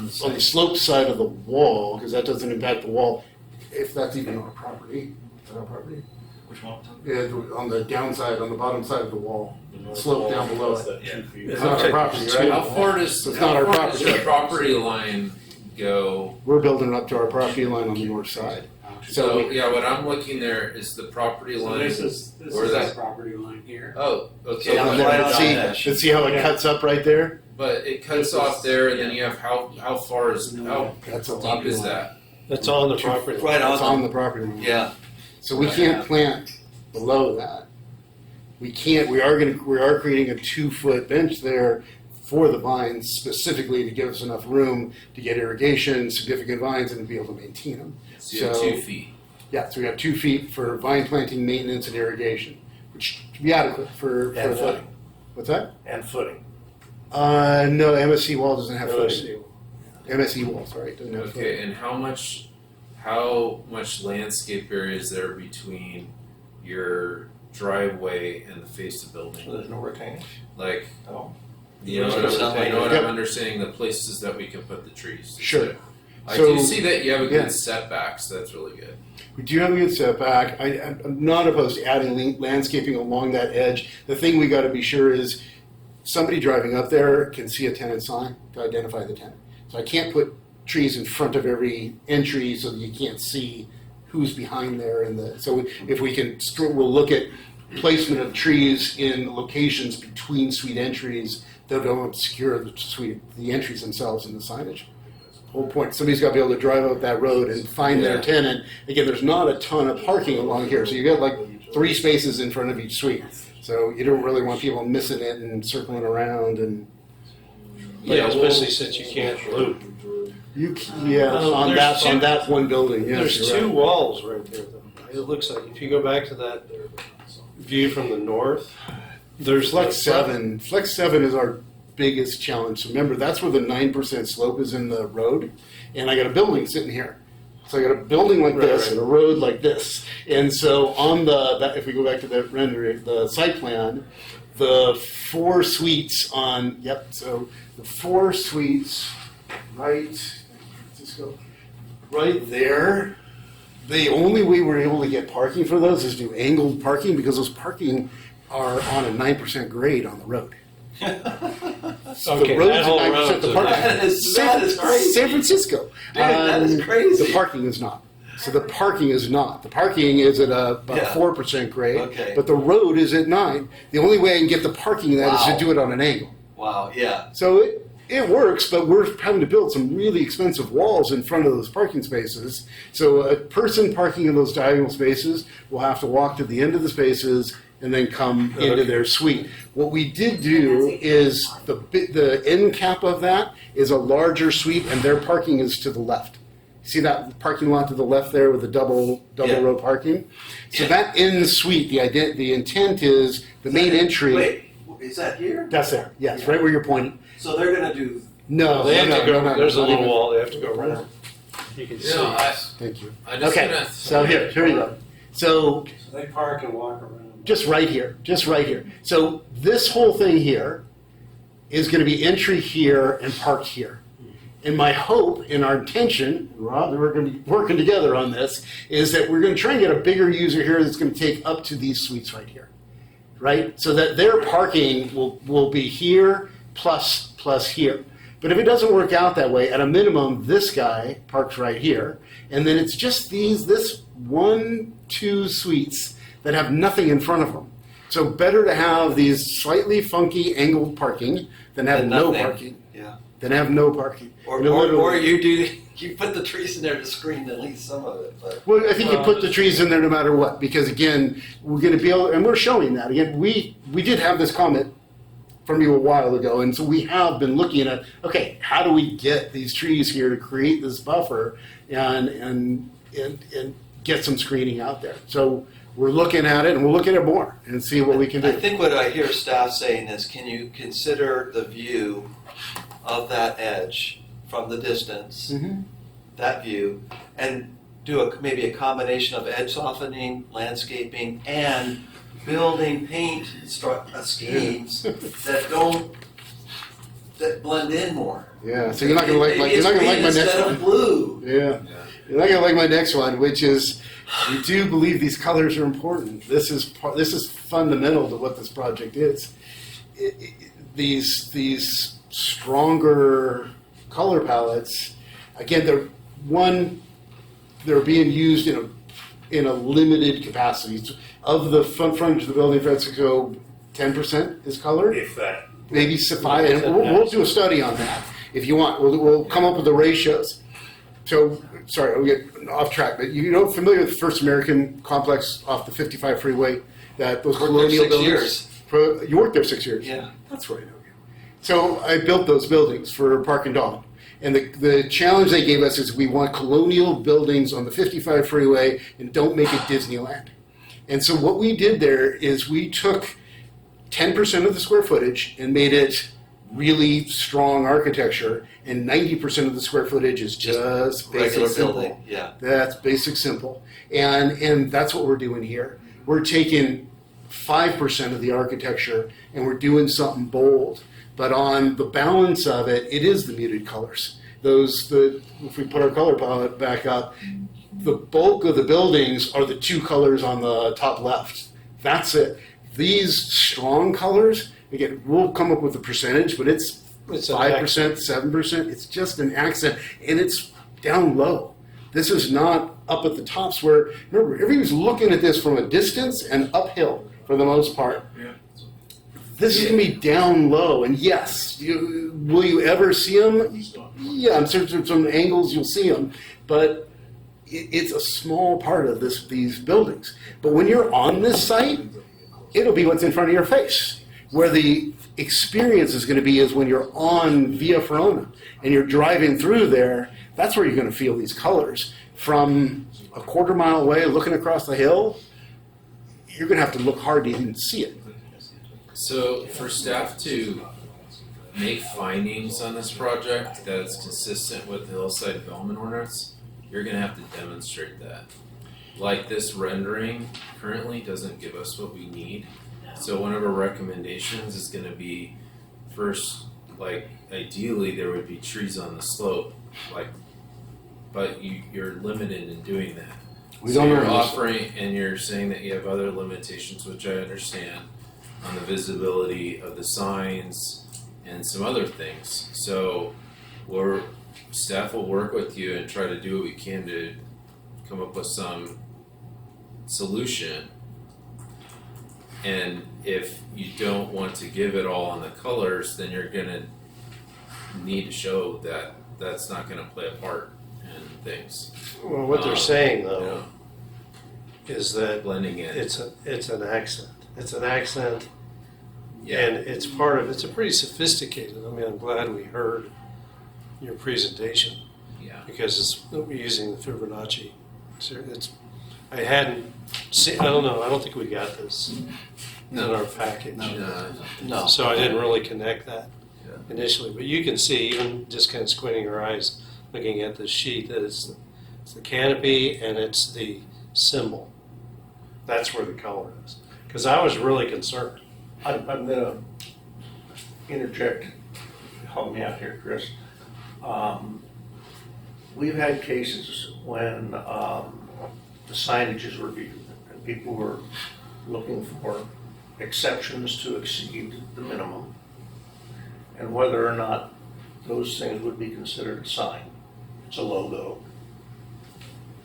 slope side of the wall, because that doesn't impact the wall, if that's even our property. Is that our property? Which one? Yeah, on the downside, on the bottom side of the wall, slope down below it. Yeah. It's not our property, right? How far does It's not our property. the property line go? We're building up to our property line on the north side. So yeah, what I'm looking there is the property So line. this is Where our that- property line here. Oh, okay. So And right on see, that. let's see how it cuts up right there? But it cuts off there, and then you have how far is how That's a deep property is line. that? That's on the property. Right It's on. on the property line. Yeah. So we can't plant below that. We can't, we are creating a 2-foot bench there for the vines specifically to give us enough room to get irrigation, significant vines, and to be able to maintain them. So you have So- 2 feet. Yeah, so we have 2 feet for vine planting, maintenance, and irrigation, which should be adequate for And the. footing. What's that? And footing. No, MSC wall doesn't have MSC. footing. MSE wall, sorry, doesn't have footing. Okay, and how much landscape area is there between your driveway and the face of the So building? there's no retaining. Like, No. you know There's what something- I'm Yep. understanding, the places that we can put the trees. Sure. I So- do see that you have a good yeah. setback, so that's really good. We do have a good setback. I'm not opposed to adding landscaping along that edge. The thing we got to be sure is somebody driving up there can see a tenant sign to identify the tenant. So I can't put trees in front of every entry so that you can't see who's behind there. So if we can, we'll look at placement of trees in locations between suite entries that don't obscure the entries themselves and the signage. Whole point, somebody's got to be able to drive up that road and find their Yeah. tenant. Again, there's not a ton of parking along here, so you got like 3 spaces in front of each suite. So you don't really want people missing it and circling around and. Yeah, well, especially since you can't loop. On There's that one building, yes. There's you're 2 right. walls right there, though. It looks like, if you go back to that view from the north, there's Flex 7 is our biggest challenge. So remember, that's where the 9% slope is in the road, and I got a building sitting here. So I got a building like this and a road like this. And so if we go back to the rendering, the site plan, the 4 suites so the 4 suites right there. The only way we're able to get parking for those is do angled parking, because those parking are on a 9% grade on the road. So Okay, the road's that whole at 9%. road's The a parking, That is crazy. San Francisco. Dude, that is crazy. The parking is not. So the parking is not. The parking is at about Yeah. 4% grade, Okay. but the road is at 9. The only way I can get the parking in that is Wow. to do it on an angle. Wow. Yeah. So it works, but we're having to build some really expensive walls in front of those parking spaces. So a person parking in those diagonal spaces will have to walk to the end of the spaces and then come into their suite. What we did do is the end cap of that is a larger suite, and their parking is to the left. See that parking lot to the left there with the double row parking? So that end suite, the intent is the main entry. Wait, is that here? That's there, yes, right where you're pointing. So they're gonna do, No, They have to go, there's a not little even. wall, they have to go around. You can see. Thank you. I just Okay, gonna- so here you go. So So they park and walk around. just right here. So this whole thing here is going to be entry here and park here. And my hope and our intention, Rob, that we're going to be working together on this, is that we're going to try and get a bigger user here that's going to take up to these suites right here, right? So that their parking will be here plus here. But if it doesn't work out that way, at a minimum, this guy parks right here, and then it's just this 1-2 suites that have nothing in front of them. So better to have these slightly funky angled parking than have Than no nothing. parking. yeah. Than have no parking. Or And literally- you put the trees in there to screen at least some of it, but. Well, I think you put the trees in there no matter what, because again, we're going to be able, and we're showing that. Again, we did have this comment from you a while ago, and so we have been looking at, okay, how do we get these trees here to create this buffer and get some screening out there? So we're looking at it, and we'll look at it more and see what we can do. I think what I hear staff saying is, can you consider the view of that edge from the distance, Mhm. that view, and do maybe a combination of edge softening, landscaping, and building paint schemes that blend in more. Yeah, so you're not going to Maybe like it's my green next instead one. of blue. Yeah. You're not going to like my next one, which is we do believe these colors are important. This is fundamental to what this project is. These stronger color palettes, again, they're being used in a limited capacity. Of the frontage of the building, Francisco, 10% is color. If that. Maybe 5, and we'll do a study on that if you want. We'll come up with the ratios. So, sorry, we get off track, but familiar with the First American complex off the 55 freeway? Those Worked there colonial 6 buildings. years. You worked there 6 years. Yeah. That's right. Okay. So I built those buildings for Park and Dawn. And the challenge they gave us is we want colonial buildings on the 55 freeway and don't make it Disneyland. And so what we did there is we took 10% of the square footage and made it really strong architecture, and 90% of the square footage is just basic Regular simple. building, yeah. That's basic simple. And that's what we're doing here. We're taking 5% of the architecture and we're doing something bold. But on the balance of it, it is the muted colors. If we put our color palette back up, the bulk of the buildings are the 2 colors on the top left. That's it. These strong colors, again, we'll come up with a percentage, but it's an 5%, 7%. It's just an accent, and it's down low. This is not up at the tops where, remember, everybody's looking at this from a distance and uphill for the most part. Yeah. This is going to be down low, and yes, will you ever see them? Yeah, I'm certain some angles you'll see them, but it's a small part of these buildings. But when you're on this site, it'll be what's in front of your face. Where the experience is going to be is when you're on Via Verona and you're driving through there, that's where you're going to feel these colors. From a quarter mile away, looking across the hill, you're going to have to look hard to even see it. So for staff to make findings on this project that is consistent with the Hillside Development Ordinance, you're gonna have to demonstrate that. Like this rendering currently doesn't give us what we need. So one of our recommendations is gonna be first, like ideally there would be trees on the slope, but you're limited in doing that. We So don't you're know. offering, and you're saying that you have other limitations, which I understand, on the visibility of the signs and some other things. So staff will work with you and try to do what we can to come up with some solution. And if you don't want to give it all on the colors, then you're gonna need to show that that's not gonna play a part in things. Well, what they're saying You though know, is that blending in. it's an accent. It's an accent, Yeah. and it's part of. It's a pretty sophisticated. I mean, I'm glad we heard your presentation Yeah. because we're using the Fibonacci. I hadn't seen. I don't know. I don't think we got this in our package. No. So I didn't really connect that Yeah. initially. But you can see, even just kind of squinting your eyes, looking at the sheet, that it's the canopy and it's the symbol. That's where the color is. Because I was really concerned. I'm gonna interject, help me out here, Chris. We've had cases when the signage is reviewed and people were looking for exceptions to exceed the minimum and whether or not those things would be considered a sign. It's a logo.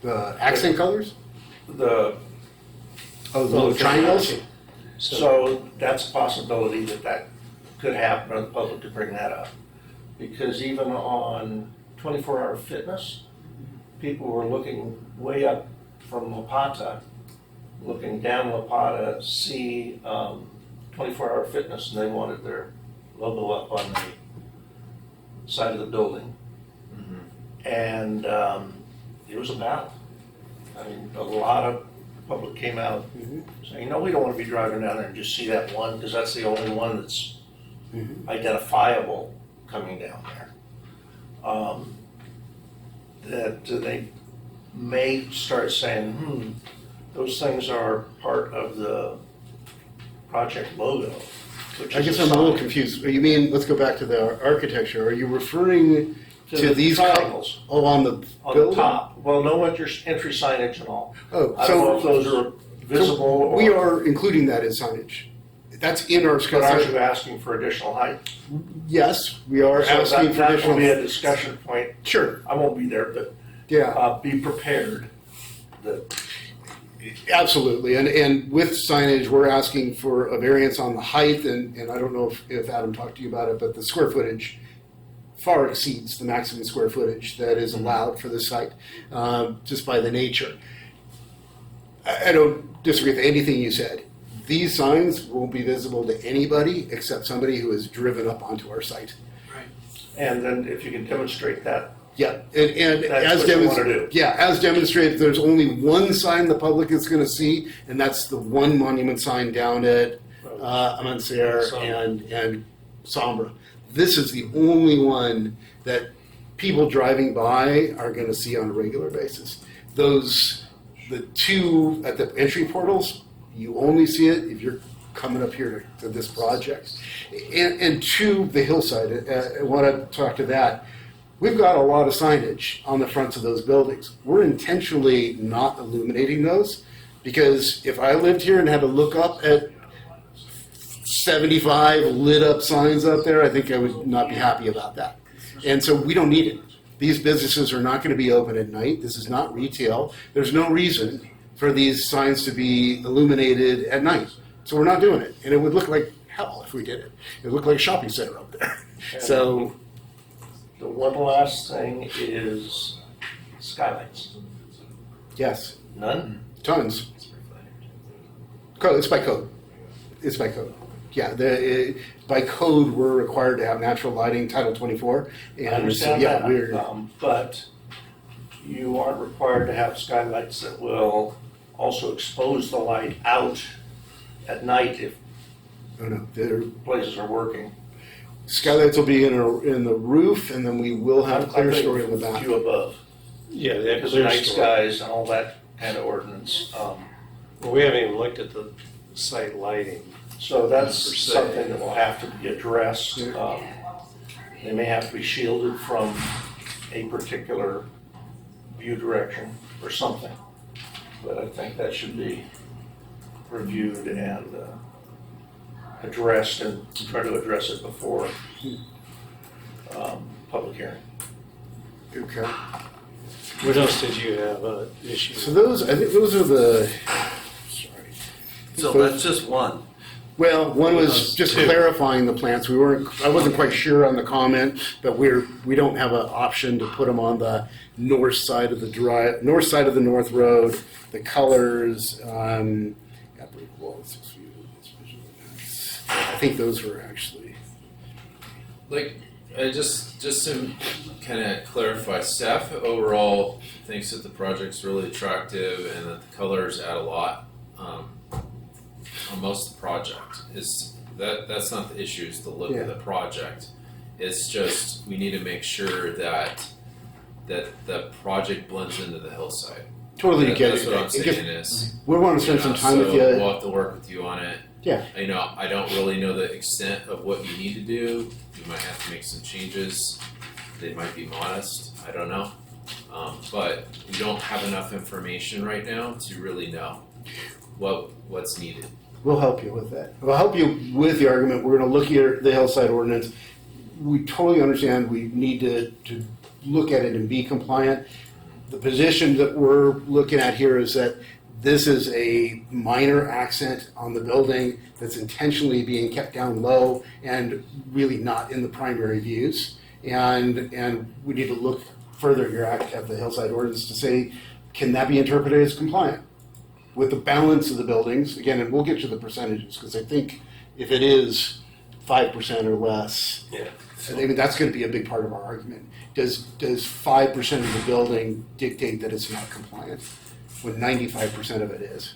The accent colors? The Oh, the little triangles? So that's a possibility that could happen, or the public to bring that up. Because even on 24-hour fitness, people were looking way up from La Pata, looking down La Pata, see 24-hour fitness, and they wanted their logo up on the side of the building. Mm-hmm. And it was a battle. I mean, a lot of public came out saying, no, we don't want to be driving down there and just see that one, because that's the only one that's identifiable coming down there. That they may start saying, those things are part of the project logo. Which I is guess a I'm a little sign. confused. You mean, let's go back to the architecture. Are you referring to the these triangles on the on building? the top. Well, no entry signage and all. Oh, I don't know if so, those are visible or. we are including that as signage. That's in our But aren't you scope. asking for additional height? Yes, we are So asking for that will be a additional. discussion point. Sure, I won't be there, but yeah, be prepared that absolutely. And with signage, we're asking for a variance on the height, and I don't know if Adam talked to you about it, but the square footage far exceeds the maximum square footage that is allowed for the site, just by the nature. I don't disagree with anything you said. These signs won't be visible to anybody except somebody who has driven up onto our site. and then if you can demonstrate that. Yeah, and That's as what you wanna demonstrated, do. yeah, as demonstrated, there's only one sign the public is going to see, and that's the one monument sign down at Amancier and Sombra. This is the only one that people driving by are going to see on a regular basis. The two at the entry portals, you only see it if you're coming up here to this project. And to the hillside, I want to talk to that. We've got a lot of signage on the fronts of those buildings. We're intentionally not illuminating those because if I lived here and had to look up at 75 lit up signs up there, I think I would not be happy about that. And so we don't need it. These businesses are not going to be open at night. This is not retail. There's no reason for these signs to be illuminated at night. So we're not doing it. And it would look like hell if we did it. It would look like a shopping center up there. So The one last thing is skylights. yes, None? tons. It's by code. It's by code. Yeah, by code, we're required to have natural lighting, Title 24. And I understand so, yeah, that, we're, but you aren't required to have skylights that will also expose the light out at night if oh no, they're, places are working. skylights will be in the roof, and then we will have I'm clear thinking story in the a back. few above, Yeah, they have because clear night story. skies and all that kind of ordinance. Well, we haven't even looked at the site lighting. So that's Per se. something that will have to be addressed. They may have to be shielded from a particular view direction or something. But I think that should be reviewed and addressed and try to address it before public hearing. Okay. What else did you have issue? So those, I think those are the, sorry. So that's just one. Well, one was just clarifying the plants. I wasn't quite sure on the comment, but we don't have an option to put them on the north side of the North Road. The colors, I think those were actually. Like, just to kind of clarify, staff overall thinks that the project's really attractive and that the colors add a lot on most of the project. That's not the issue, it's the look of the project. It's just, we need to make sure that the project blends into the hillside. Totally get That's it. what I'm saying is. We want to spend some time with you. We'll have to work with you on it. Yeah. I don't really know the extent of what you need to do. You might have to make some changes. They might be modest. I don't know. But we don't have enough information right now to really know what's needed. We'll help you with that. We'll help you with the argument. We're going to look at the hillside ordinance. We totally understand we need to look at it and be compliant. The position that we're looking at here is that this is a minor accent on the building that's intentionally being kept down low and really not in the primary views. And we need to look further here at the hillside ordinance to say, can that be interpreted as compliant with the balance of the buildings? Again, and we'll get to the percentages, because I think if it is 5% or less, I mean, that's going to be a big part of our argument. Does 5% of the building dictate that it's not compliant when 95% of it is?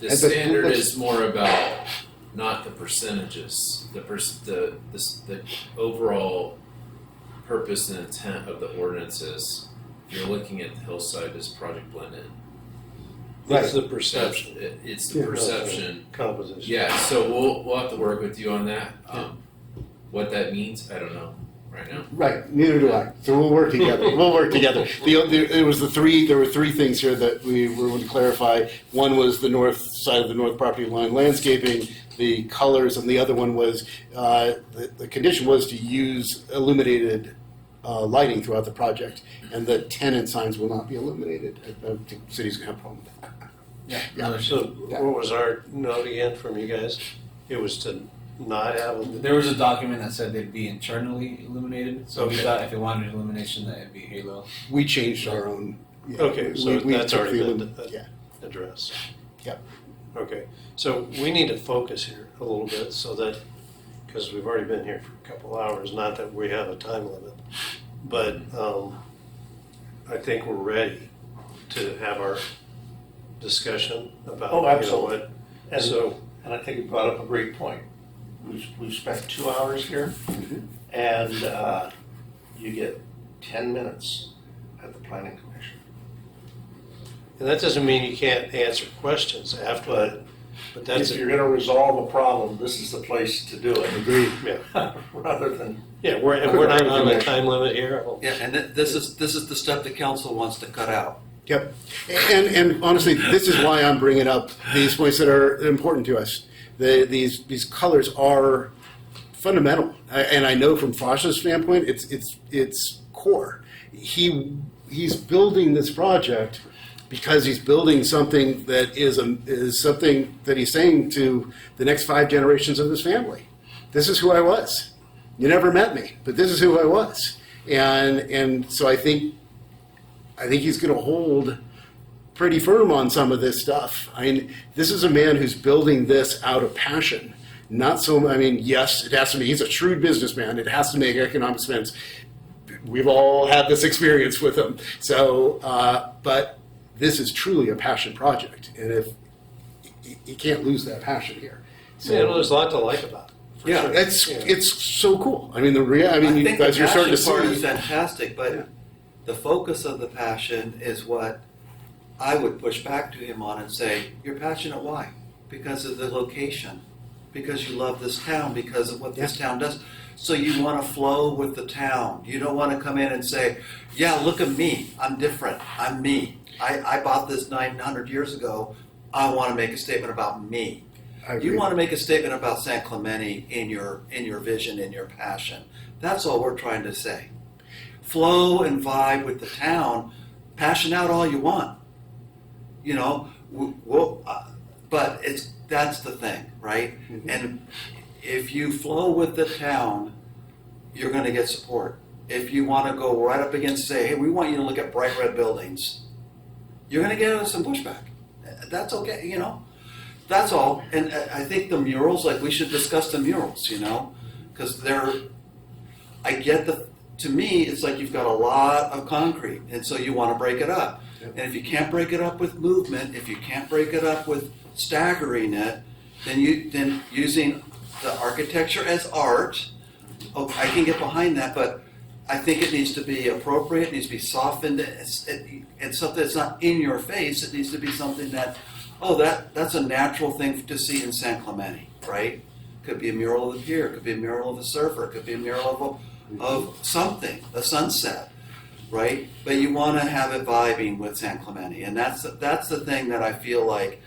The standard is more about not the percentages, the overall purpose and intent of the ordinances. You're looking at the hillside as project blended. It's the perception. It's the perception. Composition. Yeah, so we'll have to work with you on that. What that means, I don't know right now. Right, neither do I. So we'll work together. There were three things here that we were going to clarify. One was the north side of the north property line landscaping, the colors, and the other one was the condition was to use illuminated lighting throughout the project, and the tenant signs will not be illuminated. I don't think the city's going to have a problem with that. So what was our note again from you guys? It was to not have them. There was a document that said they'd be internally illuminated, so we thought if it wanted illumination that it'd be halo. We changed our own. Yeah, Okay, so we that's took already the been addressed. Yep. Okay, so we need to focus here a little bit so that, because we've already been here for a couple hours, not that we have a time limit, but I think we're ready to have our discussion about. Oh, absolutely. You know what, And I think you brought up a great point. We've spent 2 hours here, and you get 10 minutes at the planning commission. and that doesn't mean you can't answer questions after, but that's. If you're going to resolve a problem, this is the place to do it. Agreed. Yeah. Rather than. Yeah, we're not on the time limit here. Yeah, and this is the step the council wants to cut out. Yep. And honestly, this is why I'm bringing up these points that are important to us. These colors are fundamental, and I know from Fosh's standpoint, it's core. He's building this project because he's building something that is something that he's saying to the next 5 generations of his family. This is who I was. You never met me, but this is who I was. And so I think he's going to hold pretty firm on some of this stuff. I mean, this is a man who's building this out of passion. Not so, I mean, yes, it has to be, he's a shrewd businessman. It has to make economic sense. We've all had this experience with him. So, but this is truly a passion project. And if you can't lose that passion here. So, Yeah, there's a lot to like about it. yeah, Sure. it's so cool. I mean, you think guys the are starting to passion part see. is fantastic, but Yeah. the focus of the passion is what I would push back to him on and say, you're passionate why? Because of the location, because you love this town, because of what this town does. So you want to flow with the town. You don't want to come in and say, yeah, look at me. I'm different. I'm me. I bought this 900 years ago. I want to make a statement about me. You want to make a statement about San Clemente in your vision, in your passion. That's all we're trying to say. Flow and vibe with the town. Passion out all you want. You know, But that's the thing, right? And if you flow with the town, you're going to get support. If you want to go right up against, say, hey, we want you to look at bright red buildings, you're going to get some pushback. That's okay, you know. That's all. And I think the murals, like we should discuss the murals, you know, because I get to me, it's like you've got a lot of concrete, and so you want to break it up. Yep. And if you can't break it up with movement, if you can't break it up with staggering it, then using the architecture as art, I can get behind that, but I think it needs to be appropriate, it needs to be softened, and something that's not in your face. It needs to be something that, that's a natural thing to see in San Clemente, right? Could be a mural of the pier, could be a mural of a surfer, could be a mural of something, a sunset, right? But you want to have it vibing with San Clemente, and that's the thing that I feel like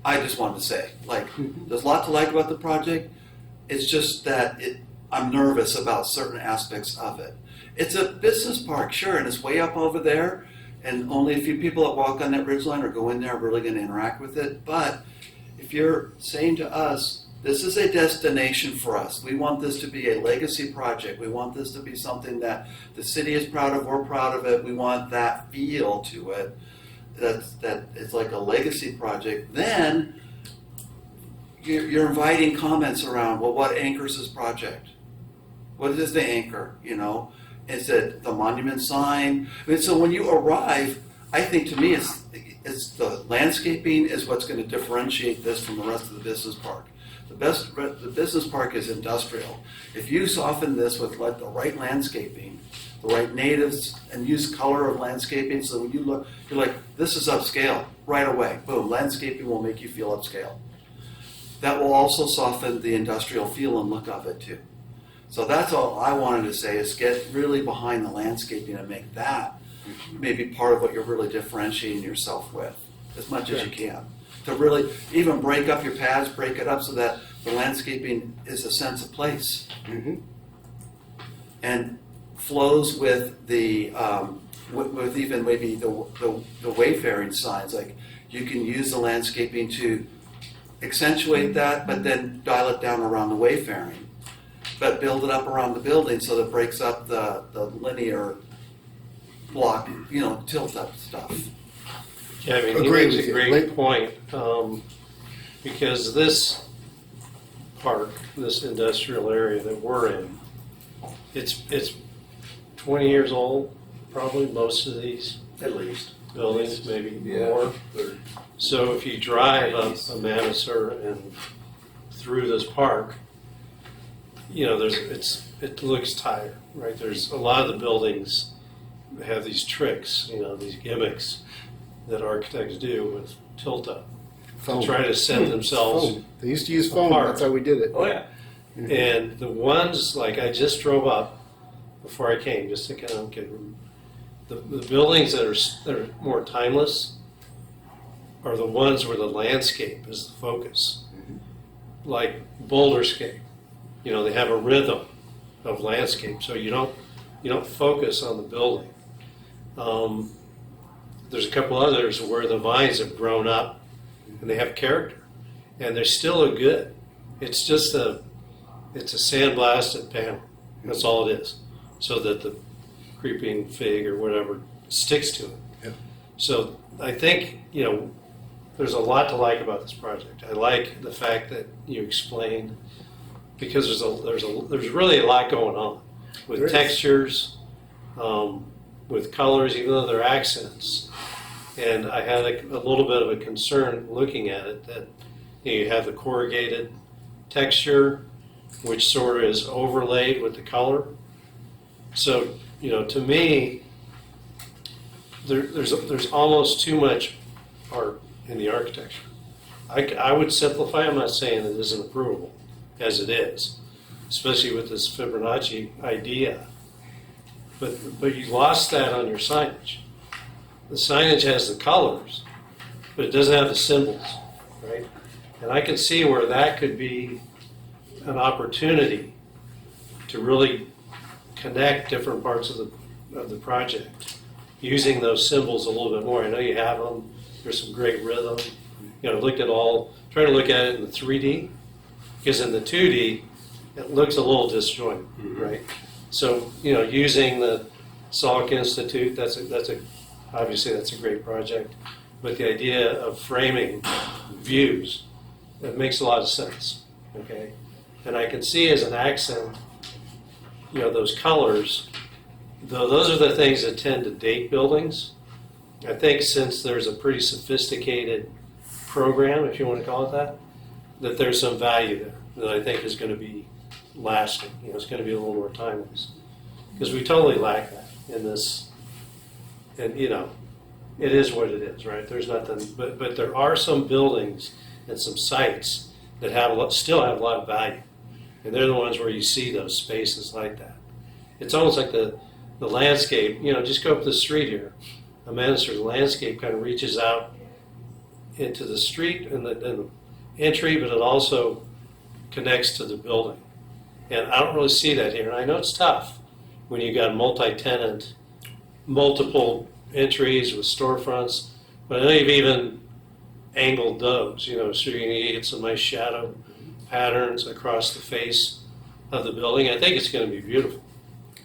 I just wanted to say. Like, there's a lot to like about the project. It's just that I'm nervous about certain aspects of it. It's a business park, sure, and it's way up over there, and only a few people that walk on that ridgeline or go in there are really going to interact with it. But if you're saying to us, this is a destination for us, we want this to be a legacy project, we want this to be something that the city is proud of, we're proud of it, we want that feel to it, that it's like a legacy project, then you're inviting comments around, well, what anchors this project? What is the anchor, you know? Is it the monument sign? I mean, so when you arrive, I think to me it's the landscaping is what's going to differentiate this from the rest of the business park. The business park is industrial. If you soften this with like the right landscaping, the right natives, and use color of landscaping, so when you look, you're like, this is upscale right away. Boom, landscaping will make you feel upscale. That will also soften the industrial feel and look of it too. So that's all I wanted to say, is get really behind the landscaping and make that maybe part of what you're really differentiating yourself with as much as you can. To really even break up your paths, break it up so that the landscaping is a sense of place. And flows with the, with even maybe the wayfaring signs. Like, you can use the landscaping to accentuate that, but then dial it down around the wayfaring. But build it up around the building so that it breaks up the linear block, you know, tilt up stuff. Yeah, I mean, he makes a great point, because this park, this industrial area that we're in, it's 20 years old, probably, most of these. At least. Buildings, maybe more. So if you drive up a Manasur and through this park, you know, it looks tired, right? There's a lot of the buildings have these tricks, you know, these gimmicks that architects do with tilt up to try to set themselves foam. They used to use foam. apart. That's how we did it. Oh yeah. And the ones, like, I just drove up before I came, just to kind of get the buildings that are more timeless are the ones where the landscape is the focus. Like Boulderscape, you know, they have a rhythm of landscape, so you don't focus on the building. There's a couple others where the vines have grown up and they have character, and they're still good. It's just it's a sandblasted panel. That's all it is, so that the creeping fig or whatever sticks to it. Yeah. So I think, you know, there's a lot to like about this project. I like the fact that you explained, because there's really a lot going on with textures, with colors, even though they're accents. And I had a little bit of a concern looking at it that, you know, you have the corrugated texture, which sort of is overlaid with the color. So, you know, to me, there's almost too much art in the architecture. I would simplify. I'm not saying it isn't approvable, as it is, especially with this Fibonacci idea. But you lost that on your signage. The signage has the colors, but it doesn't have the symbols, right? And I can see where that could be an opportunity to really connect different parts of the project using those symbols a little bit more. I know you have them. There's some great rhythm. looked at try to look at it in the 3D, because in the 2D, it looks a little disjointed, right? So, using the Salk Institute, obviously that's a great project, but the idea of framing views, it makes a lot of sense, okay? And I can see as an accent, those colors, though those are the things that tend to date buildings. I think since there's a pretty sophisticated program, if you want to call it that there's some value there that I think is going to be lasting. It's going to be a little more timeless. Because we totally lack that in this, and it is what it is, right? There's nothing, but there are some buildings and some sites that still have a lot of value. And they're the ones where you see those spaces like that. It's almost like the landscape, just go up the street here. Amanda's landscape kind of reaches out into the street and the entry, but it also connects to the building. And I don't really see that here. And I know it's tough when you got multi-tenant, multiple entries with storefronts, but I know you've even angled those, so you're going to get some nice shadow patterns across the face of the building. I think it's going to be beautiful.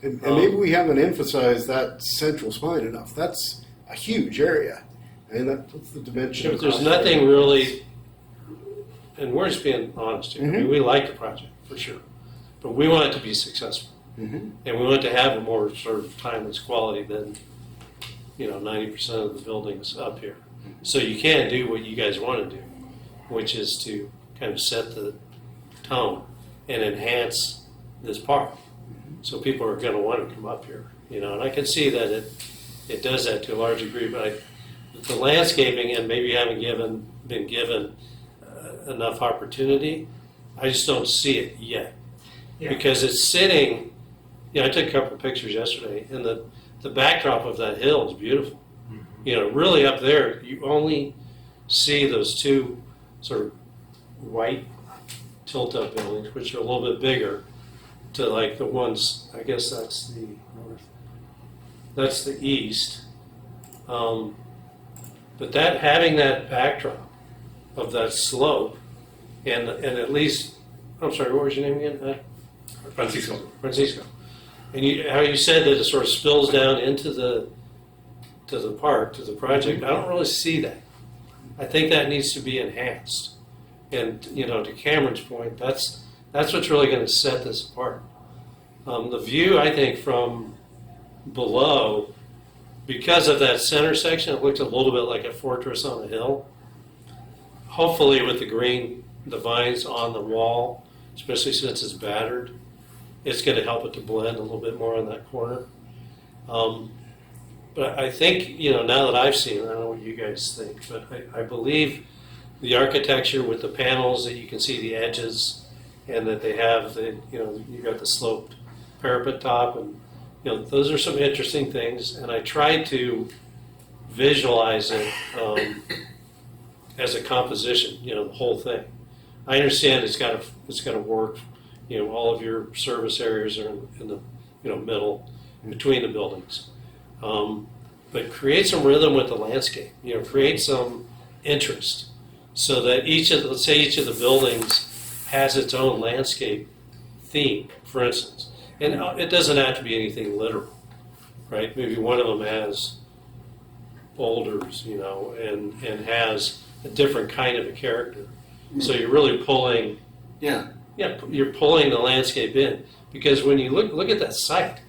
And maybe we haven't emphasized that central spine enough. That's a huge area. And that's the dimension. But there's nothing really, and we're just being honest here. I mean, we like the project, for sure. But we want it to be successful. And we want it to have a more sort of timeless quality than, 90% of the buildings up here. So you can do what you guys want to do, which is to kind of set the tone and enhance this park. So people are going to want to come up here, and I can see that it does that to a large degree, but the landscaping and maybe haven't been given enough opportunity, I just don't see it yet. Yeah. Because it's sitting, I took a couple of pictures yesterday, and the backdrop of that hill is beautiful. Really up there, you only see those two sort of white tilt-up buildings, which are a little bit bigger, to like the ones, I guess that's the north, that's the east. But having that backdrop of that slope, and at least, I'm sorry, what was your name again? Francisco. And how you said that it sort of spills down into the park, to the project, I don't really see that. I think that needs to be enhanced. And, to Cameron's point, that's what's really going to set this apart. The view, I think, from below, because of that center section, it looked a little bit like a fortress on a hill. Hopefully with the vines on the wall, especially since it's battered, it's going to help it to blend a little bit more on that corner. But I think, now that I've seen it, I don't know what you guys think, but I believe the architecture with the panels that you can see the edges, and that they have you got the sloped parapet top, and those are some interesting things. And I tried to visualize it as a composition, the whole thing. I understand it's got to work. All of your service areas are in the middle between the buildings. But create some rhythm with the landscape. Create some interest, so that each of the buildings has its own landscape theme, for instance. And it doesn't have to be anything literal, right? Maybe one of them has boulders, and has a different kind of a character. So you're really pulling, you're pulling the landscape in, because when you look at that site,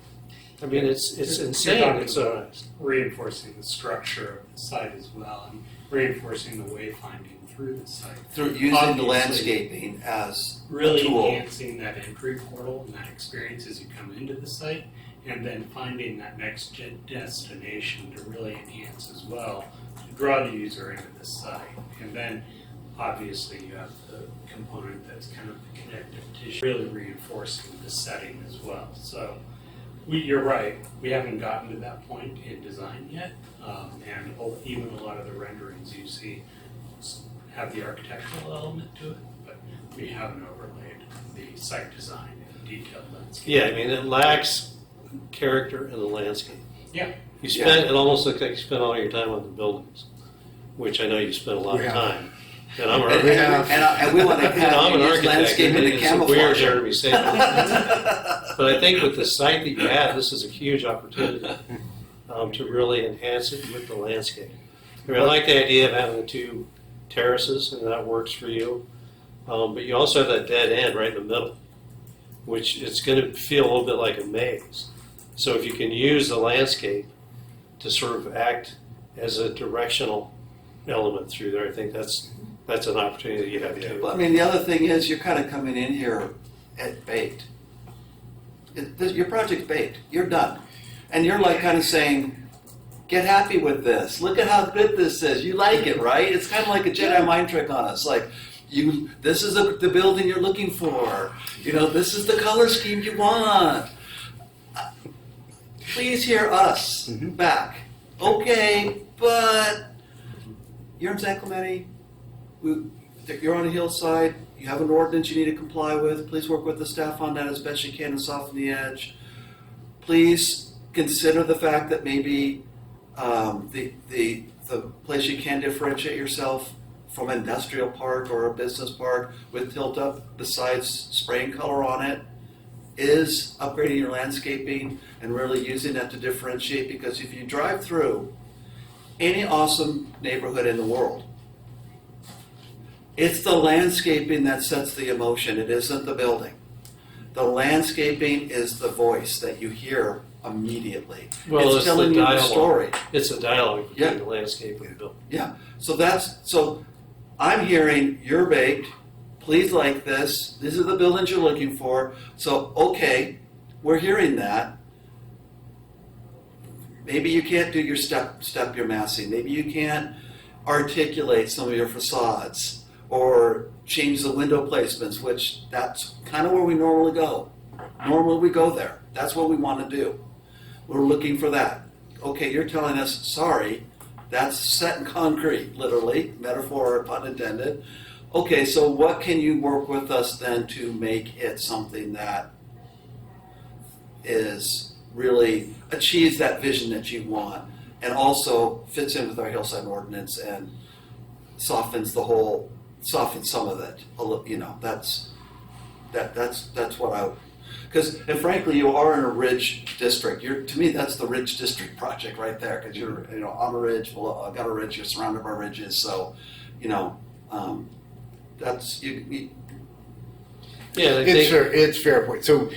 I mean, it's insane. It's so nice. Reinforcing the structure of the site as well, and reinforcing the wayfinding through the site. Through using the landscaping as really a tool. Enhancing that entry portal and that experience as you come into the site, and then finding that next destination to really enhance as well, to draw the user into the site. And then obviously you have the component that's kind of the connective tissue, really reinforcing the setting as well. So you're right, we haven't gotten to that point in design yet, and even a lot of the renderings you see have the architectural element to it, but we haven't overlaid the site design and detailed landscape. Yeah, I mean, it lacks character in the landscape. Yeah. It almost looks like you spent all your time on the buildings. which I know you spent a lot We of have. time. And I'm, And, and we want to and I'm have an use architect, landscape and and it's a weird camouflage. term to say that. But I think with the site that you have, this is a huge opportunity to really enhance it with the landscape. I mean, I like the idea of having the two terraces, and that works for you. But you also have that dead end right in the middle, which it's going to feel a little bit like a maze. So if you can use the landscape to sort of act as a directional element through there, I think that's an opportunity that you have too. Well, I mean, the other thing is you're kind of coming in here at baked. Your project's baked. You're done. And you're like kind of saying, get happy with this. Look at how good this is. You like it, right? It's kind of like a Jedi mind trick on us. Like, this is the building you're looking for. This is the color scheme you want. Please hear us back. Okay, but you're in San Clemente. You're on a hillside. You have an ordinance you need to comply with. Please work with the staff on that as best you can and soften the edge. Please consider the fact that maybe the place you can differentiate yourself from an industrial park or a business park with tilt up, besides spraying color on it, is upgrading your landscaping and really using that to differentiate. Because if you drive through any awesome neighborhood in the world, it's the landscaping that sets the emotion. It isn't the building. The landscaping is the voice that you hear immediately. Well, it's telling the you the dialogue. story. It's a dialogue between Yeah. the landscape and the building. Yeah. So I'm hearing you're baked. Please like this. These are the buildings you're looking for. So okay, we're hearing that. Maybe you can't do your step your massing. Maybe you can't articulate some of your facades or change the window placements, which that's kind of where we normally go. Normally we go there. That's what we want to do. We're looking for that. Okay, you're telling us, sorry, that's set in concrete, literally, metaphor or pun intended. Okay, so what can you work with us then to make it something that is really achieves that vision that you want and also fits in with our hillside ordinance and softens some of it. That's what I. And frankly, you are in a ridge district. To me, that's the ridge district project right there, because you're on a ridge, got a ridge, you're surrounded by ridges. So, that's you. Yeah, I It's think it's fair point. So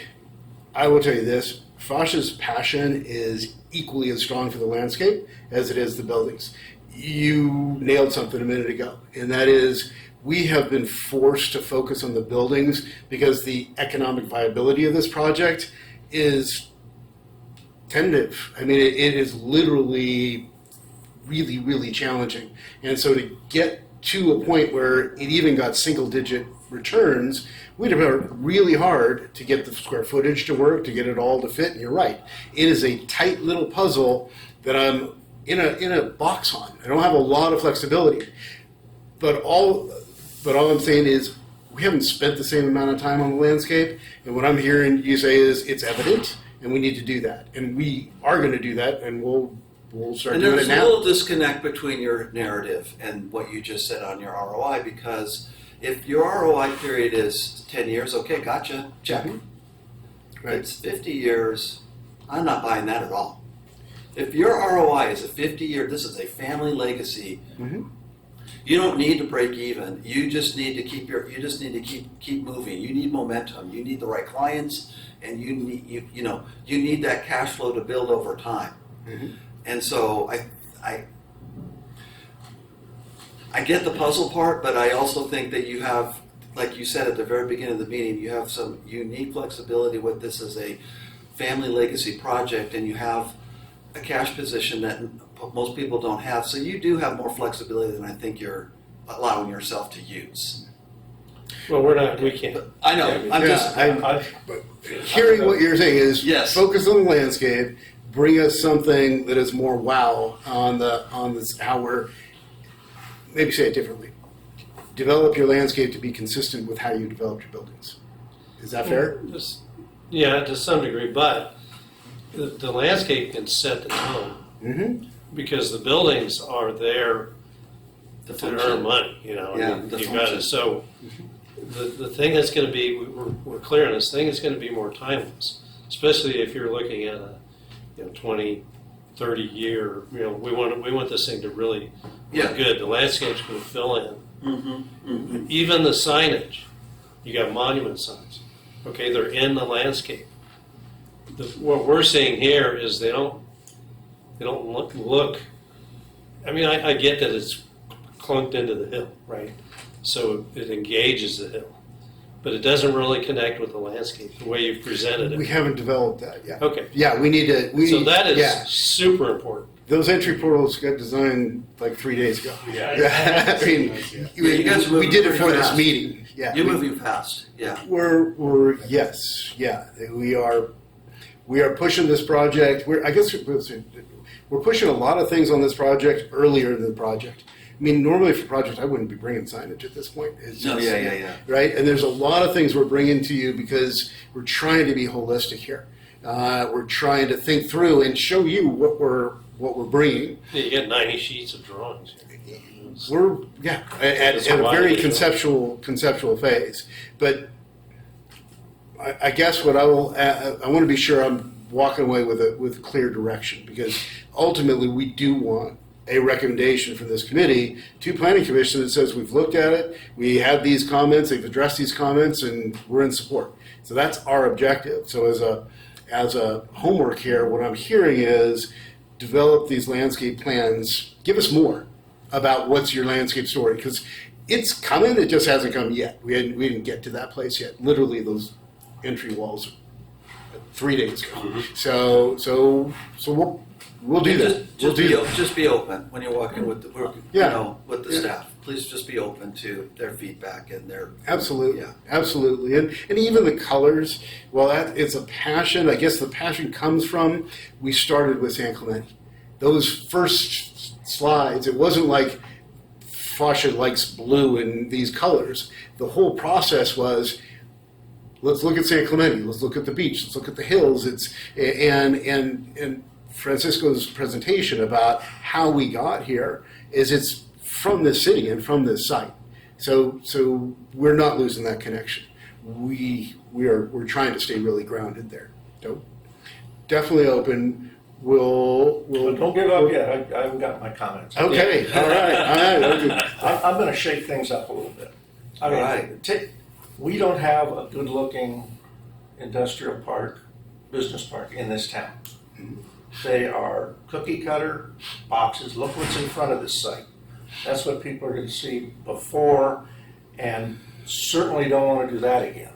I will tell you this: Fosh's passion is equally as strong for the landscape as it is the buildings. You nailed something a minute ago, and that is we have been forced to focus on the buildings because the economic viability of this project is tentative. I mean, it is literally really, really challenging. And so to get to a point where it even got single-digit returns, we'd have worked really hard to get the square footage to work, to get it all to fit. And you're right, it is a tight little puzzle that I'm in a box on. I don't have a lot of flexibility, but all I'm saying is we haven't spent the same amount of time on the landscape. And what I'm hearing you say is it's evident, and we need to do that, and we are going to do that, and we'll start And doing there's it a now. little disconnect between your narrative and what you just said on your ROI, because if your ROI period is 10 years, okay, gotcha, check. Mhm. If Right. it's 50 years, I'm not buying that at all. If your ROI is a 50-year, this is a family legacy. Mhm. You don't need to break even. You just need to keep moving. You need momentum. You need the right clients, and you need that cash flow to build over time. Mhm. And so I get the puzzle part, but I also think that you have, like you said at the very beginning of the meeting, you have some unique flexibility with this as a family legacy project, and you have a cash position that most people don't have. So you do have more flexibility than I think you're allowing yourself to use. well, we can't. I know. I'm Yeah, just. Hearing what you're saying is Yes. focus on the landscape, bring us something that is more wow on this how we're, maybe say it differently. Develop your landscape to be consistent with how you develop your buildings. Is that fair? Yeah, to some degree, but the landscape can set the tone Mm-hmm. because the buildings are there The to function. earn money, you know. Yeah, I mean, the you've got function. it. So the thing that's going to be, we're clear on this, thing is going to be more timeless, especially if you're looking at a 20, 30 year, we want this thing to really Yeah. look good. The landscape's going to fill in. Mm-hmm. Even the signage, you got monument signs. Okay, they're in the landscape. What we're seeing here is they don't look. I mean, I get that it's clunked into the hill, right? So it engages the hill, but it doesn't really connect with the landscape the way you've presented it. We haven't developed that yet. Okay. Yeah, we need to. So that is yeah. super important. Those entry portals got designed like 3 days ago. Yeah. I mean, You guys are we moving did it pretty for this fast. meeting. Yeah, You're moving fast, yeah. We're yes, yeah. We are pushing this project. We're pushing a lot of things on this project earlier in the project. I mean, normally for a project, I wouldn't be bringing signage at this point. It's No, just, yeah. Right, and there's a lot of things we're bringing to you because we're trying to be holistic here. We're trying to think through and show you what we're bringing. Yeah, you get 90 sheets of drawings here. We're at It's a wide very visual. conceptual phase, but I guess what I want to be sure I'm walking away with clear direction, because ultimately we do want a recommendation from this committee to Planning Commission that says we've looked at it, we have these comments, they've addressed these comments, and we're in support. So that's our objective. So as a homework here, what I'm hearing is develop these landscape plans. Give us more about what's your landscape story, because it's coming. It just hasn't come yet. We didn't get to that place yet. Literally, those entry walls 3 days ago. So we'll do that. Just be open when you're walking with with the staff. Please just be open to their feedback and their Absolutely, Yeah. absolutely, and even the colors. Well, it's a passion. I guess the passion comes from we started with San Clemente. Those first slides, it wasn't like Fascia likes blue and these colors. The whole process was, let's look at San Clemente. Let's look at the beach. Let's look at the hills. And Francisco's presentation about how we got here is it's from this city and from this site. So we're not losing that connection. We're trying to stay really grounded there. So definitely open. But don't give up yet. I haven't got my comments. Okay. All right. Okay. I'm going to shake things up a little bit. I mean, All right. We don't have a good-looking industrial park, business park in this town. They are cookie cutter boxes. Look what's in front of this site. That's what people are going to see before, and certainly don't want to do that again.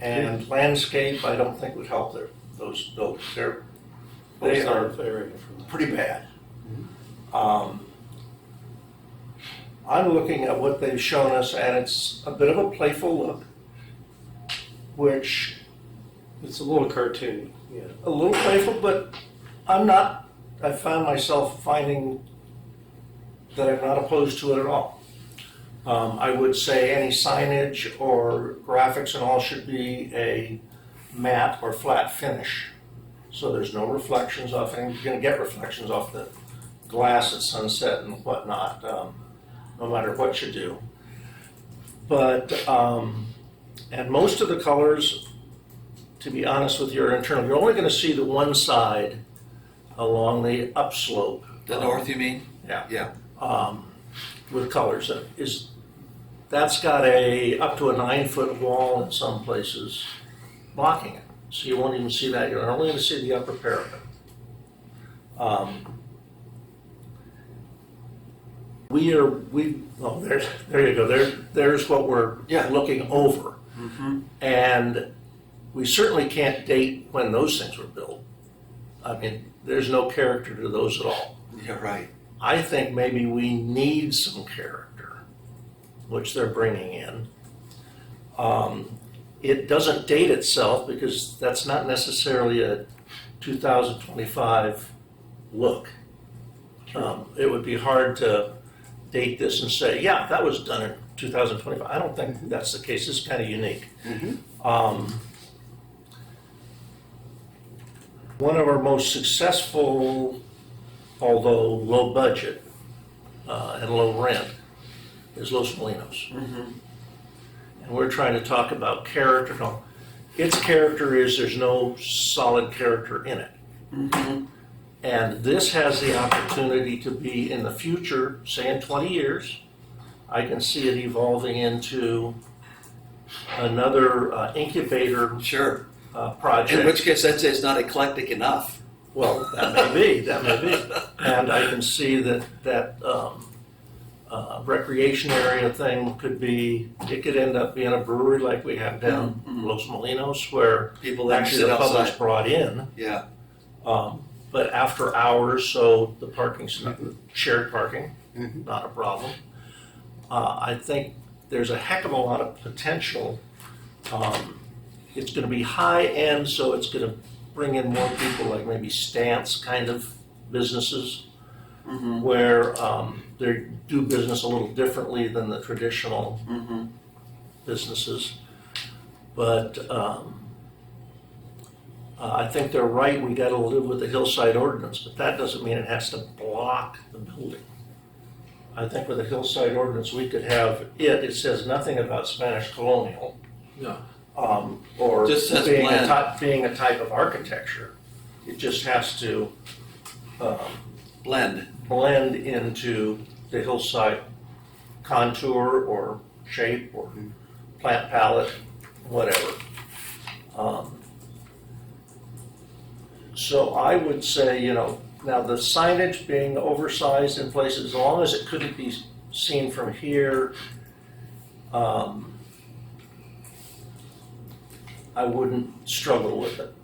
And landscape, I don't think would help those buildings. They are pretty bad. I'm looking at what they've shown us, and it's a bit of a playful look, which It's a little cartoony. Yeah. a little playful, but I found myself finding that I'm not opposed to it at all. I would say any signage or graphics and all should be a matte or flat finish. So there's no reflections off, and you're gonna get reflections off the glass at sunset and whatnot, no matter what you do. But, and most of the colors, to be honest with you, are internal. You're only gonna see the one side along the upslope. The north, you mean? Yeah. Yeah. With colors. That's got up to a 9-foot wall in some places blocking it. So you won't even see that. You're only going to see the upper parapet. There you go. There's what we're looking over. Mm-hmm. And we certainly can't date when those things were built. I mean, there's no character to those at all. Yeah, right. I think maybe we need some character, which they're bringing in. It doesn't date itself because that's not necessarily a 2025 look. It would be hard to date this and say, yeah, that was done in 2025. I don't think that's the case. It's kind of unique. One of our most successful, although low budget, and low rent is Los Molinos. And we're trying to talk about character. No, its character is there's no solid character in it. And this has the opportunity to be in the future, say in 20 years, I can see it evolving into another incubator Sure. project. In which case, I'd say it's not eclectic enough. Well, that may be. And I can see that recreation area thing it could end up being a brewery like we have down Los Molinos, where People that actually sit the public's outside. brought in. Yeah. But after hours, so the parking's not, shared parking, not a problem. I think there's a heck of a lot of potential. It's going to be high end, so it's going to bring in more people, like maybe stance kind of businesses, where they do business a little differently than the traditional businesses. But I think they're right, we got to live with the hillside ordinance, but that doesn't mean it has to block the building. I think with the hillside ordinance, we could have it says nothing about Spanish colonial. No. Or Just says being blend. being a type of architecture. It just has to blend into the hillside contour or shape or plant palette, whatever. So I would say, now the signage being oversized in places, as long as it couldn't be seen from here, I wouldn't struggle with it.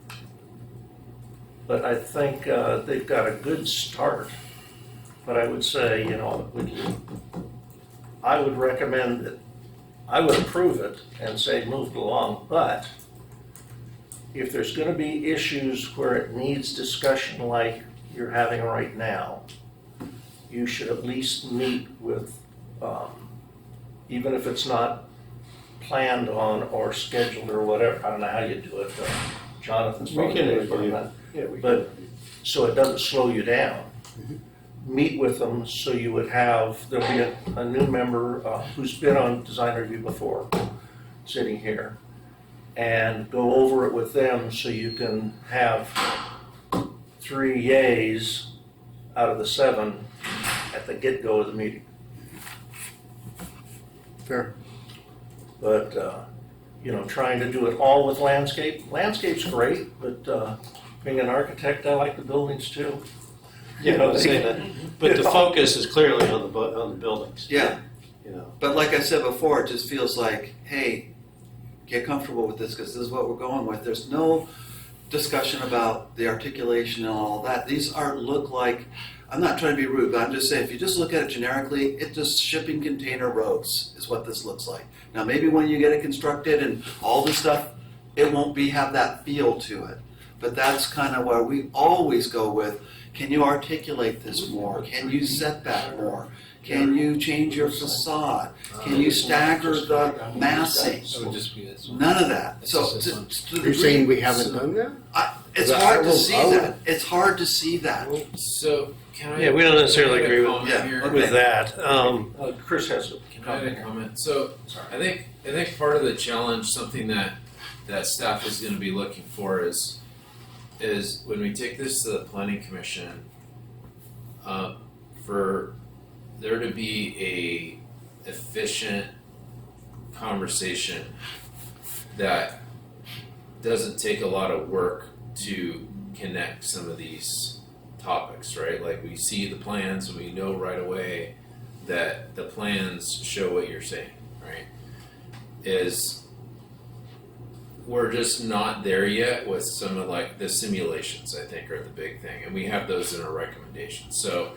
But I think they've got a good start. But I would say, I would recommend that, I would approve it and say move it along, but if there's going to be issues where it needs discussion like you're having right now, you should at least meet with, even if it's not planned on or scheduled or whatever, I don't know how you do it, Jonathan's We probably can the expert on review. that. Yeah, we But, so it doesn't slow you down. Meet with them so you would have, there'll be a new member who's been on design review before, sitting here, and go over it with them so you can have 3 yays out of the 7 at the get-go of the meeting. Fair. But, trying to do it all with landscape's great, but being an architect, I like the buildings too. Yeah, I was saying that. But the focus is clearly on the buildings. Yeah. You know. But like I said before, it just feels like, hey, get comfortable with this because this is what we're going with. There's no discussion about the articulation and all that. These look like, I'm not trying to be rude, but I'm just saying, if you just look at it generically, it's just shipping container roads is what this looks like. Now, maybe when you get it constructed and all this stuff, it won't have that feel to it. But that's kind of where we always go with, can you articulate this more? Can you set back more? Can you change your facade? Can you stagger the massing? It would just be this one. None of that. It's So just this one. to the You're saying we degree- haven't done that? It's I hard to will- see I will- that. It's hard to see that. So can I? Yeah, we don't necessarily can I agree add a with- comment Yeah, here? okay. With that, Chris has a Can I add a comment. comment? So I think part of the challenge, something that staff is going to be looking for is when we take this to the planning commission, for there to be a efficient conversation that doesn't take a lot of work to connect some of these topics, right? Like we see the plans and we know right away that the plans show what you're saying, right? We're just not there yet with some of like the simulations, I think, are the big thing. And we have those in our recommendations. So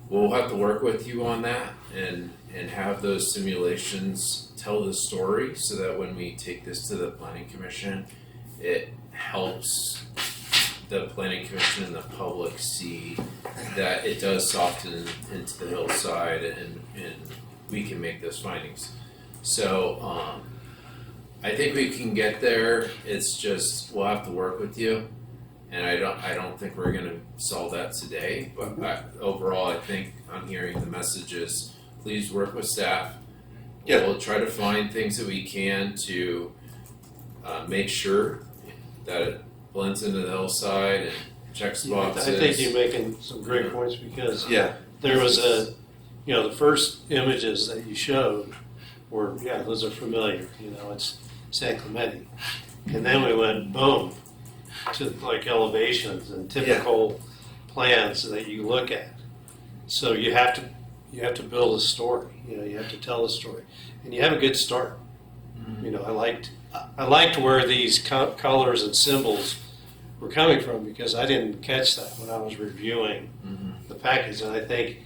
we'll have to work with you on that and have those simulations tell the story so that when we take this to the planning commission, it helps the planning commission and the public see that it does soften into the hillside and we can make those findings. So I think we can get there. It's just we'll have to work with you And I don't think we're gonna solve that today, but overall, I think I'm hearing the message is, please work with staff. Yeah. We'll try to find things that we can to make sure that it blends into the hillside and checks boxes. I think you're making some great points because Yeah. there was the first images that you showed were, those are familiar, it's San Clemente. And then we went, boom, to like elevations and typical plans that you look at. So you have to build a story, you have to tell a story. And you have a good start. I liked where these colors and symbols were coming from because I didn't catch that when I was reviewing the package. And I think,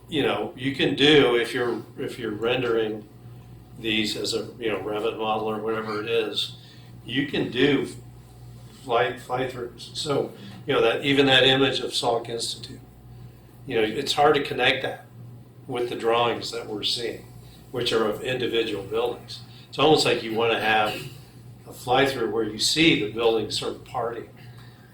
you can do if you're rendering these as a Revit model or whatever it is, you can do fly throughs. So that even that image of Salk Institute, it's hard to connect that with the drawings that we're seeing, which are of individual buildings. It's almost like you want to have a fly through where you see the buildings sort of parting,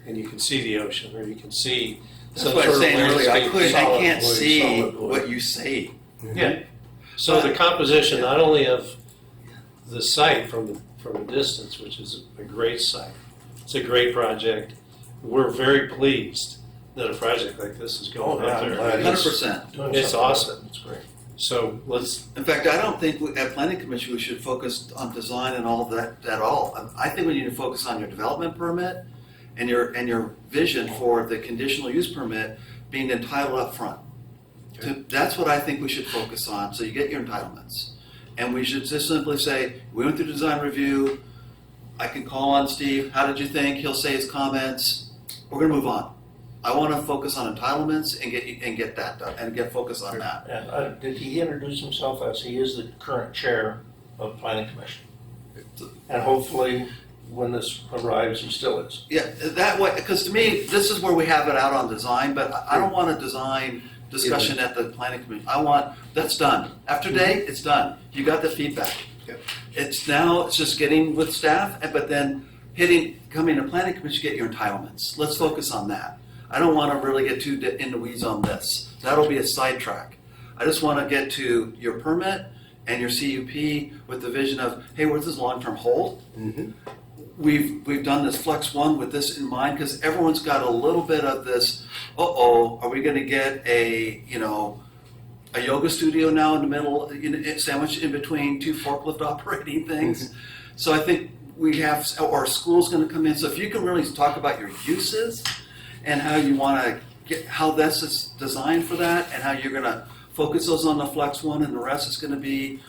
and you can see the ocean, or you can see. That's what I was saying earlier. I can't see what you say. Yeah. So the composition not only of the site from a distance, which is a great site. It's a great project. We're very pleased that a project like this is going up there. 100%. It's awesome. It's great. So let's. In fact, I don't think at Planning Commission we should focus on design and all that at all. I think we need to focus on your development permit and your vision for the conditional use permit being entitled up front. That's what I think we should focus on, so you get your entitlements. And we should just simply say, we went through design review, I can call on Steve, how did you think? He'll say his comments, we're gonna move on. I wanna focus on entitlements and get that done, and get focused on that. And did he introduce himself as he is the current chair of Planning Commission? And hopefully, when this arrives, he still is. Yeah, that way, because to me, this is where we have it out on design, but I don't want a design discussion at the Planning Commission. That's done. After today, it's done. You got the feedback. Yep. It's just getting with staff, but then coming to Planning Commission, get your entitlements. Let's focus on that. I don't want to really get too in the weeds on this. That'll be a sidetrack. I just want to get to your permit and your CUP with the vision of, hey, where's this long-term hold? Mm-hmm. We've done this Flex One with this in mind because everyone's got a little bit of this. Are we going to get a yoga studio now in the middle, sandwiched in between two forklift operating things? Mm-hmm. So I think we have, or school's going to come in. So if you can really talk about your uses and how you want to get, how this is designed for that, and how you're going to focus those on the Flex One, and the rest is going to be,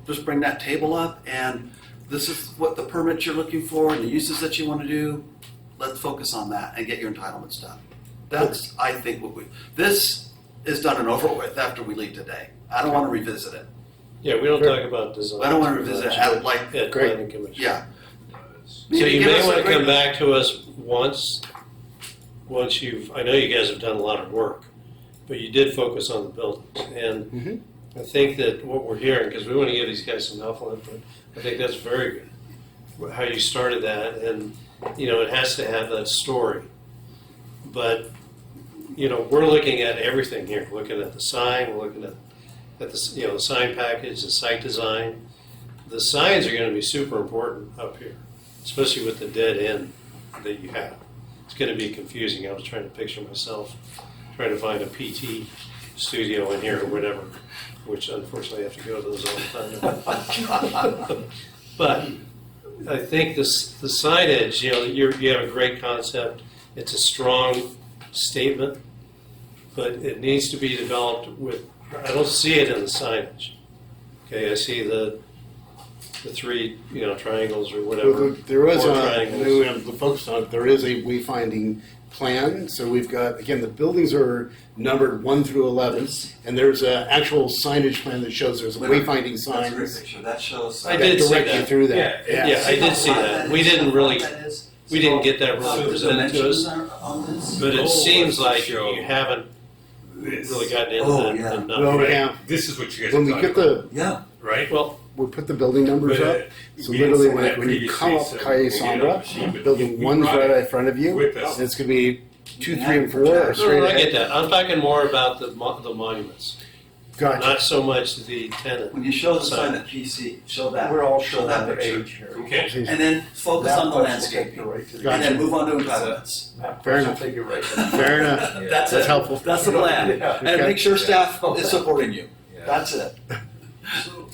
just bring that table up and. This is what the permits you're looking for and the uses that you want to do. Let's focus on that and get your entitlements done. That's, I think, this is done and over with after we leave today. I don't want to revisit it. Yeah, we don't talk about design. I don't want to revisit it at Planning Commission. yeah. So you may want to come back to us once I know you guys have done a lot of work, but you did focus on the buildings. And I think that what we're hearing, because we want to give these guys some helpful input, I think that's very good, how you started that, and, it has to have that story. But, we're looking at everything here, looking at the sign, we're looking at the, the sign package, the site design. The signs are going to be super important up here, especially with the dead end that you have. It's going to be confusing. I was trying to picture myself trying to find a PT studio in here or whatever, which unfortunately I have to go to those all the time. But I think the signage, you have a great concept. It's a strong statement, but it needs to be developed with, I don't see it in the signage. Okay, I see the three, triangles or whatever. There was triangles. the focus on it. There is a wayfinding plan. So we've got, again, the buildings are numbered 1 through 11, and there's an actual signage plan that shows there's wayfinding signs. That's a great picture. That shows. I did see direct you that. through that. Yeah, I did see that. We didn't get that really presented to us, but it seems like you haven't really gotten into that enough. Well, Right? yeah. This is what you guys When are we talking get about, the right? Well, we'll put the building numbers But, up. So we didn't literally send that when you come up previously, so Calle we can get it on the sheet, Sandra, but building we one's brought right it in front of you. with us. And it's gonna be 2, 3, and 4 or No, straight I get ahead. that. I'm talking more about the monuments, Gotcha. not so much the tenant. When you show the sign at PC, show that. We're all Show showing that our picture. age here. Okay. And then focus Map on the quest will landscaping. take you right to the- Gotcha. And then move on to entitlements. Map Fair quest will enough. take you right to the- Fair enough. That's That's it. helpful. That's the plan. Yeah. And Okay. make sure staff is supporting you. Yeah. That's it. So,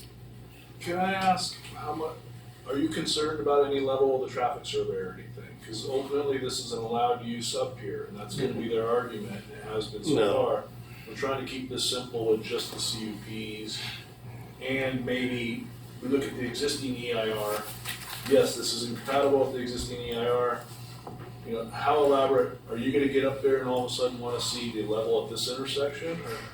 can I ask, how much, are you concerned about any level of the traffic survey or anything? Because ultimately, this is an allowed use up here, and that's gonna be their argument, and it has been so No. far. We're trying to keep this simple with just the CUPs, and maybe we look at the existing EIR. Yes, this is incompatible with the existing EIR. You know, how elaborate, are you gonna get up there and all of a sudden wanna see the level at this intersection,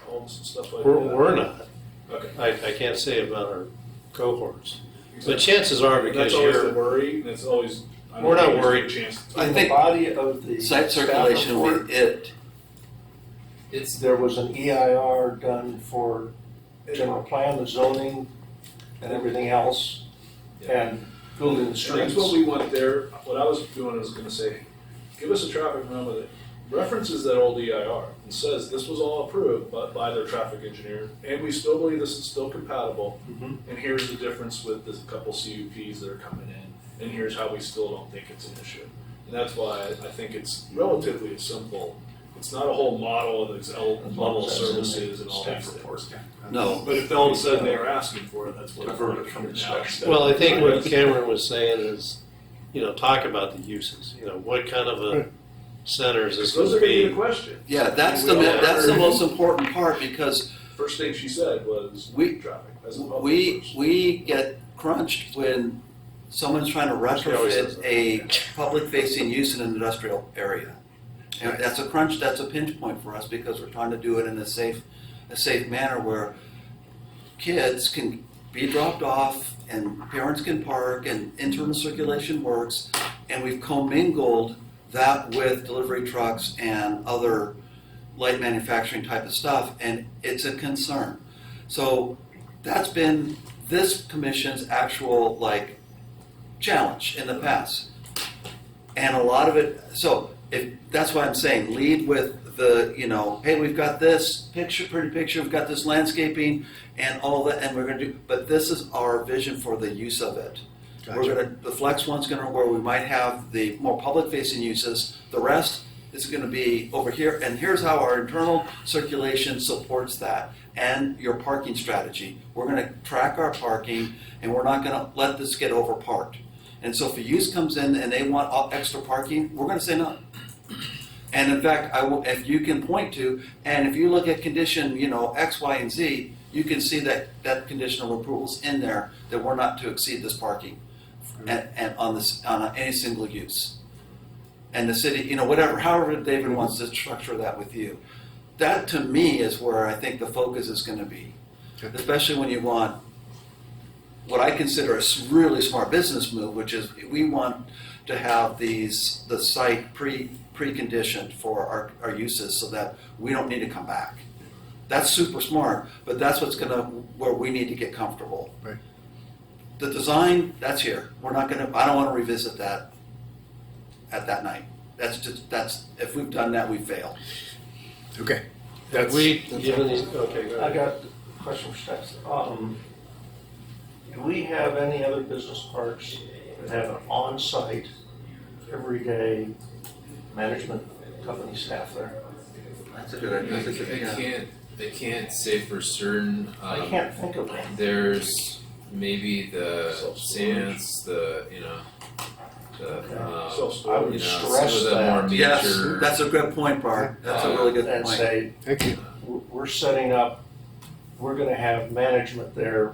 or all this stuff like that? We're not. Okay. I can't say about our cohorts. But chances are, because That's always the you're, worry, and it's always. I don't We're not think there's a worried. Chance. I In think the body of the site staff circulation will report, be it. there was an EIR done for general plan, the zoning, and everything else, and building the And streets. that's what we want there. What I was doing is gonna say, give us a traffic memo that references that old EIR and says this was all approved by their traffic engineer, and we still believe this is still compatible. Mhm. And here's the difference with this couple CUPs that are coming in, and here's how we still don't think it's an issue. And that's why I think it's relatively simple. It's not a whole model of its level of services and all these things. No. But if all of a sudden they were asking for it, that's what. Divert it from the specs. well, I think what Cameron was saying is, talk about the uses. What kind of a center is this Those going are to gonna be the be? question. Yeah, that's the most important part because First thing she said was traffic. As a public person. we get crunched when someone's trying to She always says retrofit that. a public-facing use in an industrial area. And that's a crunch, that's a pinch point for us because we're trying to do it in a safe manner where kids can be dropped off and parents can park and internal circulation works. And we've commingled that with delivery trucks and other light manufacturing type of stuff, and it's a concern. So that's been this commission's actual challenge in the past. And a lot of it, so that's why I'm saying lead with the, hey, we've got this pretty picture, we've got this landscaping and all that, and we're gonna do, but this is our vision for the use of it. Gotcha. The flex one's gonna, where we might have the more public facing uses, the rest is gonna be over here, and here's how our internal circulation supports that, and your parking strategy. We're gonna track our parking, and we're not gonna let this get over parked. And so if a use comes in and they want extra parking, we're gonna say no. And in fact, if you can point to, and if you look at condition, X, Y, and Z, you can see that conditional approval's in there, that we're not to exceed this parking. And on any single use. And the city, whatever, however David wants to structure that with you. That to me is where I think the focus is gonna be. Especially when you want what I consider a really smart business move, which is we want to have the site preconditioned for our uses so that we don't need to come back. That's super smart, but that's where we need to get comfortable. Right. The design, that's here. I don't want to revisit that at that night. If we've done that, we failed. Okay. Have we given these, okay, go I ahead. got a question for staff. Do we have any other business parks that have an on-site, everyday management company staff there? That's a good idea. I can't say for certain. I can't think of one. There's maybe the Self-storage. Sands, I would some stress of the more that. Yes, major. that's a good point, Bart. That's a really good And point. say, Thank you. we're setting up, we're gonna have management there,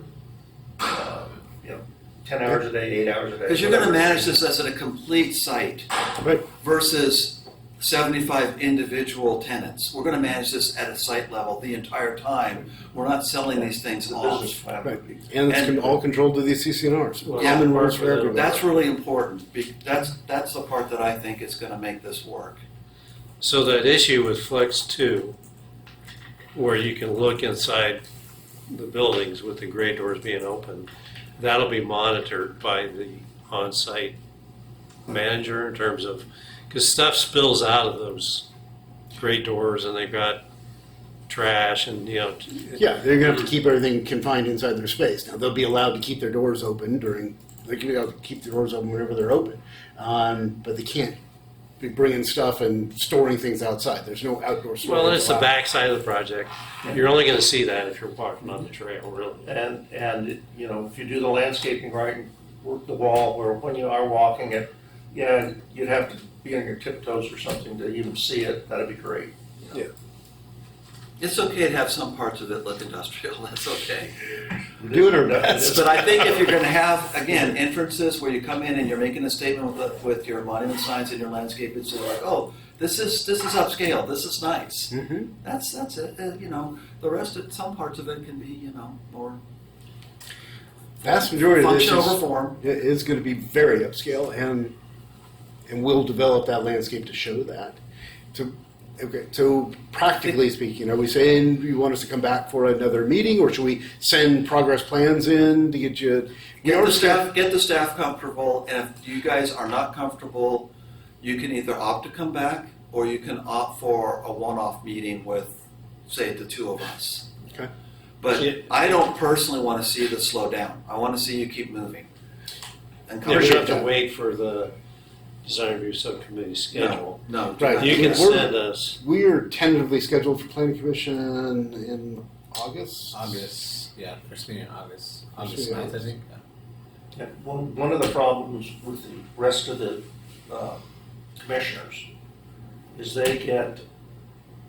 10 hours a day, 8 hours a day. Because you're going to whatever. manage this as a complete site Right. versus 75 individual tenants. We're going to manage this at a site level the entire time. We're not selling these things The off. business plan would be. And it's And- all controlled to these CCNRs. Yeah. Common rules for everybody. That's really important. That's the part that I think is going to make this work. So that issue with Flex 2, where you can look inside the buildings with the gray doors being open, that'll be monitored by the on-site manager in terms of, because stuff spills out of those great doors and they've got trash and, you know. Yeah, they're gonna have to keep everything confined inside their space. Now, they'll be allowed to keep their doors open they can be able to keep the doors open whenever they're open. But they can't be bringing stuff and storing things outside. There's no outdoor storage. Well, it's the allowed. back side of the project. You're only going to see that if you're walking on the trail, really. And you know, if you do the landscaping right, work the wall, where when you are walking it, yeah, you'd have to be on your tiptoes or something to even see it. That'd be great. Yeah. It's okay to have some parts of it look industrial, that's okay. We're doing our best. But I think if you're gonna have, again, entrances where you come in and you're making a statement with your monument signs and your landscape, it's like, oh, this is upscale, this is nice. Mm-hmm. That's it, you know, the rest of, some parts of it can be, you know, more Vast majority of this function over form. is going to be very upscale, and we'll develop that landscape to show that. So practically speaking, are we saying you want us to come back for another meeting, or should we send progress plans in to get you? Get the staff comfortable, and if you guys are not comfortable, you can either opt to come back, or you can opt for a one-off meeting with, say, the two of us. Okay. But I don't personally want to see this slow down. I want to see you keep moving. And You don't have to that. wait for the design review subcommittee schedule. No. Right. You can We're- send us. We are tentatively scheduled for planning commission in August. Yeah, first meeting in August. First August meeting in 9th, I think. Yeah, one of the problems with the rest of the commissioners is they get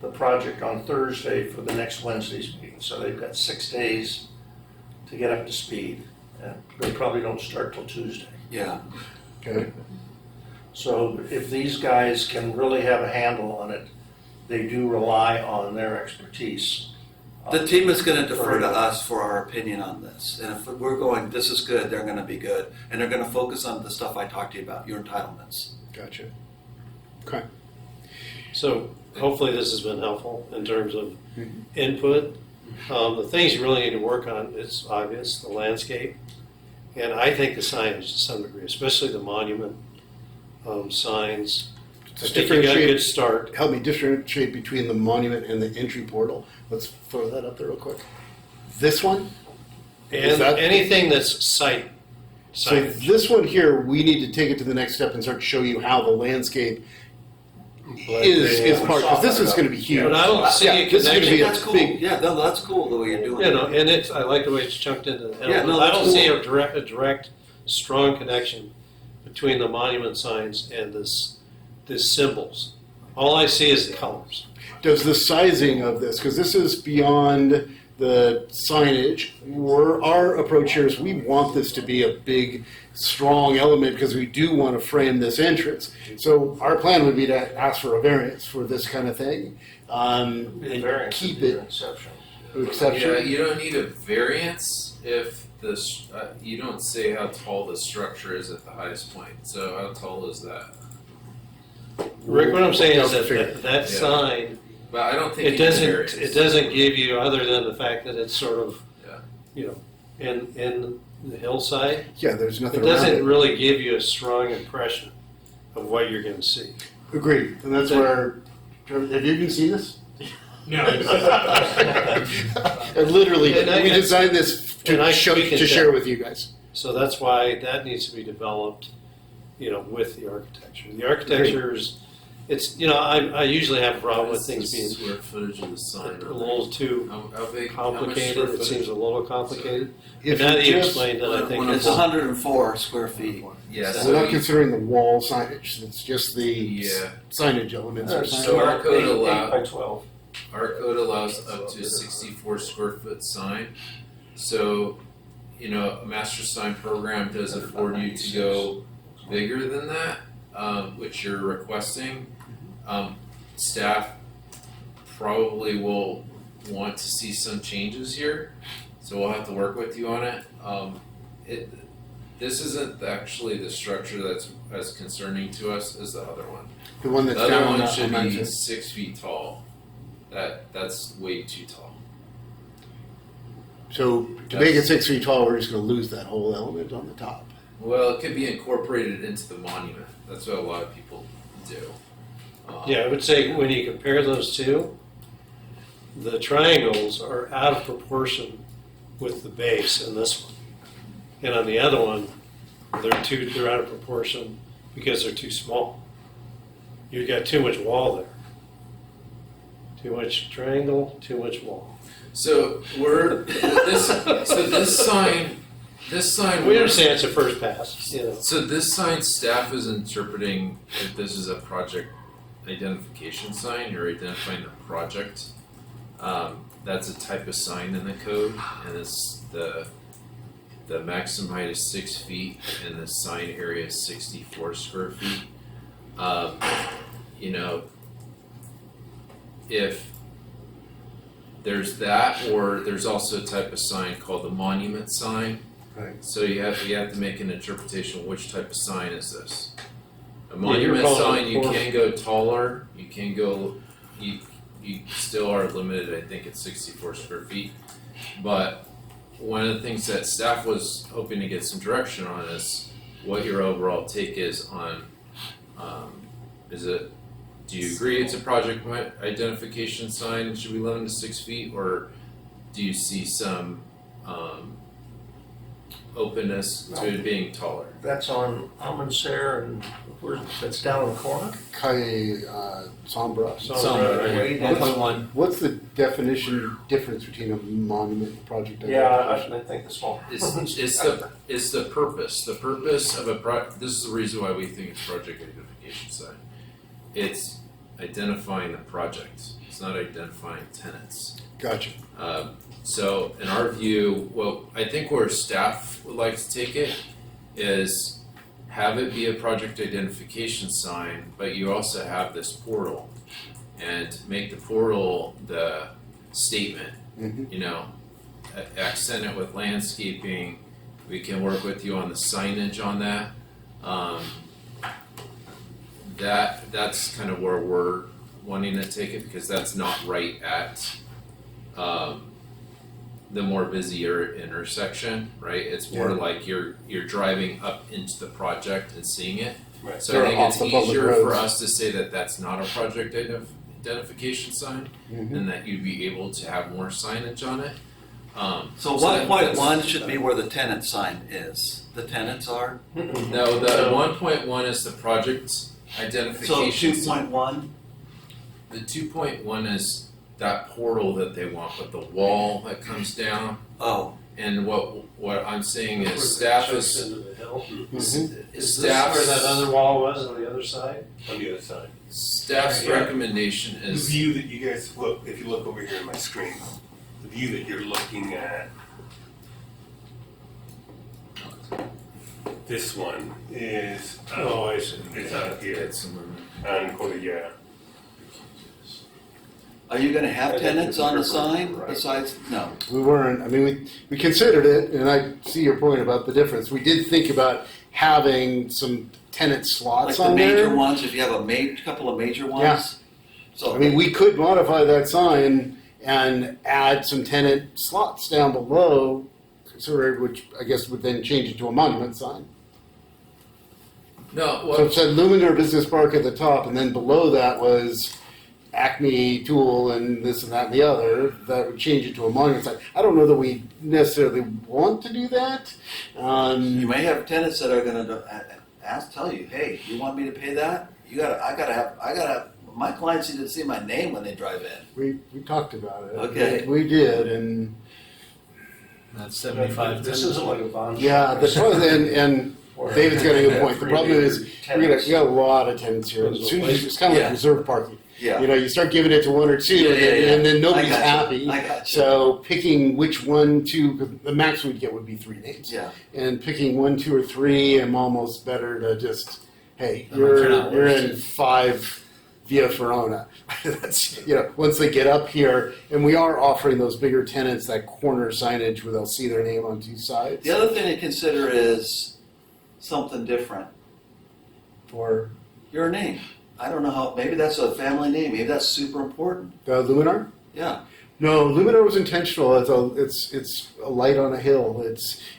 the project on Thursday for the next Wednesday's meeting. So they've got 6 days to get up to speed. And they probably don't start till Tuesday. Yeah. Okay. So if these guys can really have a handle on it, they do rely on their expertise. The team is going to defer to us for our opinion on this. And if we're going, this is good, they're going to be good. And they're going to focus on the stuff I talked to you about, your entitlements. Gotcha. Okay. So hopefully this has been helpful in terms of input. The things you really need to work on, it's obvious, the landscape. And I think the signage to some degree, especially the monument signs. I think you got a good start. Help me differentiate between the monument and the entry portal. Let's throw that up there real quick. This one? And anything that's site So signage. this one here, we need to take it to the next step and start to show you how the landscape is part, because this is going to be huge. But I don't see a this is going to be That's a cool. big. Yeah, no, that's cool the way you're doing You know, it. and it's, I like the way it's chunked into the Yeah, no, I that's don't see cool. a direct, strong connection between the monument signs and this symbols. All I see is the colors. Does the sizing of this, because this is beyond the signage, our approach here is we want this to be a big, strong element because we do want to frame this entrance. So our plan would be to ask for a variance for this kind of thing and Variance keep would be it an exception. exception. Yeah, you don't need a variance if you don't say how tall the structure is at the highest point. So how tall is that? Rick, what I'm saying is Figure. that Yeah. sign, But I don't think it you need a doesn't, variance. it doesn't give you, other than the fact that it's sort of, Yeah. you know, in the hillside, Yeah, there's it nothing around doesn't it. really give you a strong impression of what you're going to see. Agreed, and that's where. Have you even seen this? No. Literally, And I- we designed this and I speak in to share depth. with you guys. So that's why that needs to be developed, you know, with the architecture. The architecture is, it's, you know, I usually have a problem with What's things the being square footage of the sign. a little too How big? How much complicated. square It footage? seems a little complicated. If Now that you just- explained it, I think It's 104 square feet. Yeah. We're So not you- considering the wall signage, it's just the Yeah. signage elements. Uh, are So signage. our code 8 by 12. Our code allows up to a 64 square foot sign. So, you know, a master sign program does afford you to go bigger than that, which you're requesting. Staff probably will want to see some changes here, so we'll have to work with you on it. This isn't actually the structure that's as concerning to us as the other one. The one The that's other down one on should that be mountain. 6 feet tall. That's way too tall. So to make it 6 feet tall, we're just gonna lose that whole element on the top. Well, it could be incorporated into the monument. That's what a lot of people do. Yeah, I would say when you compare those two, the triangles are out of proportion with the base in this one. And on the other one, they're out of proportion because they're too small. You've got too much wall there. Too much triangle, too much wall. So this sign. We understand it's a first pass. You know. So this sign, staff is interpreting that this is a project identification sign. You're identifying the project. That's a type of sign in the code, and it's the maximum height is 6 feet, and the sign area is 64 square feet. You know, if there's that, or there's also a type of sign called the monument sign. Right. So you have to make an interpretation of which type of sign is this. A you're monument calling sign, it you for- can go taller. You can go. You still are limited. I think at 64 square feet. But one of the things that staff was hoping to get some direction on is what your overall take is on. Is it? Do you agree it's a project identification sign? Should we limit to 6 feet, or do you see some openness to it being taller? That's on Almonsair and that's down in the corner? Kai Sombra. Sombra, Way One down. point one. What's the difference between a monument and project Yeah, identification? I think the small. It's the purpose. The purpose of this is the reason why we think it's project identification sign. It's identifying the project. It's not identifying tenants. Gotcha. So in our view, well, I think where staff would like to take it is have it be a project identification sign, but you also have this portal, and make the portal the statement. Mhm. You know, accent it with landscaping. We can work with you on the signage on that. That's kind of where we're wanting to take it, because that's not right at the more busier intersection, right? It's more Yeah. like you're driving up into the project and seeing it. Right. So They're I think off it's the public easier for roads. us to say that that's not a project identification sign, Mhm. and that you'd be able to have more signage on it. So that- 1.1 should be where the tenant sign is. The tenants are. No, the 1.1 is the project So identification sign. 2.1. The 2.1 is that portal that they want with the wall that comes down. Oh, And what I'm saying is staff is into the hill. Mhm. Is this where that other wall was on the other side? On the other side. staff's Right here. recommendation The is view that you guys look, if you look over here on my screen, the view that you're looking at, this one is, Oh, I see. it's out here, get some on Cordillera. are you going to have I think tenants on the it's sign right. besides? No. We weren't, I mean, we considered it, and I see your point about the difference. We did think about having some tenant Like slots the on major there. ones, if you have a couple of major ones. Yeah. So I mean, we could modify that sign and add some tenant slots down below, which I guess would then change it to a monument sign. No, So well, it said Luminar Business Park at the top, and then below that was Acme Tool and this and that and the other. That would change it to a monument sign. I don't know that we necessarily want to do that. you may have tenants that are going to tell you, hey, you want me to pay that? I gotta have. My clients need to see my name when they drive in. We talked about it. Okay. We did, and That's 75. This isn't like a bond. yeah, the problem, and Or- David's got a good point. The problem is we Tenants. got a lot of tenants here. As soon as it's kind of like Yeah. reserve parking. Yeah. You know, you start giving it to one or two, Yeah, and then nobody's I got happy. you. I got you. So picking which one, two, 'cause the max we'd get would be 3 names. Yeah. And picking 1, 2, or 3, I'm almost better to just, hey, I'm gonna turn out you're worse, in too. 5 Via Verona. That's, you know, once they get up here, and we are offering those bigger tenants that corner signage where they'll see their name on 2 sides. The other thing to consider is something different. For Your name. I don't know how. Maybe that's a family name. Maybe that's super important. the Luminar. Yeah. No, Luminar was intentional. It's a light on a hill.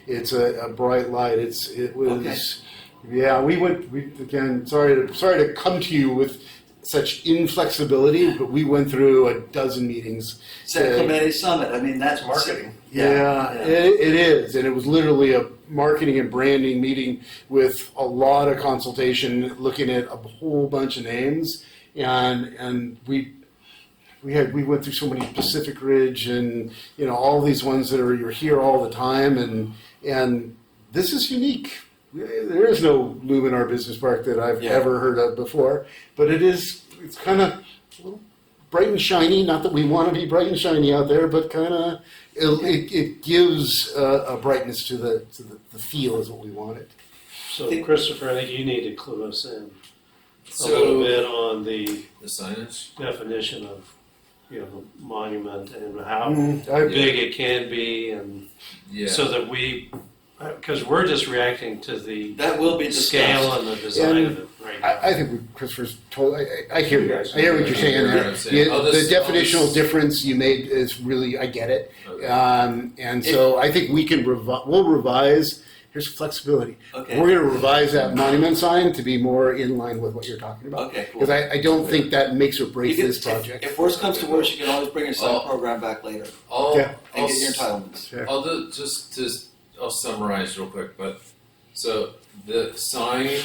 It's a bright light. It was yeah. We again. Sorry to come to you with such inflexibility, but we went through a dozen meetings. Subcommittee summit, I mean, that's Marketing. Yeah, it is, and it was literally a marketing and branding meeting with a lot of consultation, looking at a whole bunch of names, and we went through so many Pacific Ridge and all these ones that you're here all the time, and this is unique. There is no Luminar Business Park that I've ever heard of before, but it's kind of a little bright and shiny. Not that we want to be bright and shiny out there, but kind of it gives a brightness to the feel is what we wanted. So Christopher, I think you need to clue us in a little bit on the signage definition of the monument and how Mm-hmm. big it can be, and so that because we're just reacting to the that will be scale and the design of it right now. I think Christopher's told. I hear you. Yes. I hear what you're saying there. The definitional difference you made is really, I get it. Okay. And so I think we can we'll revise. Here's flexibility. Okay. We're going to revise that monument sign to be more in line with what you're talking about. Okay, cool. Because I don't think that makes or breaks You can- this project. If worse comes to worse, you can always bring your sign Oh. program back later Yeah. and get your entitlements. Sure. I'll summarize real quick, but so the sign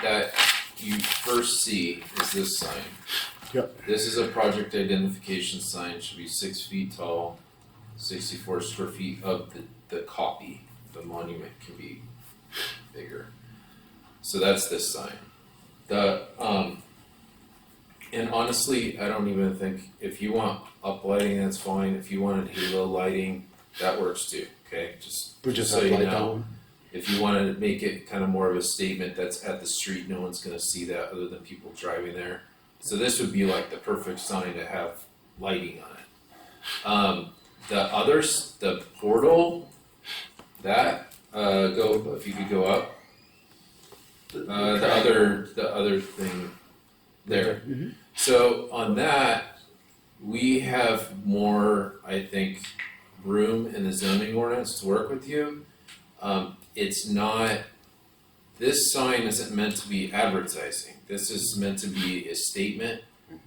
that you first see is this sign. Yep. This is a project identification sign, should be 6 feet tall, 64 square feet of the copy. The monument can be bigger. So that's this sign. And honestly, I don't even think, if you want uplighting, that's fine. If you wanted halo lighting, that works too, okay? We just so have you light know, on. if you wanted to make it kind of more of a statement that's at the street, no one's gonna see that other than people driving there. So this would be like the perfect sign to have lighting on it. The portal, that, if you could go up. The other thing there. Mhm. So on that, we have more, I think, room in the zoning ordinance to work with you. This sign isn't meant to be advertising. This is meant to be a statement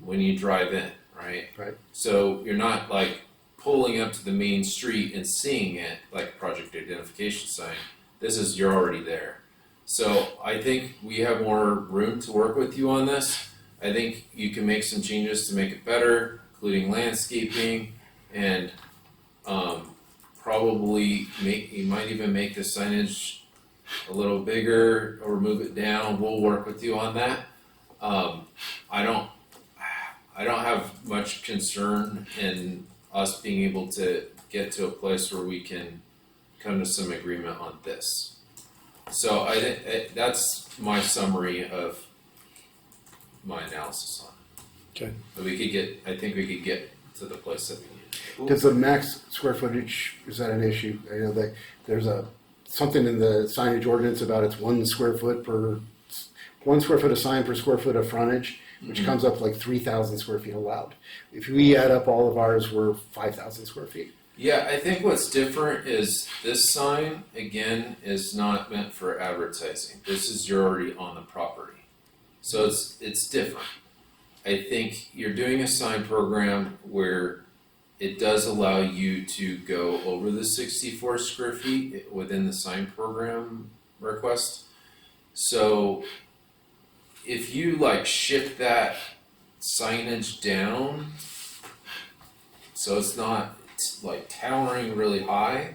when you drive in, right? Right. So you're not like pulling up to the main street and seeing it like a project identification sign. This is, you're already there. So I think we have more room to work with you on this. I think you can make some changes to make it better, including landscaping, and you might even make the signage a little bigger or move it down. We'll work with you on that. I don't have much concern in us being able to get to a place where we can come to some agreement on this. So I think that's my summary of my analysis on it. Okay. But I think we could get to the place that we need. Does the max square footage, is that an issue? I know that there's something in the signage ordinance about it's 1 square foot of sign per square foot of frontage, which comes up like 3,000 square feet allowed. If we add up all of ours, we're 5,000 square feet. Yeah, I think what's different is this sign, again, is not meant for advertising. This is, you're already on the property. So it's different. I think you're doing a sign program where it does allow you to go over the 64 square feet within the sign program request. So if you like shift that signage down, so it's not like towering really high,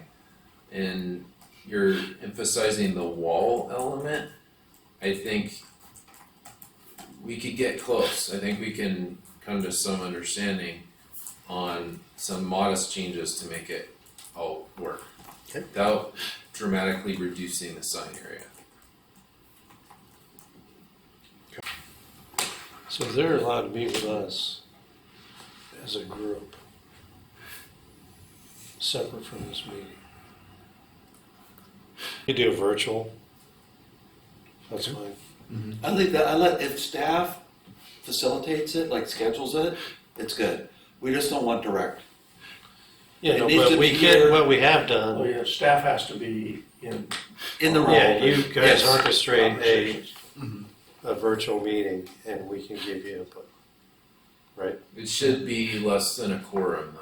and you're emphasizing the wall element, I think we could get close. I think we can come to some understanding on some modest changes to make it all work. Okay. Without dramatically reducing the sign area. So they're allowed to meet with us as a group, separate from this meeting. You do a virtual, that's fine. I think if staff facilitates it, like schedules it, it's good. We just don't want direct. Yeah, It no, needs but to we be can, here. what we have Oh, done, yeah, staff has to be in. In the room. yeah, you guys Yes. orchestrate Conversations. a virtual meeting and we can give you input, right? It should be less than a quorum though.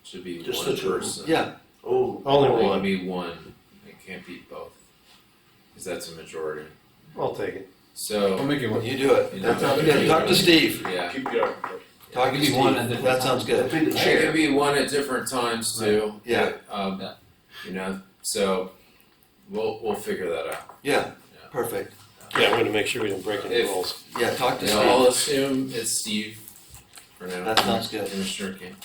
It should be Just one the two. person. Yeah, Oh, Only It can one, be one. It can't be both. Because that's a majority. I'll take it. We'll So, make it work. you do it. You know, Yeah, talk to Steve. yeah. Keep the architect. Talk to Steve. That sounds good. be the It could chair. be one at different times too. Yeah. Yeah. You know, so we'll figure that out. Yeah, perfect. Yeah, I want to make sure we don't break any If- rules. Yeah, talk to You know, I'll Steve. assume it's Steve for now. That sounds good. Commissioner King.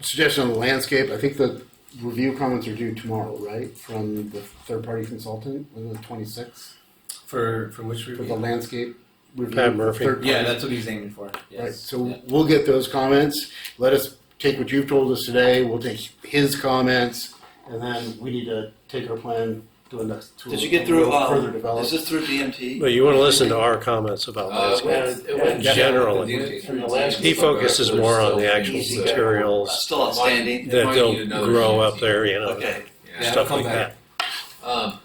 Suggestion on the landscape, I think the review comments are due tomorrow, right? From the third-party consultant, was it the 26th? For which For the review? landscape review. Pat Murphy. third Yeah, party. that's what he's aiming for. Yes. Right, so Yeah. we'll get those comments. Let us take what you've told us today, we'll take his comments, and then we need to take our plan to a next, to Did you a get through, further develop. is this through DMT? But you want to listen to our comments about It landscape. went Generally. He focuses more on the actual Easy. materials Still outstanding? that might they'll need another grow DMT. up there, you know, Okay. Yeah. stuff come like back. that.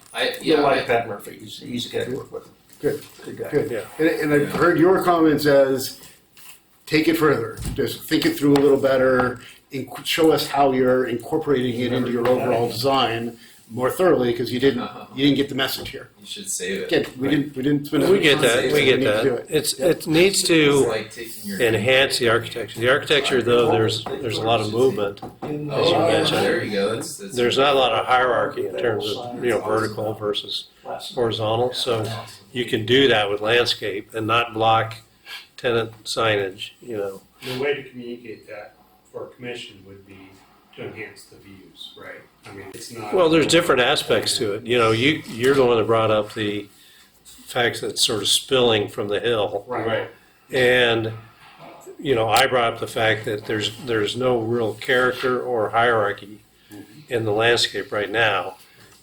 You'll Yeah, like Pat Murphy, he's a guy to work with. Good. Good guy. Good. Yeah. And I've heard your comments as, take it further, just think it through a little better, show us how you're incorporating it into your overall design more thoroughly, because you didn't get the message here. you should save it. Again, we didn't spend. We get enough that, time, we so get need to do that. it. It needs It's to like taking your. enhance the architecture. The architecture, though, there's a lot of movement. Oh, you yeah, mentioned. there you go. That's There's not a lot of hierarchy in terms of, vertical versus horizontal, so you can do that with landscape and not block tenant signage, The way to communicate that for a commission would be to enhance the views, right? I mean, it's not. Well, there's different aspects to it. You're the one that brought up the fact that it's sort of spilling from the hill. Right. And, I brought up the fact that there's no real character or hierarchy in the landscape right now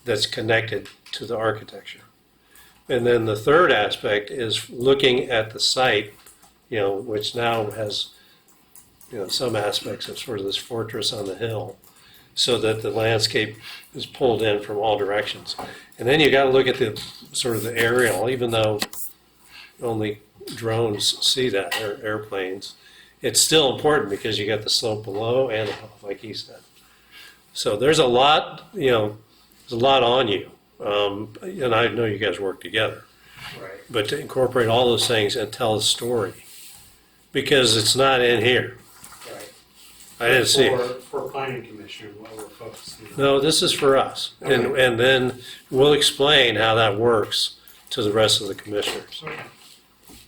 that's connected to the architecture. And then the third aspect is looking at the site, which now has, some aspects of sort of this fortress on the hill, so that the landscape is pulled in from all directions. And then you got to look at the sort of the aerial, even though only drones see that, or airplanes. It's still important because you got the slope below and above, like he said. So there's a lot, there's a lot on you. And I know you guys work together. Right. But to incorporate all those things and tell a story, because it's not in here. Right. I didn't see it. For planning commission, what we're focusing on. No, this is for us. And then we'll explain how that works to the rest of the commissioners. Okay.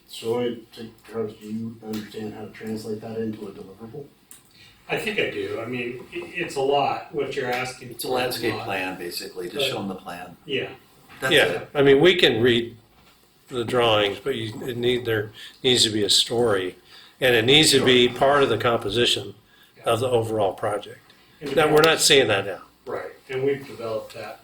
So, Carlos, do you understand how to translate that into a deliverable? I think I do. I mean, it's a lot, what you're asking. It's a for is landscape lot. plan, basically, to show them the plan. Yeah. That's Yeah, it. I mean, we can read the drawings, but there needs to be a story. And it needs to be part of the composition of the overall project. Now, we're not seeing that now. Right, and we've developed that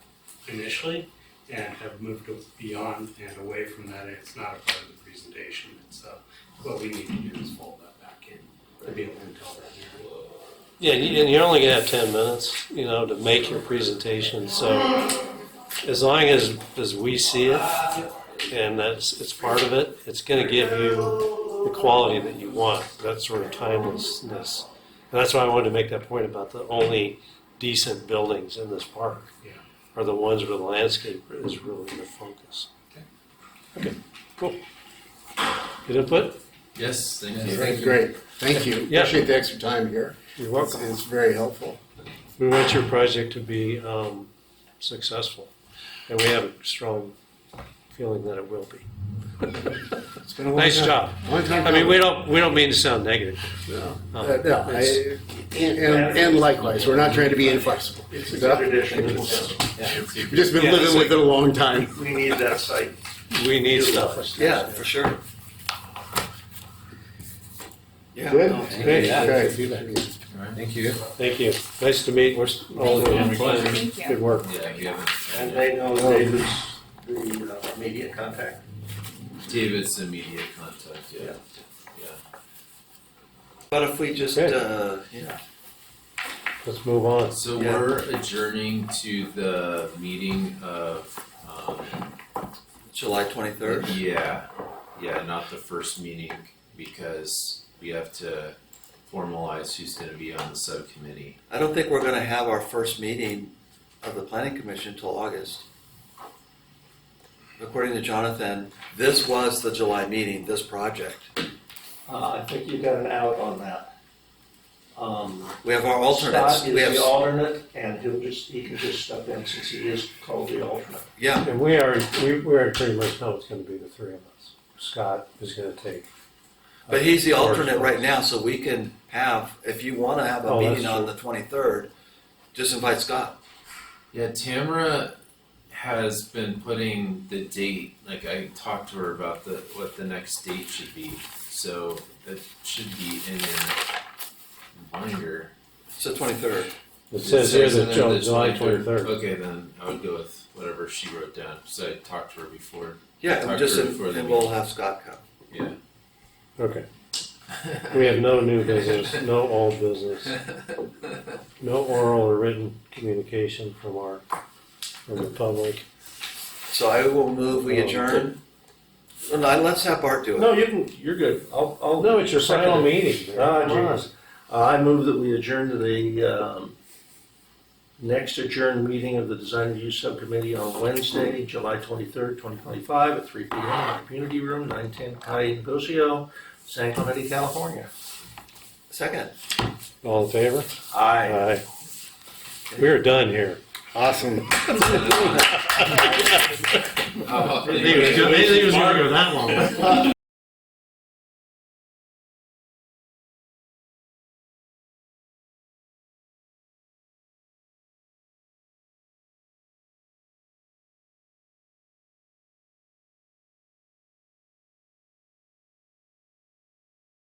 initially and have moved beyond and away from that. It's not a part of the presentation. It's what we need to do is fold that back in to be able to tell that narrative. Yeah, and you're only gonna have 10 minutes, to make your presentation, so as long as we see it, and it's part of it, it's gonna give you the quality that you want, that sort of timelessness. And that's why I wanted to make that point about the only decent buildings in this park Yeah. are the ones where the landscape is really the focus. Okay, cool. Good input? Yes, thank you. That's great, thank you. Yeah. Appreciate the extra time here. You're welcome. It's very helpful. We want your project to be successful, and we have a strong feeling that it will be. It's been a long Nice time. job. Long time I mean, coming. we don't mean to sound negative. No, It's- and likewise, we're not trying to be inflexible. It's a So, good addition. We've just been living with it a long time. We need that site. We need stuff. Yeah, for sure. Yeah. Good? no, Great, Yeah. okay. All right, thank you. Thank you. Nice to meet all of you. Thank you. Good work. Yeah, you haven't. And they know David's the immediate contact. David's immediate contact, yeah. Yeah. But if we just, Okay. yeah. let's move on. So Yeah. we're adjourning to the meeting of, July 23rd. yeah, not the first meeting, because we have to formalize who's gonna be on the subcommittee. I don't think we're gonna have our first meeting of the planning commission until August. According to Jonathan, this was the July meeting, this project. I think you got an out on that. We have our alternates. Scott is We have, the alternate, and he can just step in since he is called the alternate. yeah, And we already pretty much know it's gonna be the three of us. Scott is gonna take. but he's the alternate right now, so we can have, if you wanna have a Oh, that's meeting on true. the 23rd, just invite Scott. Yeah, Tamara has been putting the date, like I talked to her about what the next date should be, so that should be in your reminder. It's the 23rd. It says here that the July 23rd. Okay, then I would go with whatever she wrote down, so I talked to her before. Yeah, Talk and to just, her before the and we'll meeting. have Scott come. Yeah. Okay. We have no new business, no old business, no oral or written communication from the public. So I will move, we Oh, adjourn. No, let's have Bart do it. No, you're good. I'll. No, it's your final second it. meeting. man. Ah, Come on. jeez. I move that we adjourn to the next adjourned meeting of the Design Review Subcommittee on Wednesday, July 23rd, 2025 at 3 p.m. in the Community Room, 910 Calle Negocio, San Clemente, California. Second. All in favor? Aye. Aye. We are done here. Awesome. Oh, Anything was gonna go that long.